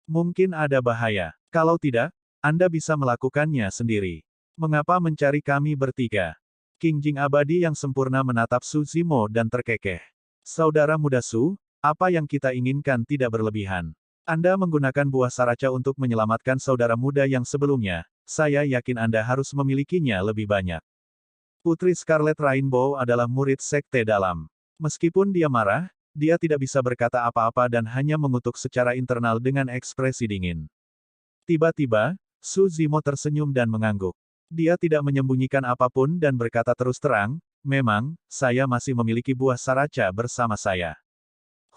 Mungkin ada bahaya. Kalau tidak, Anda bisa melakukannya sendiri. Mengapa mencari kami bertiga? King Jing abadi yang sempurna menatap Su Zimo dan terkekeh. Saudara muda Su, apa yang kita inginkan tidak berlebihan. Anda menggunakan buah saraca untuk menyelamatkan saudara muda yang sebelumnya, saya yakin Anda harus memilikinya lebih banyak. Putri Scarlet Rainbow adalah murid sekte dalam. Meskipun dia marah, dia tidak bisa berkata apa-apa dan hanya mengutuk secara internal dengan ekspresi dingin. Tiba-tiba, Su Zimo tersenyum dan mengangguk. Dia tidak menyembunyikan apapun dan berkata terus terang, memang, saya masih memiliki buah saraca bersama saya.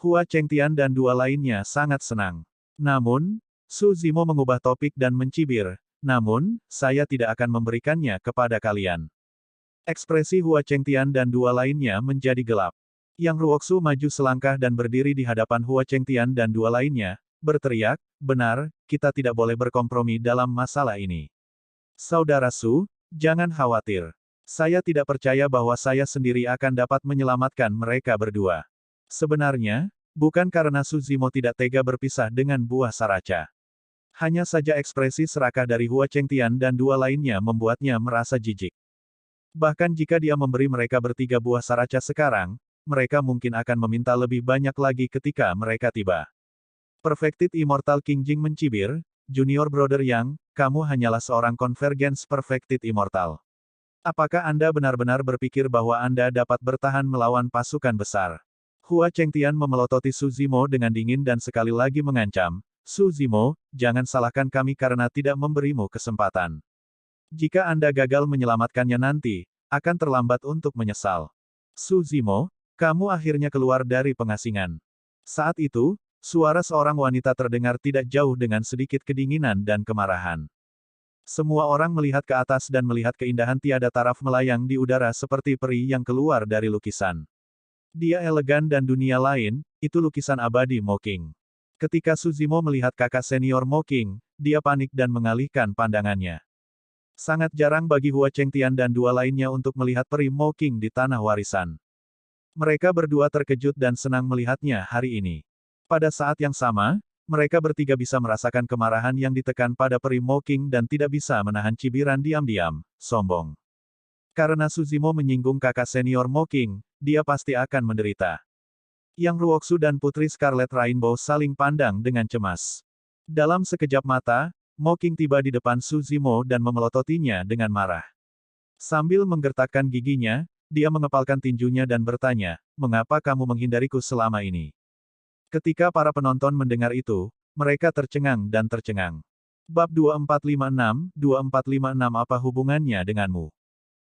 Hua Chengtian dan dua lainnya sangat senang. Namun, Su Zimo mengubah topik dan mencibir, namun, saya tidak akan memberikannya kepada kalian. Ekspresi Hua Chengtian dan dua lainnya menjadi gelap. Yang Ruoksu maju selangkah dan berdiri di hadapan Hua Chengtian dan dua lainnya, berteriak, benar, kita tidak boleh berkompromi dalam masalah ini. Saudara Su, jangan khawatir. Saya tidak percaya bahwa saya sendiri akan dapat menyelamatkan mereka berdua. Sebenarnya, bukan karena Su Zimo tidak tega berpisah dengan buah saraca. Hanya saja ekspresi serakah dari Hua Chengtian dan dua lainnya membuatnya merasa jijik. Bahkan jika dia memberi mereka bertiga buah saraca sekarang, mereka mungkin akan meminta lebih banyak lagi ketika mereka tiba. Perfected Immortal King Jing mencibir, Junior Brother Yang, kamu hanyalah seorang Convergence Perfected Immortal. Apakah Anda benar-benar berpikir bahwa Anda dapat bertahan melawan pasukan besar? Hua Chengtian memelototi Su Zimo dengan dingin dan sekali lagi mengancam, Su Zimo, jangan salahkan kami karena tidak memberimu kesempatan. Jika Anda gagal menyelamatkannya nanti, akan terlambat untuk menyesal. Su Zimo, kamu akhirnya keluar dari pengasingan. Saat itu, suara seorang wanita terdengar tidak jauh dengan sedikit kedinginan dan kemarahan. Semua orang melihat ke atas dan melihat keindahan tiada taraf melayang di udara seperti peri yang keluar dari lukisan. Dia elegan dan dunia lain, itu lukisan abadi Mo King. Ketika Su Zimo melihat kakak senior Mo King, dia panik dan mengalihkan pandangannya. Sangat jarang bagi Hua Chengtian dan dua lainnya untuk melihat peri Mo King di Tanah Warisan. Mereka berdua terkejut dan senang melihatnya hari ini. Pada saat yang sama, mereka bertiga bisa merasakan kemarahan yang ditekan pada peri Mo King dan tidak bisa menahan cibiran diam-diam, sombong. Karena Su Zimo menyinggung kakak senior Mo King, dia pasti akan menderita. Yang Ruoksu dan Putri Scarlet Rainbow saling pandang dengan cemas. Dalam sekejap mata, Mo King tiba di depan Su Zimo dan memelototinya dengan marah. Sambil menggertakkan giginya, dia mengepalkan tinjunya dan bertanya, mengapa kamu menghindariku selama ini? Ketika para penonton mendengar itu, mereka tercengang dan tercengang. Bab 2456 apa hubungannya denganmu?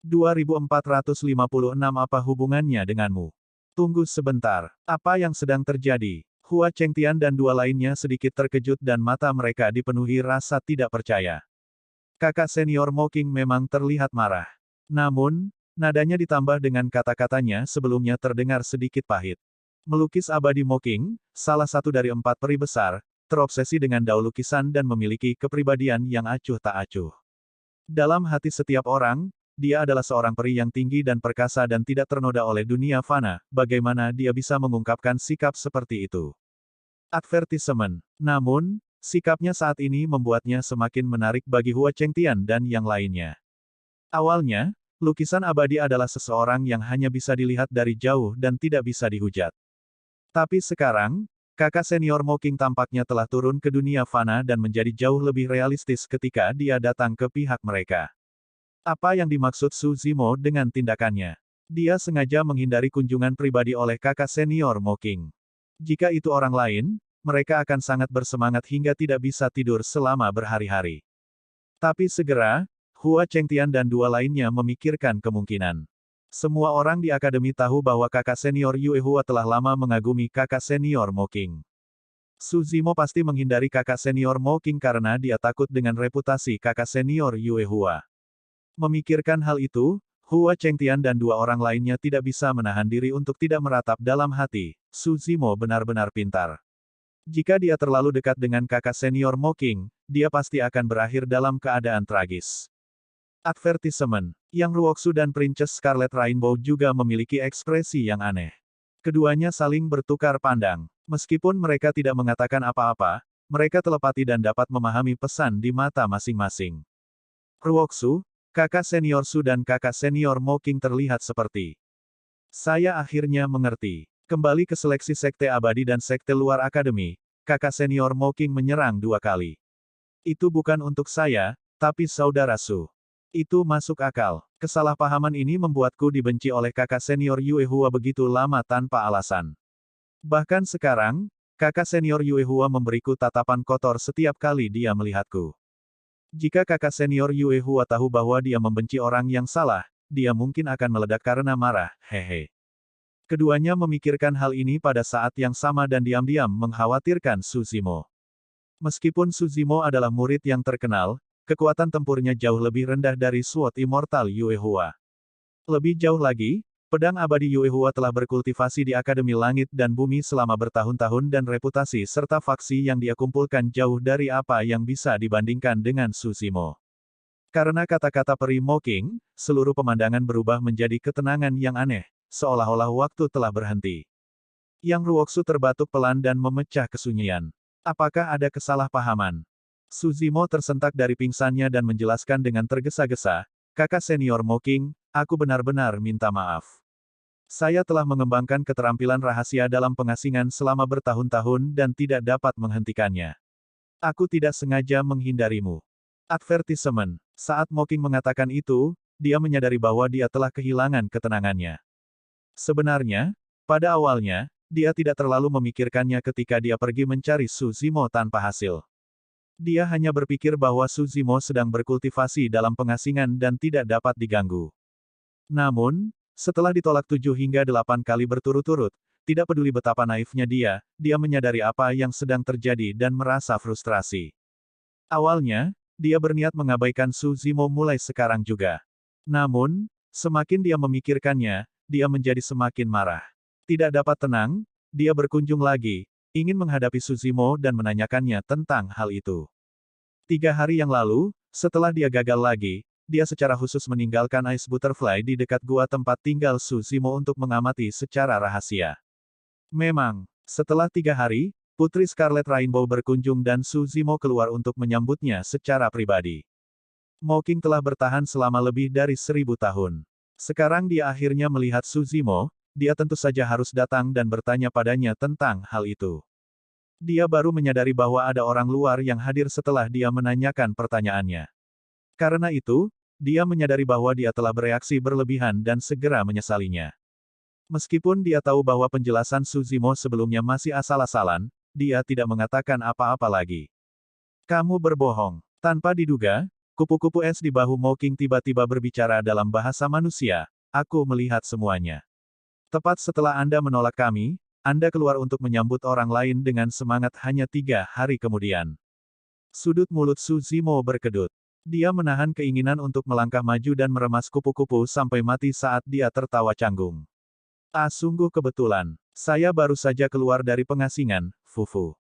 2456 apa hubungannya denganmu? Tunggu sebentar, apa yang sedang terjadi? Hua Chengtian dan dua lainnya sedikit terkejut dan mata mereka dipenuhi rasa tidak percaya. Kakak senior Mocking memang terlihat marah. Namun, nadanya ditambah dengan kata-katanya sebelumnya terdengar sedikit pahit. Melukis abadi Mocking, salah satu dari 4 peri besar, terobsesi dengan dao lukisan dan memiliki kepribadian yang acuh tak acuh. Dalam hati setiap orang, dia adalah seorang peri yang tinggi dan perkasa dan tidak ternoda oleh dunia fana, bagaimana dia bisa mengungkapkan sikap seperti itu? Advertisement. Namun, sikapnya saat ini membuatnya semakin menarik bagi Hua Chengtian dan yang lainnya. Awalnya, lukisan abadi adalah seseorang yang hanya bisa dilihat dari jauh dan tidak bisa dihujat. Tapi sekarang, kakak senior Mocking tampaknya telah turun ke dunia fana dan menjadi jauh lebih realistis ketika dia datang ke pihak mereka. Apa yang dimaksud Su Zimo dengan tindakannya? Dia sengaja menghindari kunjungan pribadi oleh kakak senior Mocking. Jika itu orang lain, mereka akan sangat bersemangat hingga tidak bisa tidur selama berhari-hari. Tapi segera, Hua Chengtian dan dua lainnya memikirkan kemungkinan. Semua orang di akademi tahu bahwa kakak senior Yue Hua telah lama mengagumi kakak senior Mocking. Su Zimo pasti menghindari kakak senior Mocking karena dia takut dengan reputasi kakak senior Yue Hua. Memikirkan hal itu, Hua Chengtian dan dua orang lainnya tidak bisa menahan diri untuk tidak meratap dalam hati, Su Zimo benar-benar pintar. Jika dia terlalu dekat dengan kakak senior Mocking, dia pasti akan berakhir dalam keadaan tragis. Advertisement. Yang Ruoksu dan Princess Scarlet Rainbow juga memiliki ekspresi yang aneh. Keduanya saling bertukar pandang. Meskipun mereka tidak mengatakan apa-apa, mereka telepati dan dapat memahami pesan di mata masing-masing. Ruoksu, kakak senior Su dan kakak senior Mocking terlihat seperti. Saya akhirnya mengerti. Kembali ke seleksi sekte abadi dan sekte luar akademi, kakak senior Mocking menyerang 2 kali. Itu bukan untuk saya, tapi saudara Su. Itu masuk akal. Kesalahpahaman ini membuatku dibenci oleh kakak senior Yue Hua begitu lama tanpa alasan. Bahkan sekarang, kakak senior Yue Hua memberiku tatapan kotor setiap kali dia melihatku. Jika kakak senior Yue Hua tahu bahwa dia membenci orang yang salah, dia mungkin akan meledak karena marah, hehe. Keduanya memikirkan hal ini pada saat yang sama dan diam-diam mengkhawatirkan Su Zimo. Meskipun Su Zimo adalah murid yang terkenal, kekuatan tempurnya jauh lebih rendah dari Sword Immortal Yue Hua. Lebih jauh lagi, pedang abadi Yue Hua telah berkultivasi di Akademi Langit dan Bumi selama bertahun-tahun dan reputasi serta faksi yang dia kumpulkan jauh dari apa yang bisa dibandingkan dengan Su Zimo. Karena kata-kata peri Mocking, seluruh pemandangan berubah menjadi ketenangan yang aneh. Seolah-olah waktu telah berhenti. Yang Ruoksu terbatuk pelan dan memecah kesunyian. Apakah ada kesalahpahaman? Su Zimo tersentak dari pingsannya dan menjelaskan dengan tergesa-gesa, kakak senior Mocking, aku benar-benar minta maaf. Saya telah mengembangkan keterampilan rahasia dalam pengasingan selama bertahun-tahun dan tidak dapat menghentikannya. Aku tidak sengaja menghindarimu. Advertisement. Saat Mocking mengatakan itu, dia menyadari bahwa dia telah kehilangan ketenangannya. Sebenarnya, pada awalnya, dia tidak terlalu memikirkannya ketika dia pergi mencari Su Zimo tanpa hasil. Dia hanya berpikir bahwa Su Zimo sedang berkultivasi dalam pengasingan dan tidak dapat diganggu. Namun, setelah ditolak 7 hingga 8 kali berturut-turut, tidak peduli betapa naifnya dia menyadari apa yang sedang terjadi dan merasa frustrasi. Awalnya, dia berniat mengabaikan Su Zimo mulai sekarang juga. Namun, semakin dia memikirkannya, dia menjadi semakin marah. Tidak dapat tenang, dia berkunjung lagi, ingin menghadapi Su Zimo dan menanyakannya tentang hal itu. 3 hari yang lalu, setelah dia gagal lagi, dia secara khusus meninggalkan Ice Butterfly di dekat gua tempat tinggal Su Zimo untuk mengamati secara rahasia. Memang, setelah 3 hari, Putri Scarlet Rainbow berkunjung dan Su Zimo keluar untuk menyambutnya secara pribadi. Mocking telah bertahan selama lebih dari 1000 tahun. Sekarang dia akhirnya melihat Su Zimo, dia tentu saja harus datang dan bertanya padanya tentang hal itu. Dia baru menyadari bahwa ada orang luar yang hadir setelah dia menanyakan pertanyaannya. Karena itu, dia menyadari bahwa dia telah bereaksi berlebihan dan segera menyesalinya. Meskipun dia tahu bahwa penjelasan Su Zimo sebelumnya masih asal-asalan, dia tidak mengatakan apa-apa lagi. Kamu berbohong. Tanpa diduga, Kupu-kupu es di bahu Mocking tiba-tiba berbicara dalam bahasa manusia. Aku melihat semuanya. Tepat setelah Anda menolak kami, Anda keluar untuk menyambut orang lain dengan semangat hanya 3 hari kemudian. Sudut mulut Su Zimo berkedut. Dia menahan keinginan untuk melangkah maju dan meremas kupu-kupu sampai mati saat dia tertawa canggung. Sungguh kebetulan. Saya baru saja keluar dari pengasingan, Fufu.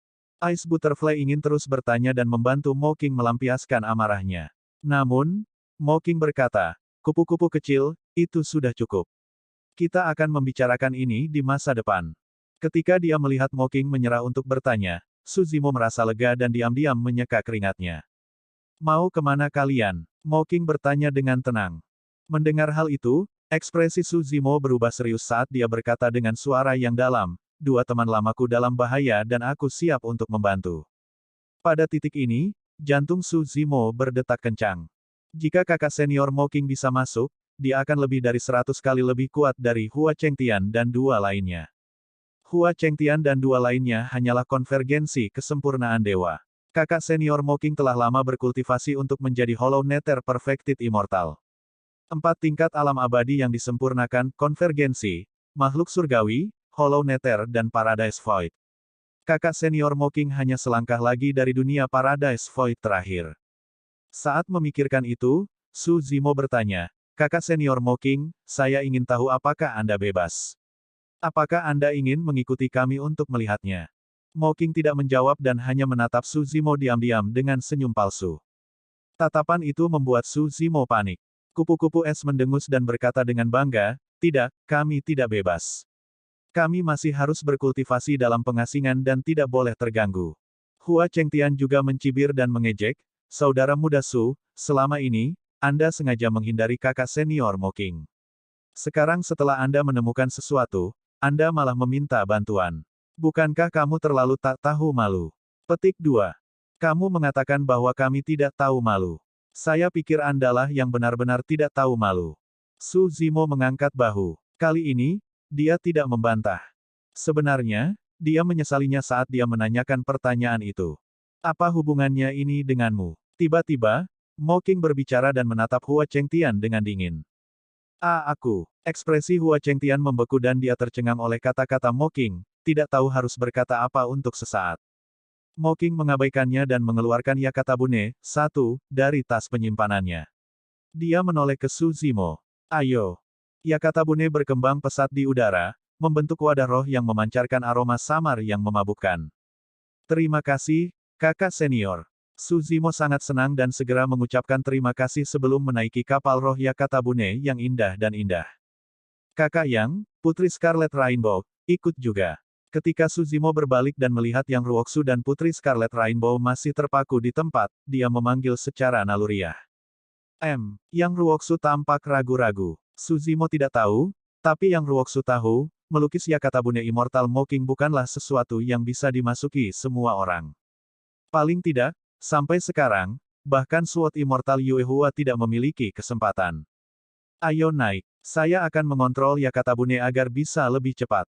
Ice Butterfly ingin terus bertanya dan membantu Mocking melampiaskan amarahnya. Namun, Mocking berkata, kupu-kupu kecil, itu sudah cukup. Kita akan membicarakan ini di masa depan. Ketika dia melihat Mocking menyerah untuk bertanya, Su Zimo merasa lega dan diam-diam menyeka keringatnya. Mau kemana kalian? Mocking bertanya dengan tenang. Mendengar hal itu, ekspresi Su Zimo berubah serius saat dia berkata dengan suara yang dalam, dua teman lamaku dalam bahaya dan aku siap untuk membantu. Pada titik ini, jantung Su Zimo berdetak kencang. Jika kakak senior Mocking bisa masuk, dia akan lebih dari 100 kali lebih kuat dari Hua Chengtian dan dua lainnya. Hua Chengtian dan dua lainnya hanyalah konvergensi kesempurnaan dewa. Kakak senior Mocking telah lama berkultivasi untuk menjadi Hollow Nether Perfected Immortal. 4 tingkat alam abadi yang disempurnakan, konvergensi, makhluk surgawi, Hollow Nether dan Paradise Void. Kakak senior Mocking hanya selangkah lagi dari dunia Paradise Void terakhir. Saat memikirkan itu, Su Zimo bertanya, kakak senior Mocking, saya ingin tahu apakah Anda bebas. Apakah Anda ingin mengikuti kami untuk melihatnya? Mocking tidak menjawab dan hanya menatap Su Zimo diam-diam dengan senyum palsu. Tatapan itu membuat Su Zimo panik. Kupu-kupu es mendengus dan berkata dengan bangga, tidak, kami tidak bebas. Kami masih harus berkultivasi dalam pengasingan dan tidak boleh terganggu. Hua Chengtian juga mencibir dan mengejek, saudara muda Su, selama ini, Anda sengaja menghindari kakak senior Mocking. Sekarang setelah Anda menemukan sesuatu, Anda malah meminta bantuan. Bukankah kamu terlalu tak tahu malu? Petik 2. Kamu mengatakan bahwa kami tidak tahu malu. Saya pikir Andalah yang benar-benar tidak tahu malu. Su Zimo mengangkat bahu. Kali ini, dia tidak membantah. Sebenarnya, dia menyesalinya saat dia menanyakan pertanyaan itu. Apa hubungannya ini denganmu? Tiba-tiba, Mocking berbicara dan menatap Hua Chengtian dengan dingin. Aku. Ekspresi Hua Chengtian membeku dan dia tercengang oleh kata-kata Mocking, tidak tahu harus berkata apa untuk sesaat. Mocking mengabaikannya dan mengeluarkan Yakatabune, satu, dari tas penyimpanannya. Dia menoleh ke Su Zimo. Ayo. Yakatabune berkembang pesat di udara, membentuk wadah roh yang memancarkan aroma samar yang memabukkan. Terima kasih, kakak senior. Su Zimo sangat senang dan segera mengucapkan terima kasih sebelum menaiki kapal roh Yakatabune yang indah dan indah. Kakak Yang, Putri Scarlet Rainbow, ikut juga. Ketika Su Zimo berbalik dan melihat Yang Ruoksu dan Putri Scarlet Rainbow masih terpaku di tempat, dia memanggil secara naluriah. Yang Ruoksu tampak ragu-ragu. Su Zimo tidak tahu, tapi Yang Ruoksu tahu, melukis Yakatabune Immortal Mocking bukanlah sesuatu yang bisa dimasuki semua orang. Paling tidak, sampai sekarang, bahkan Sword Immortal Yuehua tidak memiliki kesempatan. Ayo naik, saya akan mengontrol Yakatabune agar bisa lebih cepat.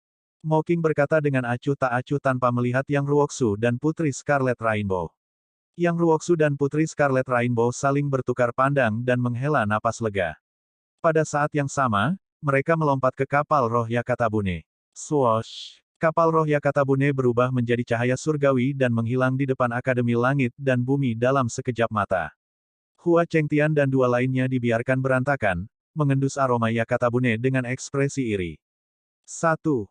Mocking berkata dengan acuh tak acuh tanpa melihat Yang Ruoksu dan Putri Scarlet Rainbow. Yang Ruoksu dan Putri Scarlet Rainbow saling bertukar pandang dan menghela napas lega. Pada saat yang sama, mereka melompat ke kapal roh Yakatabune. Swoosh! Kapal roh Yakatabune berubah menjadi cahaya surgawi dan menghilang di depan Akademi Langit dan Bumi dalam sekejap mata. Hua Chengtian dan dua lainnya dibiarkan berantakan, mengendus aroma Yakatabune dengan ekspresi iri. 1.